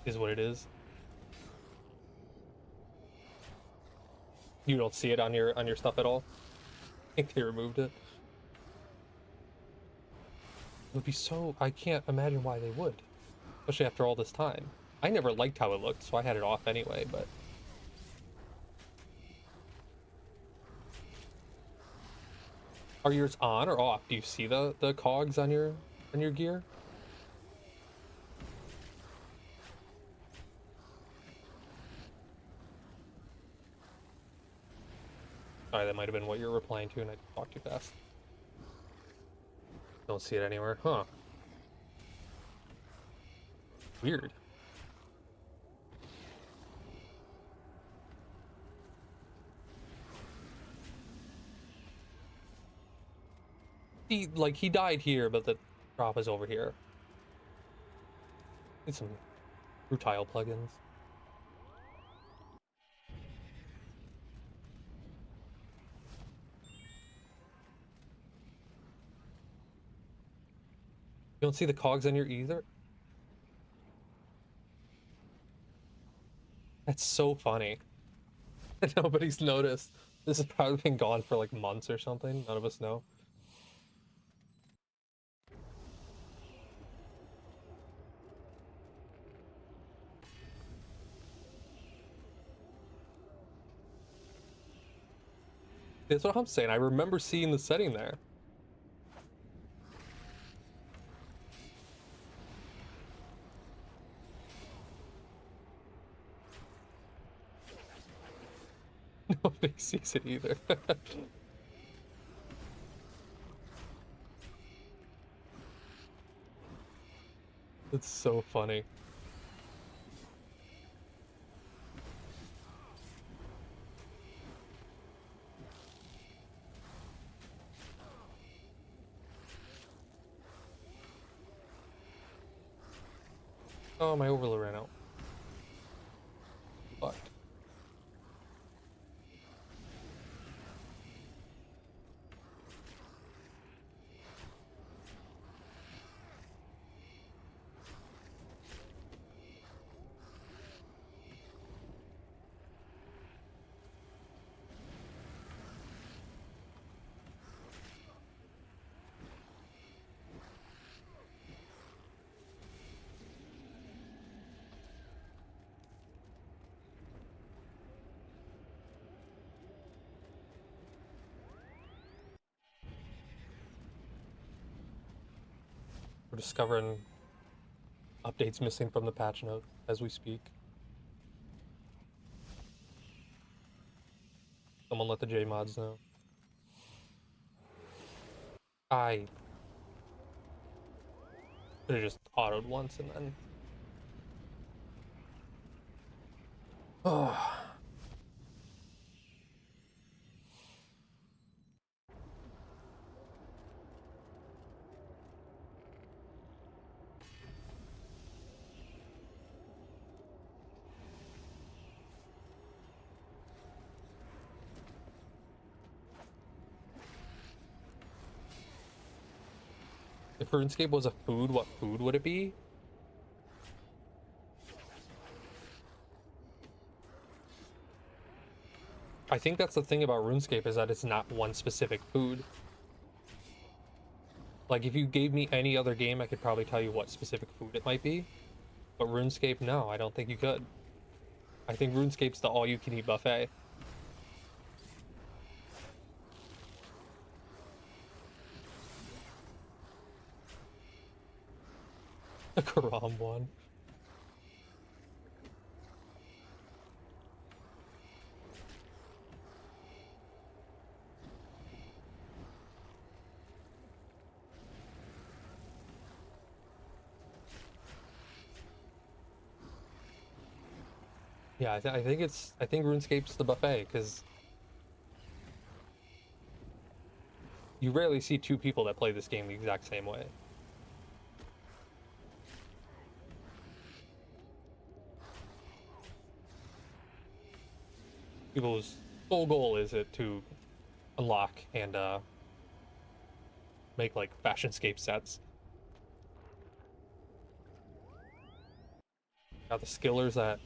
Is what it is. You don't see it on your stuff at all? I think they removed it. It would be so... I can't imagine why they would. Especially after all this time. I never liked how it looked, so I had it off anyway, but... Are yours on or off? Do you see the cogs on your gear? Sorry, that might have been what you're replying to and I talked too fast. Don't see it anywhere. Huh. Weird. He died here, but the drop is over here. Need some Rutile plugins. You don't see the cogs on your either? That's so funny. Nobody's noticed. This has probably been gone for like months or something. None of us know. That's what I'm saying. I remember seeing the setting there. Nobody sees it either. It's so funny. Oh, my overload ran out. Fuck. We're discovering updates missing from the patch note as we speak. Someone let the J mods know. I could have just autoed once and then. Oh. If RuneScape was a food, what food would it be? I think that's the thing about RuneScape, is that it's not one specific food. Like, if you gave me any other game, I could probably tell you what specific food it might be. But RuneScape, no, I don't think you could. I think RuneScape's the all-you-can-eat buffet. The Karam one. Yeah, I think RuneScape's the buffet, because you rarely see two people that play this game the exact same way. People's sole goal is it to unlock and make like fashionscape sets. Got the skillers that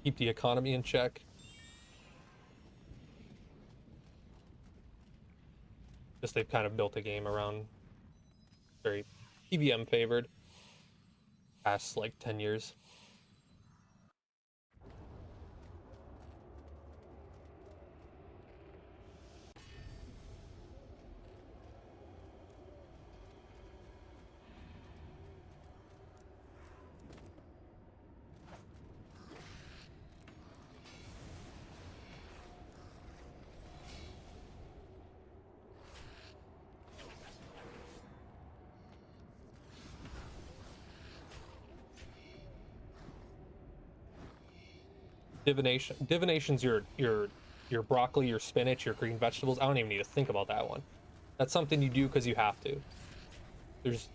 keep the economy in check. Just they've kind of built a game around very PVM favored past like 10 years. Divination's your broccoli, your spinach, your green vegetables. I don't even need to think about that one. That's something you do because you have to. There's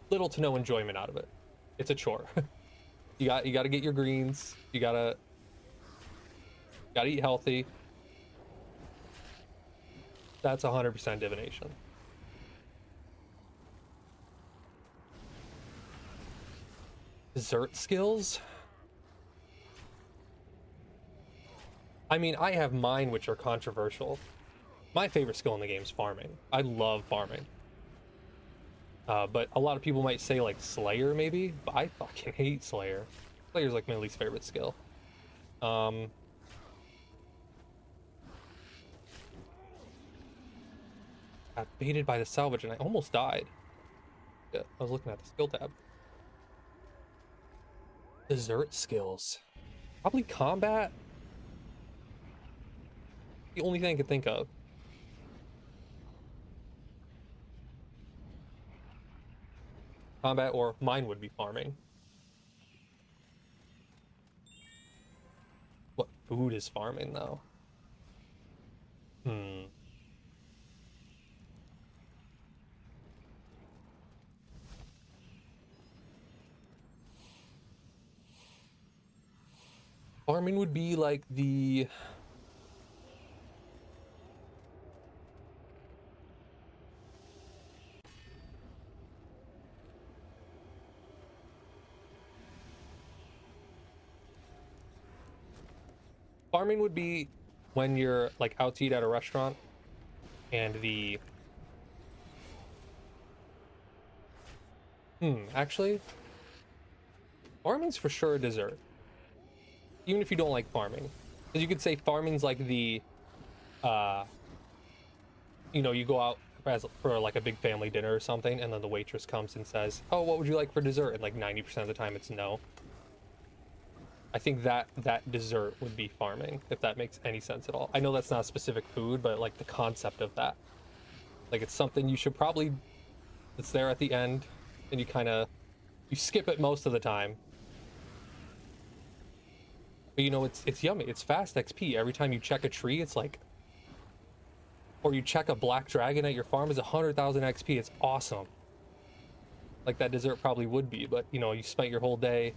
little to no enjoyment out of it. It's a chore. You got to get your greens. You gotta eat healthy. That's 100% divination. Dessert skills? I mean, I have mine, which are controversial. My favorite skill in the game is farming. I love farming. But a lot of people might say like Slayer maybe, but I fucking hate Slayer. Slayer's like my least favorite skill. Um, got baited by the salvage and I almost died. Yeah, I was looking at the skill tab. Dessert skills. Probably combat. The only thing I could think of. Combat or mine would be farming. What food is farming though? Hmm. Farming would be like the farming would be when you're like out to eat at a restaurant and the actually farming's for sure a dessert. Even if you don't like farming. Because you could say farming's like the uh you go out for like a big family dinner or something, and then the waitress comes and says, "Oh, what would you like for dessert?" And like 90% of the time, it's no. I think that dessert would be farming, if that makes any sense at all. I know that's not a specific food, but like the concept of that, like it's something you should probably it's there at the end, and you skip it most of the time. But it's yummy. It's fast XP. Every time you check a tree, it's like, or you check a black dragon at your farm is 100,000 XP. It's awesome. Like that dessert probably would be, but you spent your whole day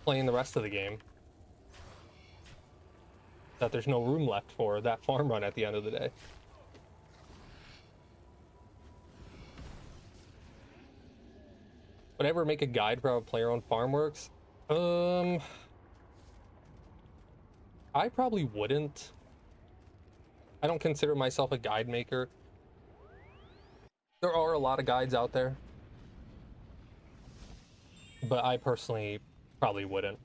playing the rest of the game that there's no room left for that farm run at the end of the day. Would I ever make a guide for how a player-owned farm works? I probably wouldn't. I don't consider myself a guide maker. There are a lot of guides out there, but I personally probably wouldn't.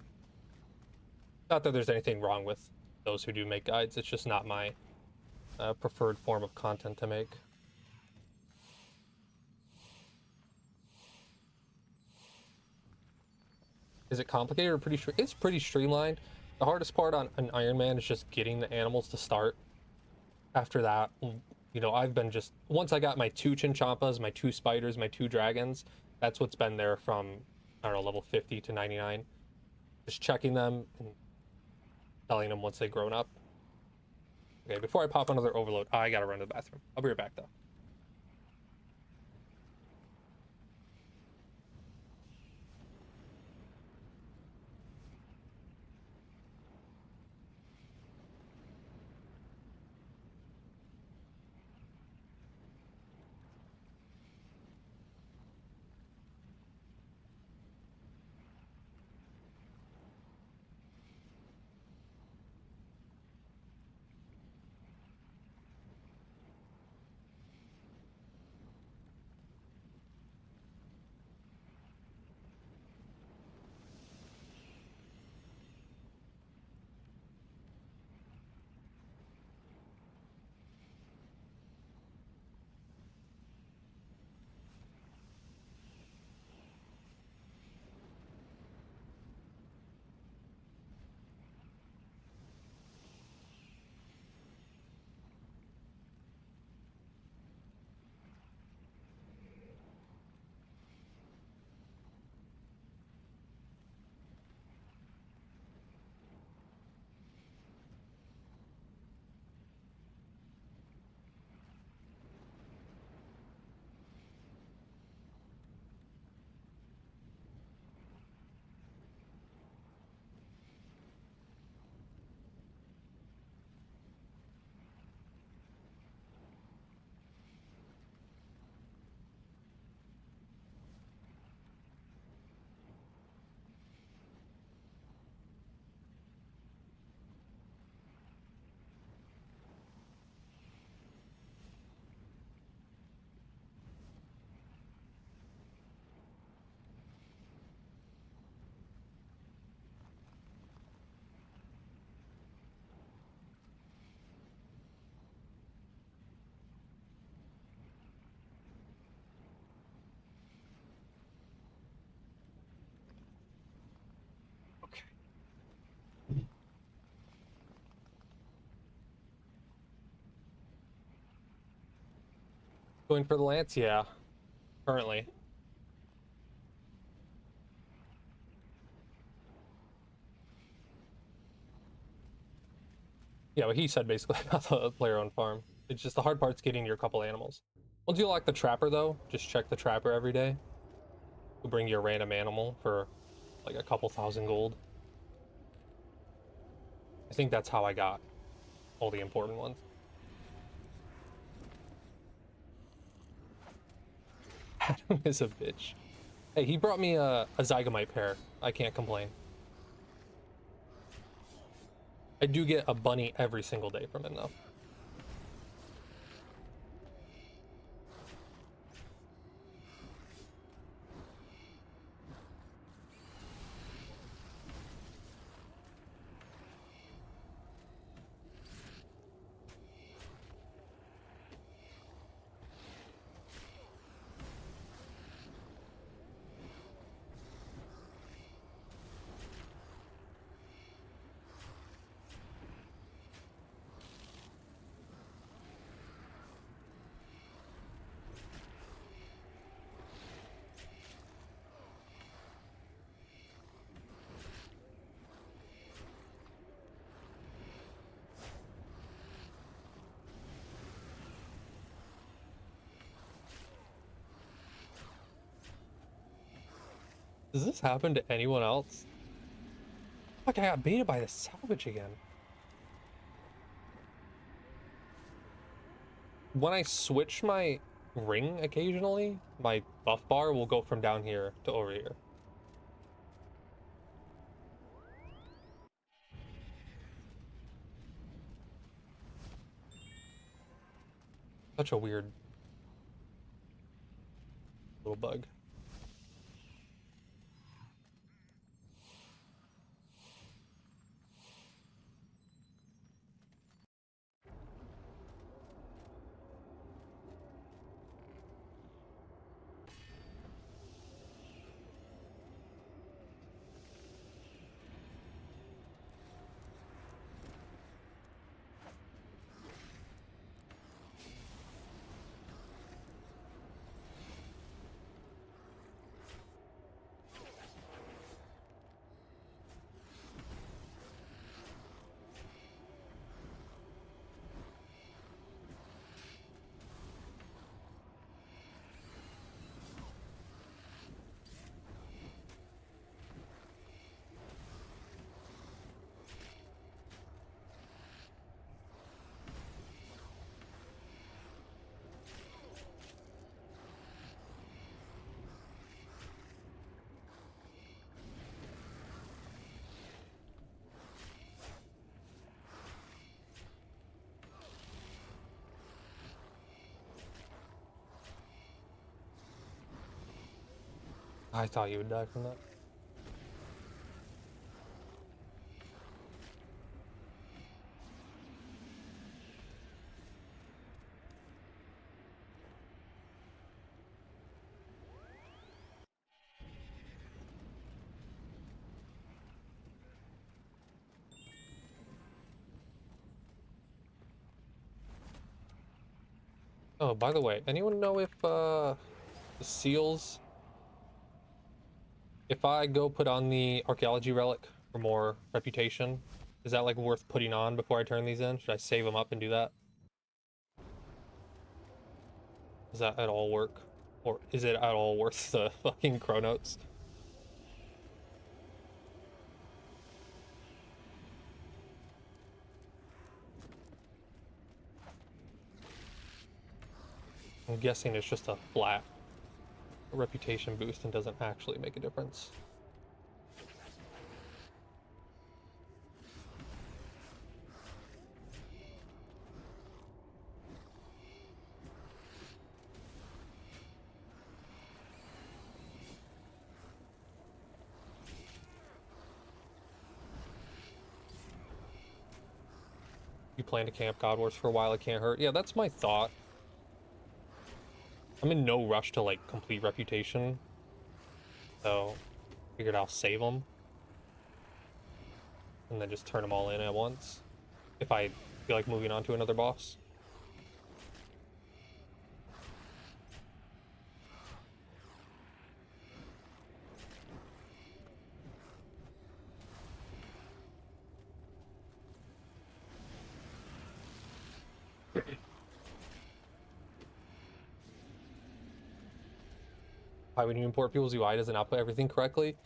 Not that there's anything wrong with those who do make guides. It's just not my preferred form of content to make. Is it complicated or pretty? It's pretty streamlined. The hardest part on an Ironman is just getting the animals to start. After that, I've been just once I got my 2 chinchompas, my 2 spiders, my 2 dragons. That's what's been there from I don't know level 50 to 99. Just checking them and telling them once they've grown up. Okay, before I pop another overload, I gotta run to the bathroom. I'll be right back though. Going for the lance, yeah. Currently. Yeah, what he said basically about the player-owned farm. It's just the hard part's getting your couple animals. Once you lock the trapper, though, just check the trapper every day. He'll bring you a random animal for like a couple thousand gold. I think that's how I got all the important ones. Adam is a bitch. Hey, he brought me a Zygamite pair. I can't complain. I do get a bunny every single day from him, though. Does this happen to anyone else? Fuck, I got baited by the salvage again. When I switch my ring occasionally, my buff bar will go from down here to over here. Such a weird little bug. I thought you would die from that. Oh, by the way, anyone know if the seals, if I go put on the archaeology relic for more reputation, is that like worth putting on before I turn these in? Should I save them up and do that? Does that at all work? Or is it at all worth the fucking chronotes? I'm guessing it's just a flat reputation boost and doesn't actually make a difference. You plan to camp God Wars for a while, it can't hurt. Yeah, that's my thought. I'm in no rush to like complete reputation, so figured I'll save them and then just turn them all in at once if I feel like moving on to another boss. why when you import people's UI doesn't output everything correctly.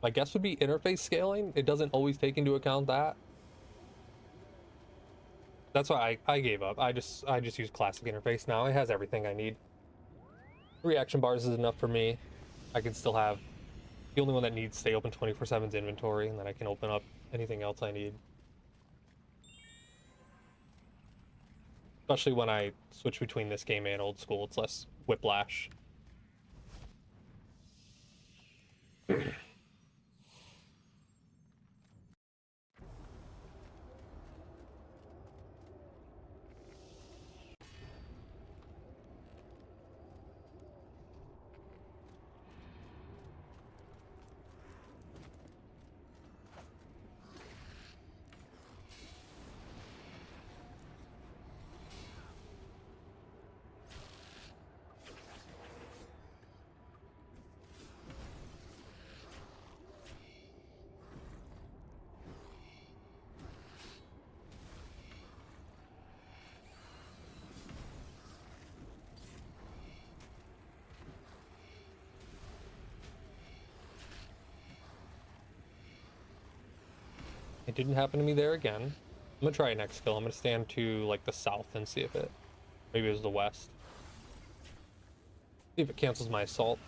My guess would be interface scaling. It doesn't always take into account that. That's why I gave up. I just use classic interface now. It has everything I need. 3 action bars is enough for me. I can still have the only one that needs stay open 24/7's inventory, and then I can open up anything else I need. Especially when I switch between this game and old school, it's less whiplash. It didn't happen to me there again. I'm gonna try it next kill. I'm gonna stand to like the south and see if it, maybe it was the west. See if it cancels my assault.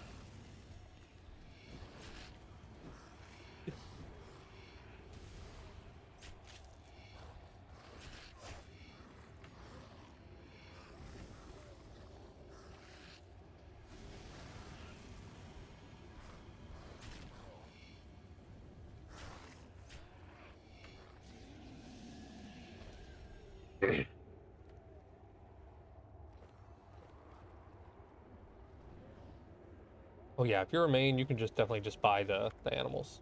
Oh yeah, if you're a main, you can just definitely just buy the animals.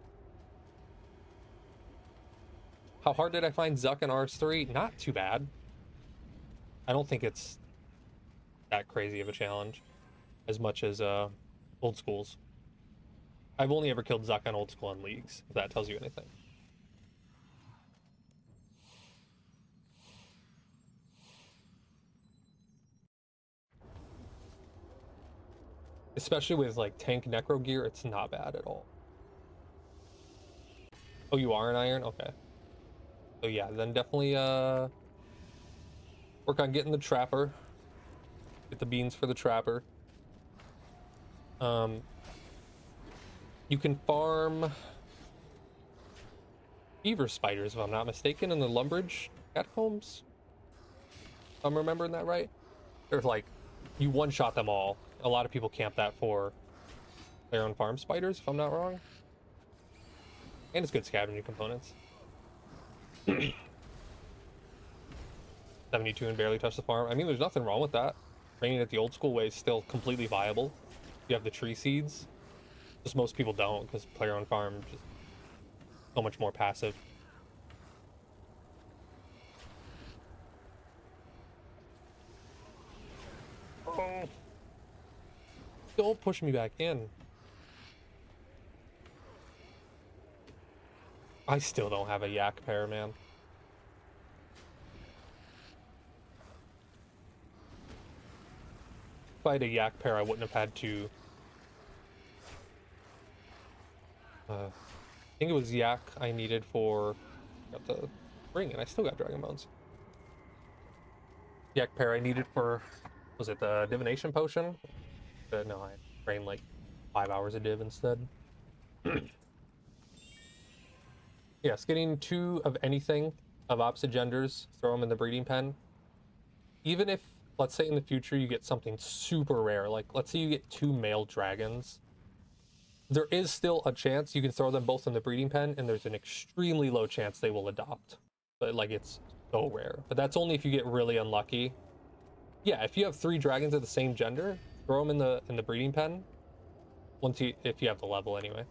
How hard did I find Zuck in RS3? Not too bad. I don't think it's that crazy of a challenge as much as old schools. I've only ever killed Zuck on old school in leagues, if that tells you anything. Especially with like tank necro gear, it's not bad at all. Oh, you are an iron? Okay. So yeah, then definitely work on getting the trapper. Get the beans for the trapper. You can farm beaver spiders, if I'm not mistaken, in the Lumbridge catacombs. If I'm remembering that right. There's like, you one-shot them all. A lot of people camp that for their own farm spiders, if I'm not wrong. And it's good scavenging components. 72 and barely touch the farm. I mean, there's nothing wrong with that. Raining it the old school way is still completely viable. You have the tree seeds. Just most people don't, because player on farm just so much more passive. Oh. Don't push me back in. I still don't have a yak pair, man. If I had a yak pair, I wouldn't have had to... I think it was yak I needed for... Got the ring, and I still got dragon bones. Yak pair I needed for... Was it the divination potion? No, I trained like 5 hours a div instead. Yes, getting 2 of anything of opposite genders, throw them in the breeding pen. Even if, let's say in the future, you get something super rare, like let's say you get 2 male dragons, there is still a chance you can throw them both in the breeding pen, and there's an extremely low chance they will adopt. But like, it's so rare. But that's only if you get really unlucky. Yeah, if you have 3 dragons of the same gender, throw them in the breeding pen. If you have the level anyway.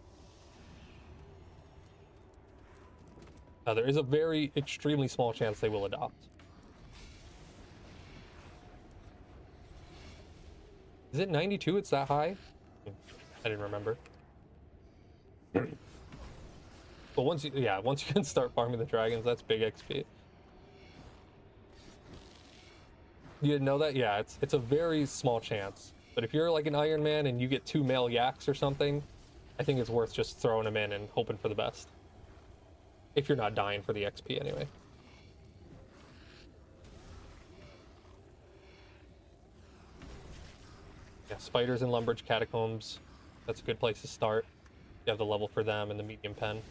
There is a very extremely small chance they will adopt. Is it 92? It's that high? I didn't remember. But once you can start farming the dragons, that's big XP. You didn't know that? Yeah, it's a very small chance. But if you're like an Ironman and you get 2 male yaks or something, I think it's worth just throwing them in and hoping for the best. If you're not dying for the XP anyway. Yeah, spiders and Lumbridge catacombs. That's a good place to start. You have the level for them and the medium pen.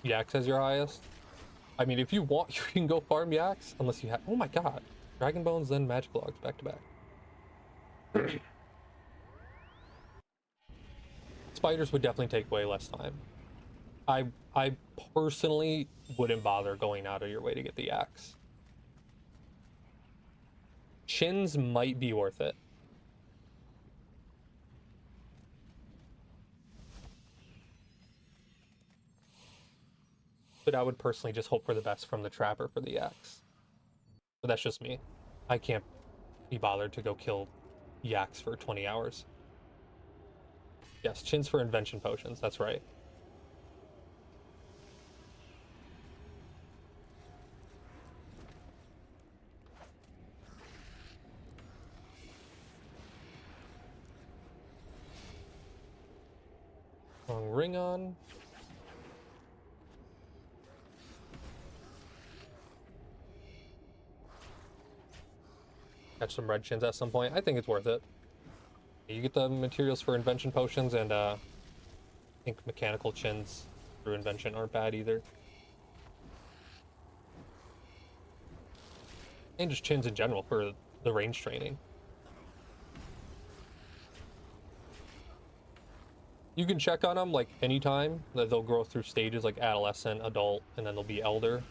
Yaks as your highest. I mean, if you want, you can go farm yaks, unless you have. Oh my god. Dragon Bones, then Magic Logs back to back. Spiders would definitely take way less time. I personally wouldn't bother going out of your way to get the yaks. Chins might be worth it. But I would personally just hope for the best from the trapper for the yaks. But that's just me. I can't be bothered to go kill yaks for 20 hours. Yes, chins for invention potions, that's right. Long ring on. Catch some red chins at some point. I think it's worth it. You get the materials for invention potions, and I think mechanical chins through invention aren't bad either. And just chins in general for the range training. You can check on them like anytime. They'll grow through stages like adolescent, adult, and then they'll be elder.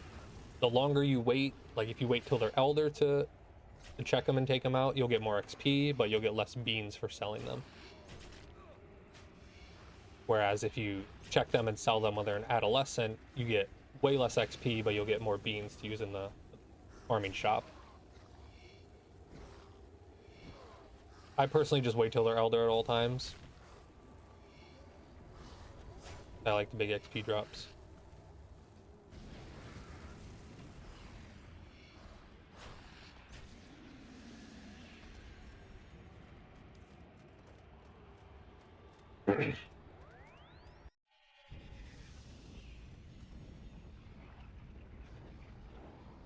The longer you wait, like if you wait till they're elder to check them and take them out, you'll get more XP, but you'll get less beans for selling them. Whereas if you check them and sell them when they're an adolescent, you get way less XP, but you'll get more beans to use in the farming shop. I personally just wait till they're elder at all times. I like the big XP drops.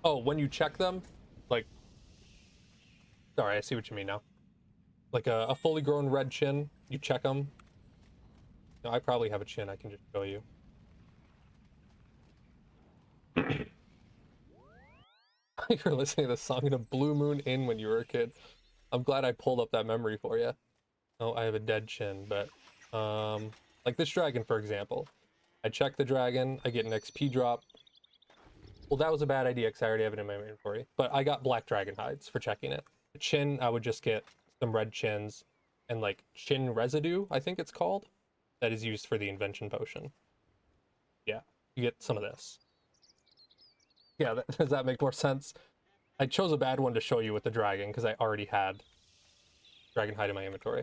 Oh, when you check them, like, sorry, I see what you mean now. Like a fully grown red chin, you check them. No, I probably have a chin, I can just show you. You're listening to the song in a Blue Moon Inn when you were a kid. I'm glad I pulled up that memory for you. Oh, I have a dead chin, but like this dragon, for example. I check the dragon, I get an XP drop. Well, that was a bad idea because I already have it in my inventory. But I got black dragon hides for checking it. The chin, I would just get some red chins and like chin residue, I think it's called. That is used for the invention potion. Yeah, you get some of this. Yeah, does that make more sense? I chose a bad one to show you with the dragon because I already had dragon hide in my inventory.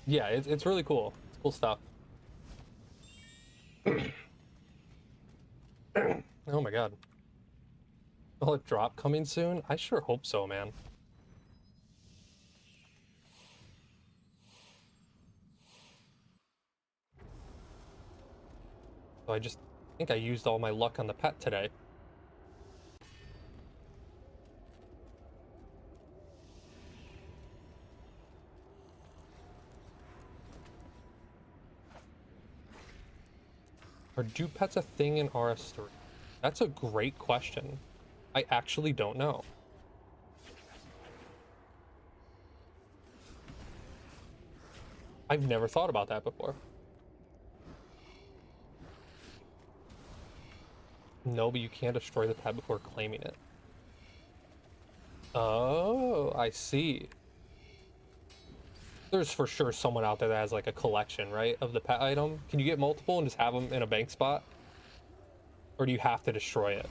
Yeah, it's really cool. It's cool stuff. Oh my god. Will it drop coming soon? I sure hope so, man. So I just think I used all my luck on the pet today. Are dupe pets a thing in RS3? That's a great question. I actually don't know. I've never thought about that before. No, but you can't destroy the pet before claiming it. Oh, I see. There's for sure someone out there that has like a collection, right, of the pet item. Can you get multiple and just have them in a bank spot? Or do you have to destroy it?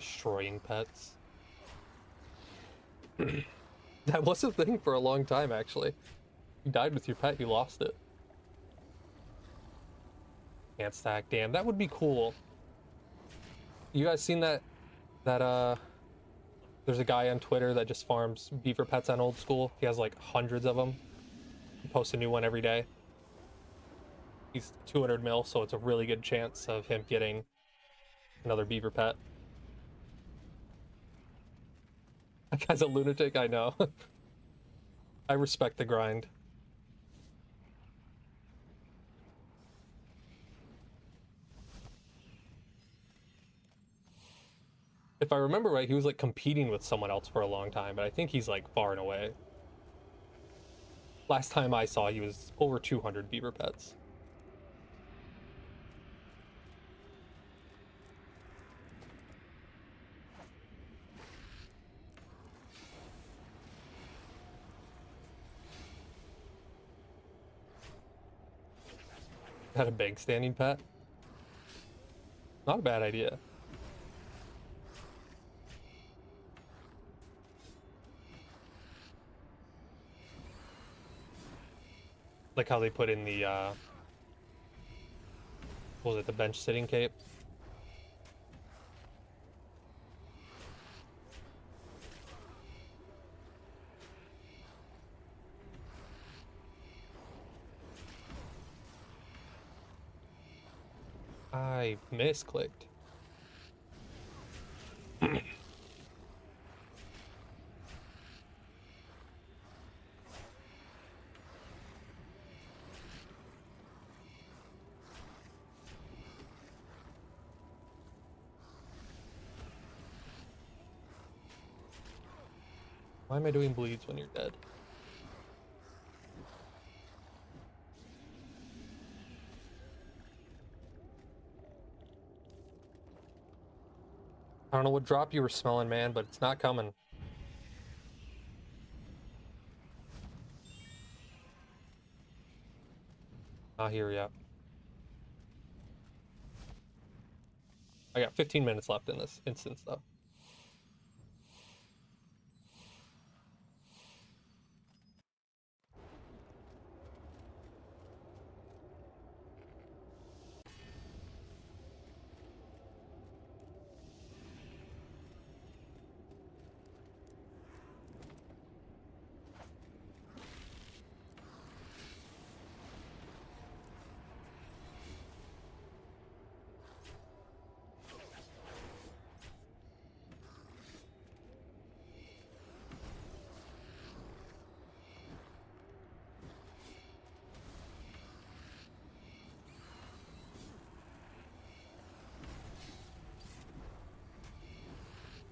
Destroying pets. That was a thing for a long time, actually. You died with your pet, you lost it. Can't stack. Damn, that would be cool. You guys seen that there's a guy on Twitter that just farms beaver pets on Old School. He has like hundreds of them. He posts a new one every day. He's 200 mil, so it's a really good chance of him getting another beaver pet. That guy's a lunatic, I know. I respect the grind. If I remember right, he was like competing with someone else for a long time, but I think he's like far and away. Last time I saw, he was over 200 beaver pets. Had a bank standing pet? Not a bad idea. Like how they put in the, what was it, the bench sitting cape? I misclicked. Why am I doing bleeds when you're dead? I don't know what drop you were smelling, man, but it's not coming. Not here yet. I got 15 minutes left in this instance, though.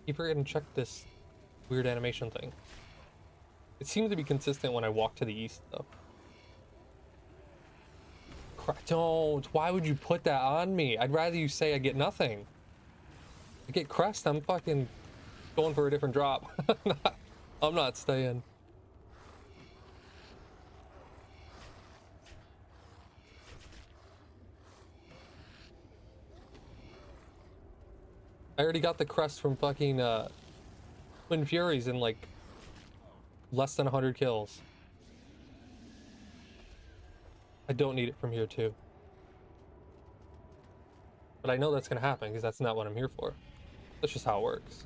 Keep forgetting to check this weird animation thing. It seems to be consistent when I walk to the east, though. Don't. Why would you put that on me? I'd rather you say I get nothing. I get crest, I'm fucking going for a different drop. I'm not staying. I already got the crest from fucking Twin Furies in like less than 100 kills. I don't need it from here too. But I know that's gonna happen because that's not what I'm here for. That's just how it works.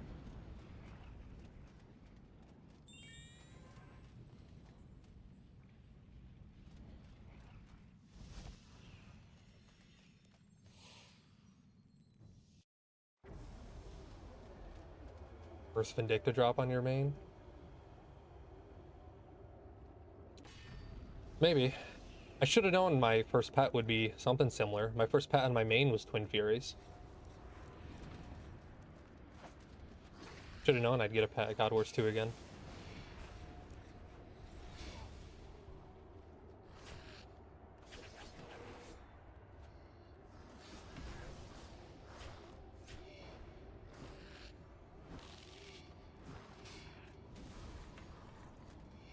First Vindicta drop on your main? Maybe. I should have known my first pet would be something similar. My first pet on my main was Twin Furies. Should have known I'd get a pet at God Wars 2 again.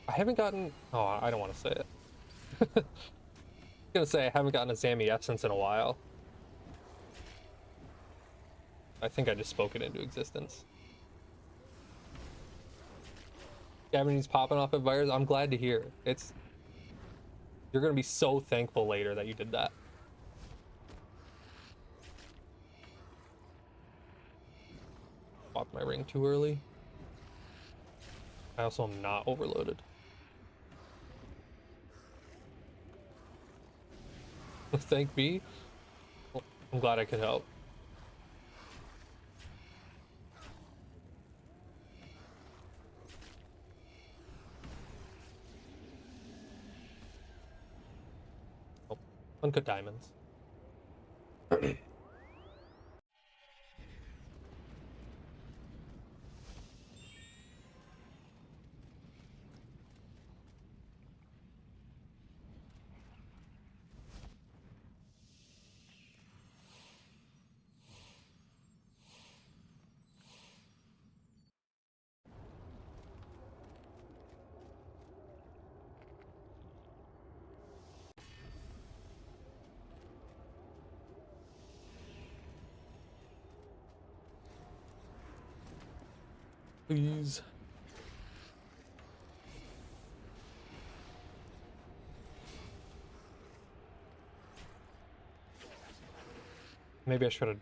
I haven't gotten... Oh, I don't want to say it. I'm gonna say I haven't gotten a Zammy Essence in a while. I think I just spoke it into existence. Gamin's popping off at virus. I'm glad to hear. You're gonna be so thankful later that you did that. Bought my ring too early. I also am not overloaded. Thank me. Well, I'm glad I could help. Oh, uncut diamonds. Please. Maybe I should have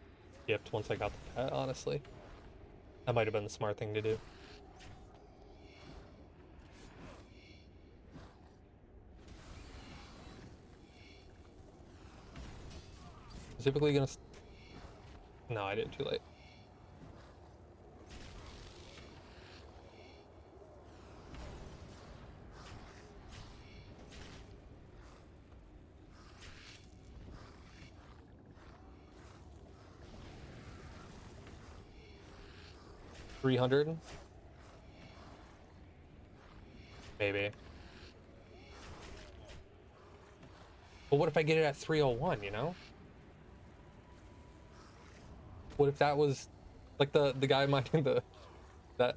dipped once I got the pet, honestly. That might have been the smart thing to do. Specifically gonna... No, I did it too late. $300? Maybe. But what if I get it at 301, you know? What if that was like the guy mining that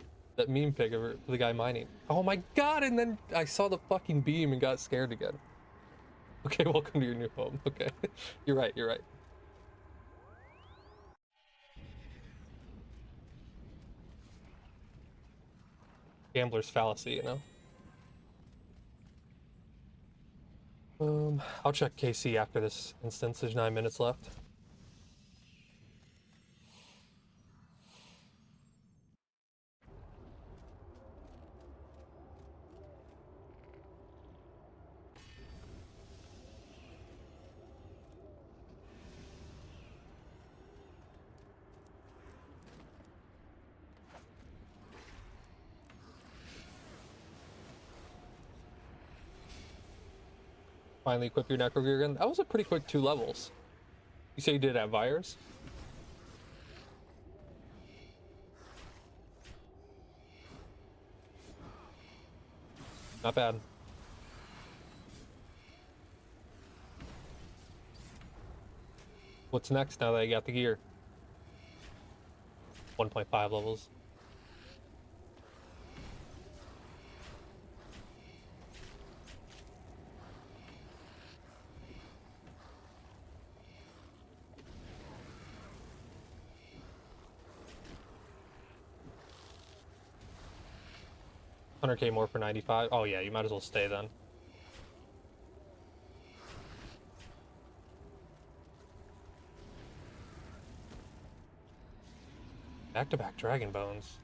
meme pic of the guy mining? Oh my god, and then I saw the fucking beam and got scared again. Okay, welcome to your new home. Okay. You're right, you're right. Gambler's fallacy, you know? I'll check KC after this instance. There's 9 minutes left. Finally equip your necro gear again. That was a pretty quick 2 levels. You say you did it at Vires? Not bad. What's next now that you got the gear? 1.5 levels. $100K more for 95. Oh yeah, you might as well stay then. Back-to-back Dragon Bones.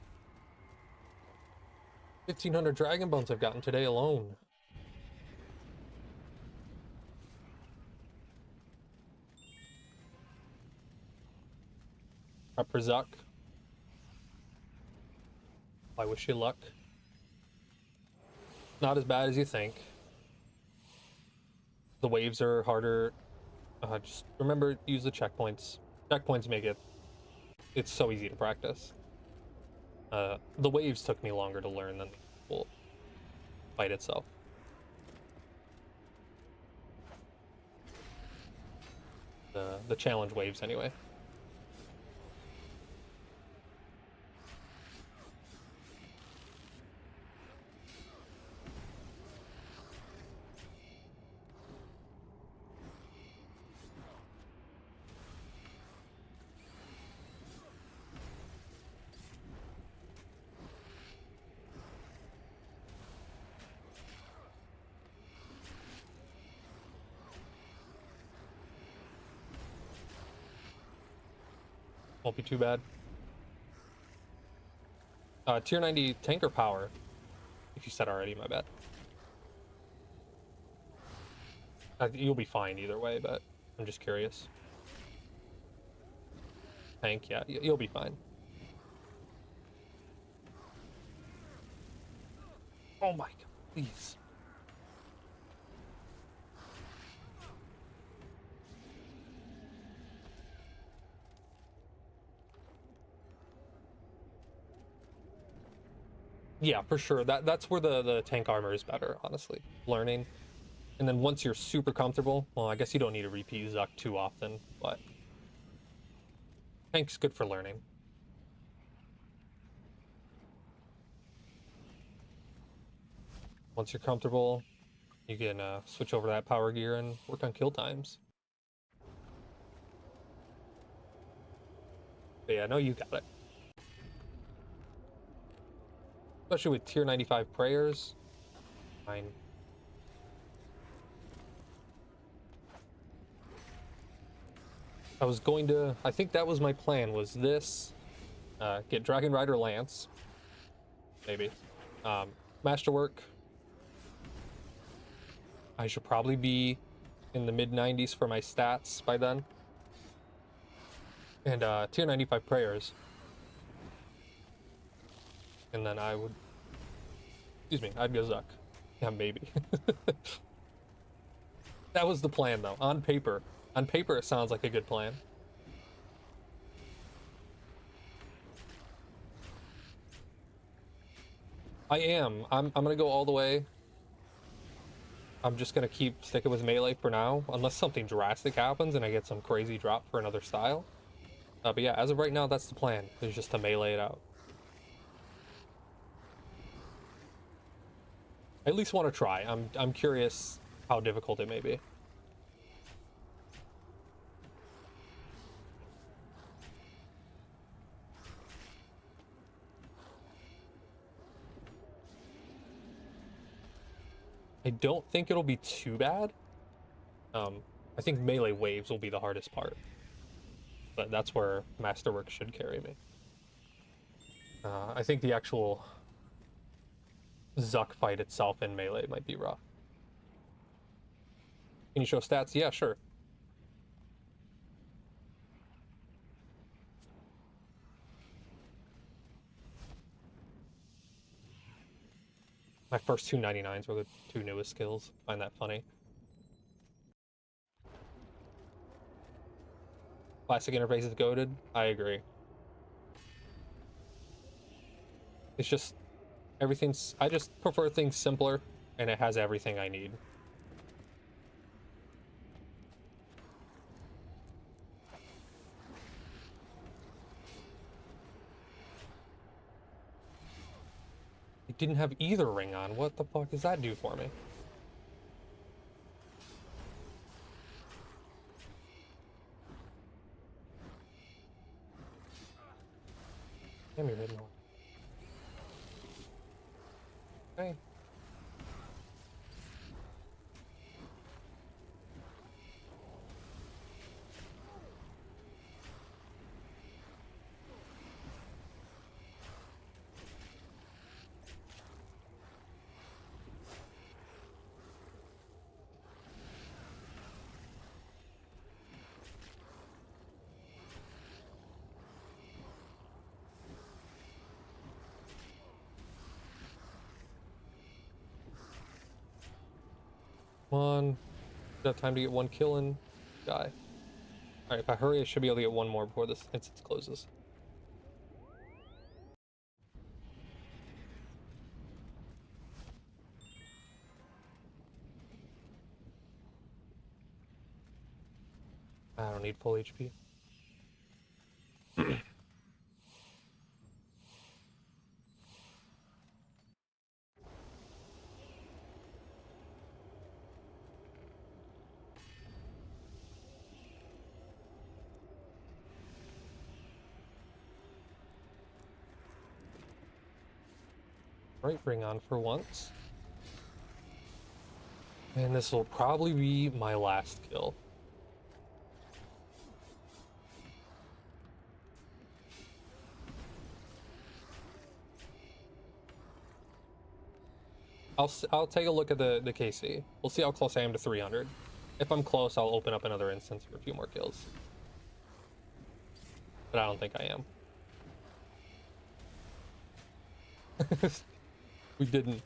1,500 Dragon Bones I've gotten today alone. Up for Zuck. I wish you luck. Not as bad as you think. The waves are harder. Just remember, use the checkpoints. Checkpoints make it's so easy to practice. The waves took me longer to learn than the actual fight itself. The challenge waves anyway. Won't be too bad. Tier 90 tanker power. If you said already, my bad. You'll be fine either way, but I'm just curious. Tank, yeah, you'll be fine. Oh my god, please. Yeah, for sure. That's where the tank armor is better, honestly. Learning. And then once you're super comfortable, well, I guess you don't need to repeat Zuck too often, but tank's good for learning. Once you're comfortable, you can switch over to that power gear and work on kill times. But yeah, no, you got it. Especially with tier 95 prayers. Fine. I think that was my plan, was this, get Dragon Rider Lance, maybe, Masterwork. I should probably be in the mid 90s for my stats by then, and tier 95 prayers, and then I'd go Zuck. Yeah, maybe. That was the plan though, on paper. On paper, it sounds like a good plan. I'm gonna go all the way. I'm just gonna keep sticking with melee for now, unless something drastic happens and I get some crazy drop for another style. But yeah, as of right now, that's the plan, is just to melee it out. I at least want to try. I'm curious how difficult it may be. I don't think it'll be too bad. I think melee waves will be the hardest part, but that's where Masterwork should carry me. I think the actual Zuck fight itself in melee might be rough. Can you show stats? Yeah, sure. My first two 99s were the two newest skills. I find that funny. Classic interface is goated. I agree. It's just everything's. I just prefer things simpler, and it has everything I need. It didn't have either ring on. What the fuck does that do for me? Damn, you're hitting one. Okay. Come on. Got time to get one kill and die. Alright, if I hurry, I should be able to get one more before this instance closes. I don't need full HP. Right, bring on for once. And this will probably be my last kill. I'll take a look at the KC. We'll see how close I am to 300. If I'm close, I'll open up another instance for a few more kills. But I don't think I am. We didn't.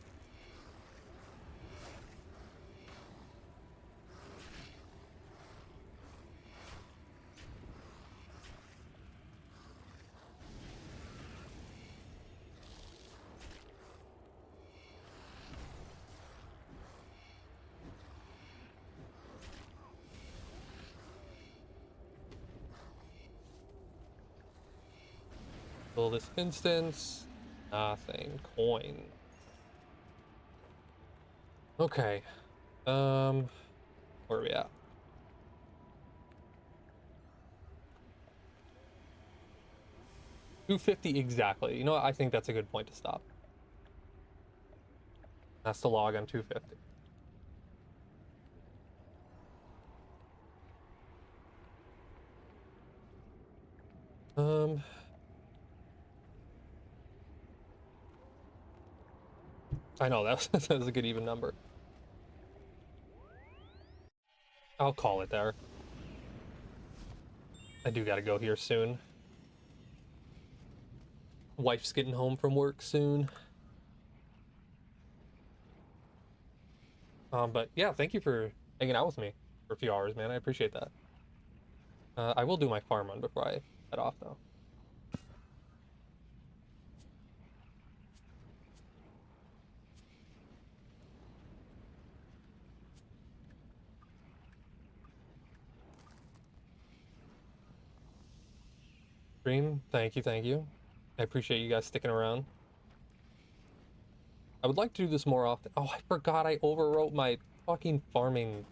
Fill this instance. Nothing. Coin. Okay. Where are we at? 250 exactly. You know what? I think that's a good point to stop. That's the log on 250. I know that was, that was a good even number. I'll call it there. I do gotta go here soon. Wife's getting home from work soon. But yeah, thank you for hanging out with me for a few hours, man. I appreciate that. I will do my farm run before I head off, though. Stream, thank you, thank you. I appreciate you guys sticking around. I would like to do this more often. Oh, I forgot I overwrote my fucking farming.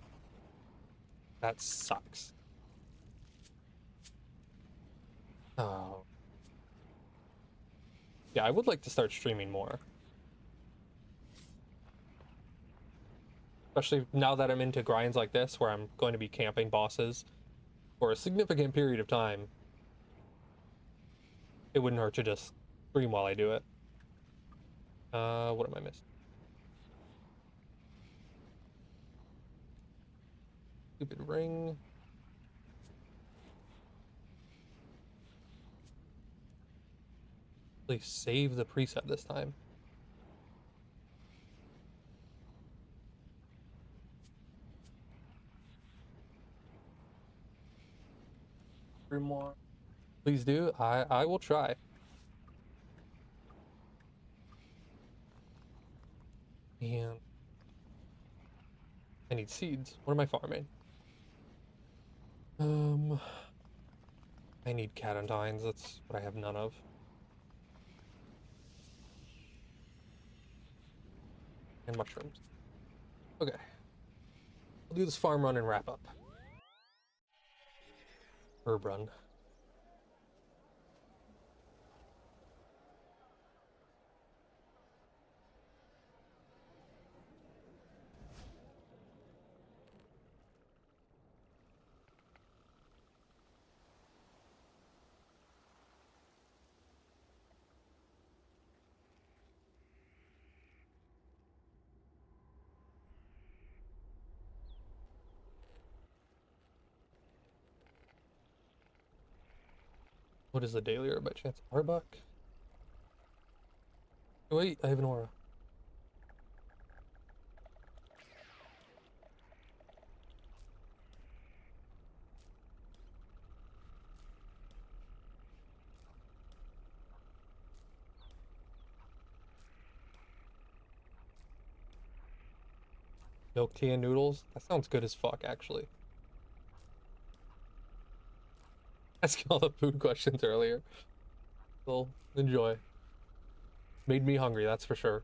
That sucks. Oh. Yeah, I would like to start streaming more. Especially now that I'm into grinds like this, where I'm going to be camping bosses for a significant period of time. It wouldn't hurt to just stream while I do it. What am I missing? Stupid ring. Please save the preset this time. Three more. Please do. I will try. And I need seeds. What am I farming? I need cat undines. That's what I have none of. And mushrooms. Okay. I'll do this farm run and wrap up. Herb run. What is the daily herb by chance? Arbuck? Oh, wait, I have an aura. Milk tea and noodles? That sounds good as fuck, actually. Asking all the food questions earlier. Well, enjoy. Made me hungry, that's for sure.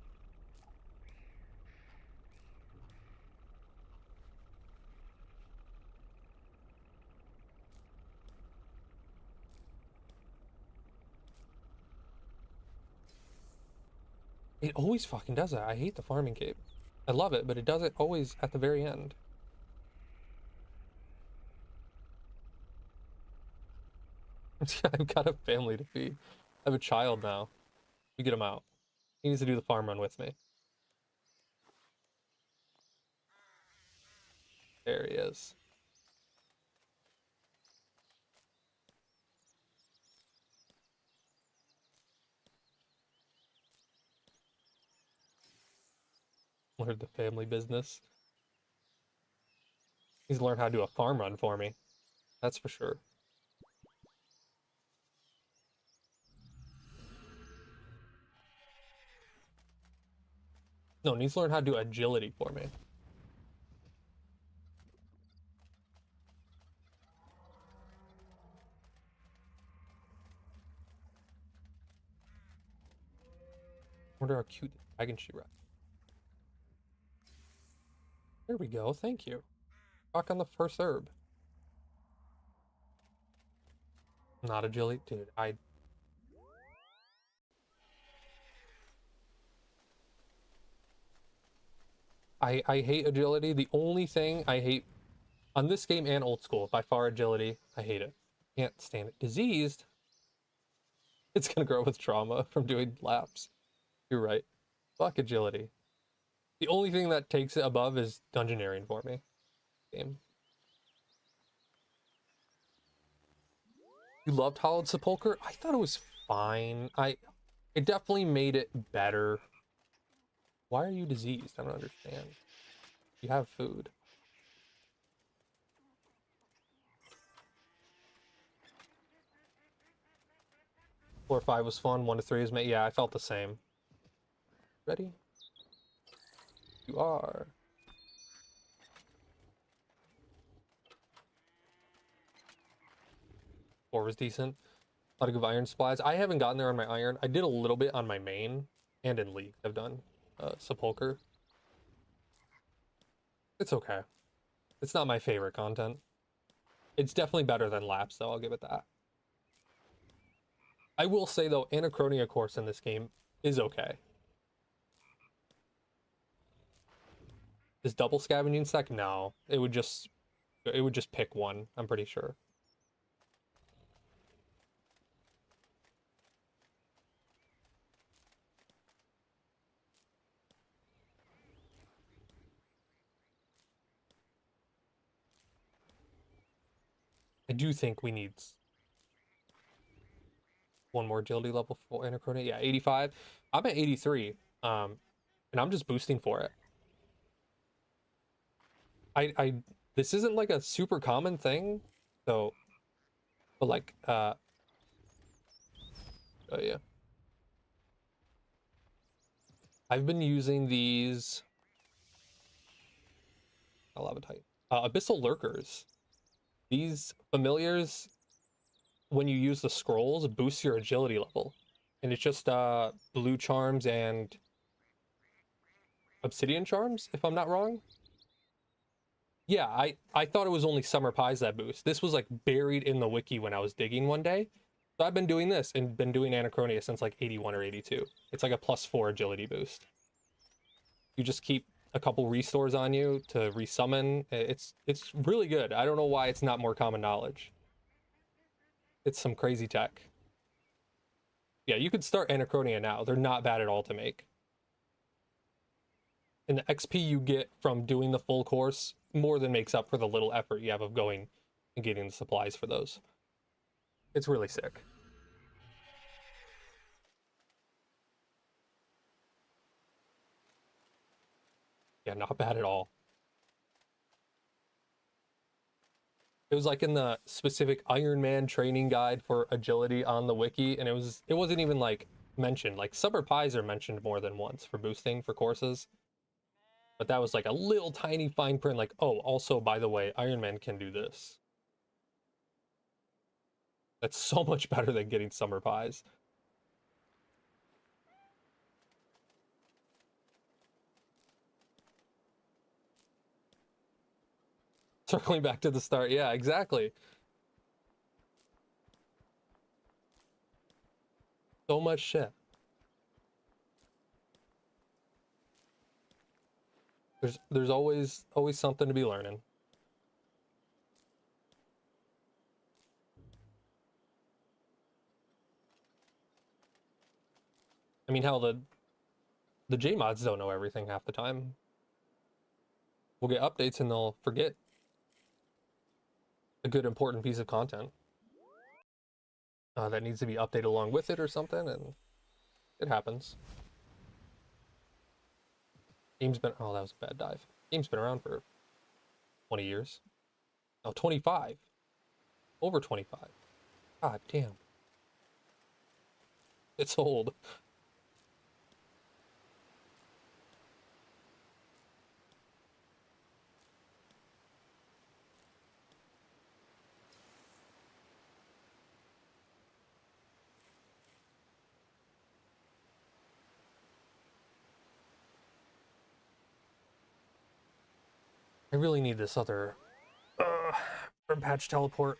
It always fucking does that. I hate the farming cape. I love it, but it does it always at the very end. I've got a family to feed. I have a child now. We get him out. He needs to do the farm run with me. There he is. Learned the family business. He's learned how to do a farm run for me. That's for sure. No, needs to learn how to do agility for me. Wonder how cute the dragon she wrapped. There we go. Thank you. Rock on the first herb. Not agility, dude. I hate agility. The only thing I hate on this game and old school, by far, agility. I hate it. Can't stand it. Diseased. It's gonna grow with trauma from doing laps. You're right. Fuck agility. The only thing that takes it above is dungeoneering for me. Game. You loved Hollowed Sepulcher? I thought it was fine. It definitely made it better. Why are you diseased? I don't understand. You have food. 4 or 5 was fun. 1 to 3 is yeah, I felt the same. Ready? You are. 4 was decent. A lot of good iron supplies. I haven't gotten there on my iron. I did a little bit on my main and in League. I've done Sepulcher. It's okay. It's not my favorite content. It's definitely better than Laps, though. I'll give it that. I will say, though, Anachronia course in this game is okay. Is double scavenging stack? No. It would just pick one, I'm pretty sure. I do think we need one more agility level for Anachronia. Yeah, 85. I'm at 83. And I'm just boosting for it. This isn't like a super common thing, so, but like, oh yeah. I've been using these, I'll have it tight. Abyssal Lurkers. These familiars, when you use the scrolls, boost your agility level. And it's just blue charms and obsidian charms, if I'm not wrong. Yeah, I thought it was only summer pies that boost. This was like buried in the wiki when I was digging one day. So I've been doing this and been doing Anachronia since like 81 or 82. It's like a +4 agility boost. You just keep a couple restores on you to resummon. It's really good. I don't know why it's not more common knowledge. It's some crazy tech. Yeah, you could start Anachronia now. They're not bad at all to make. And the XP you get from doing the full course more than makes up for the little effort you have of going and getting the supplies for those. It's really sick. Yeah, not bad at all. It was like in the specific Ironman training guide for agility on the wiki, and it wasn't even like mentioned. Like summer pies are mentioned more than once for boosting for courses. But that was like a little tiny fine print, like, oh, also, by the way, Ironman can do this. That's so much better than getting summer pies. Circling back to the start. Yeah, exactly. So much shit. There's always something to be learning. I mean, hell, the J mods don't know everything half the time. We'll get updates and they'll forget a good important piece of content that needs to be updated along with it or something, and it happens. Game's been, oh, that was a bad dive. Game's been around for 20 years. Oh, 25. Over 25. God damn. It's old. I really need this other from patch teleport.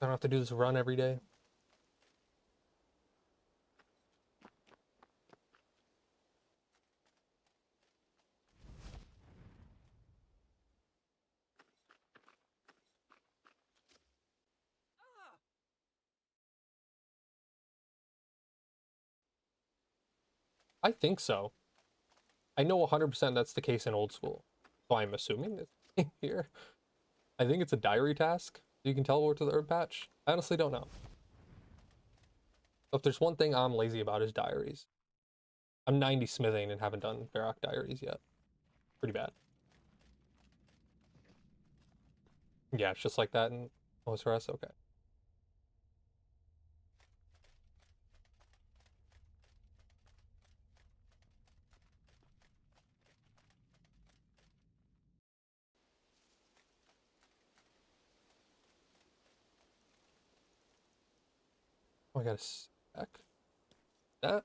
I don't have to do this run every day. I think so. I know 100% that's the case in old school. So I'm assuming it's here. I think it's a diary task. You can teleport to the herb patch. I honestly don't know. If there's one thing I'm lazy about is diaries. I'm 90 smithing and haven't done Varrock diaries yet. Pretty bad. Yeah, it's just like that in OSRS. Okay. Oh, I got a sec. That.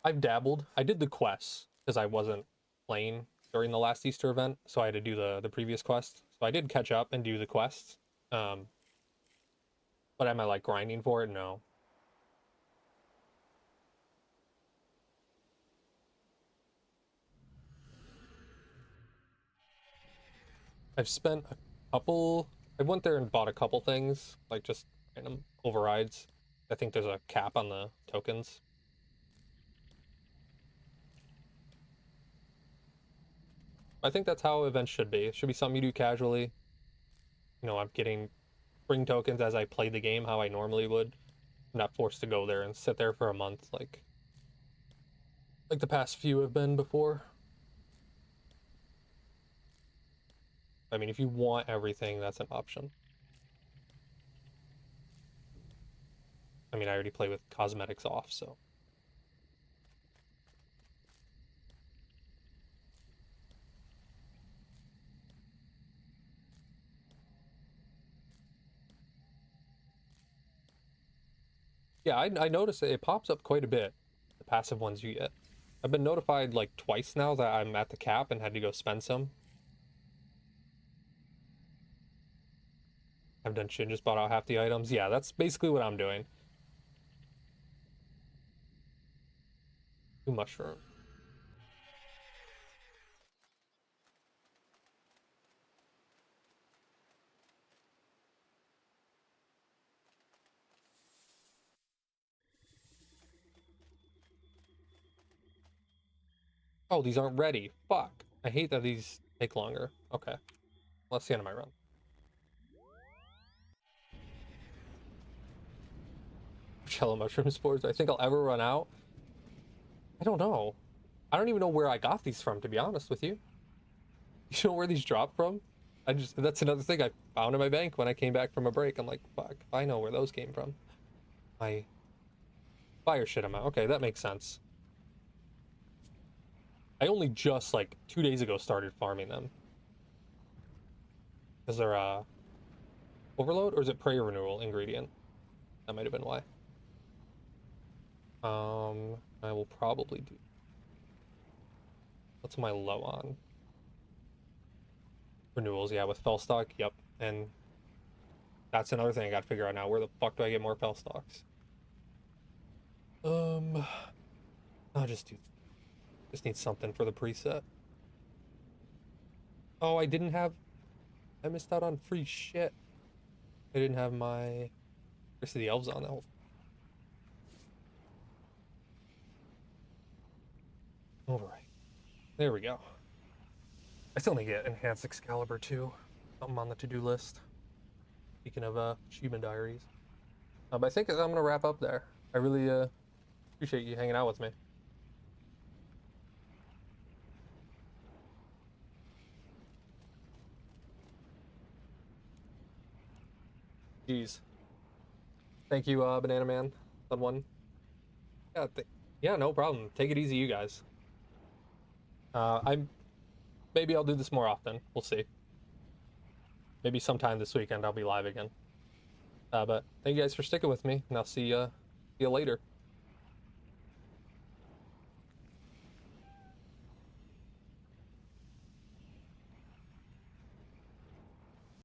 I've dabbled. I did the quests because I wasn't playing during the last Easter event, so I had to do the previous quest. So I did catch up and do the quests. But am I like grinding for it? No. I've spent a couple. I went there and bought a couple things, like just random overrides. I think there's a cap on the tokens. I think that's how events should be. It should be something you do casually. You know, I'm getting spring tokens as I play the game how I normally would. I'm not forced to go there and sit there for a month like the past few have been before. I mean, if you want everything, that's an option. I mean, I already play with cosmetics off, so. Yeah, I noticed it pops up quite a bit, the passive ones you get. I've been notified like twice now that I'm at the cap and had to go spend some. I've done shit, just bought out half the items. Yeah, that's basically what I'm doing. Two mushroom. Oh, these aren't ready. Fuck. I hate that these take longer. Okay. Well, that's the end of my run. Cello mushroom spores. I think I'll ever run out. I don't know. I don't even know where I got these from, to be honest with you. You know where these dropped from? That's another thing I found in my bank when I came back from a break. I'm like, fuck, I know where those came from. My fire shit amount. Okay, that makes sense. I only just like 2 days ago started farming them. Is there a overload or is it prayer renewal ingredient? That might have been why. I will probably do. What's my low on? Renewals, yeah, with fell stock. Yep, and that's another thing I gotta figure out now. Where the fuck do I get more fell stocks? Um, I'll just need something for the preset. Oh, I missed out on free shit. I didn't have my Curse of the Elves on that whole. All right, there we go. I still need to get Enhanced Excalibur too. Something on the to-do list. Speaking of achievement diaries. But I think I'm gonna wrap up there. I really appreciate you hanging out with me. Jeez. Thank you, Banana Man. Fun one. Yeah, yeah, no problem. Take it easy, you guys. I'm maybe I'll do this more often. We'll see. Maybe sometime this weekend I'll be live again. But thank you guys for sticking with me, and I'll see you later.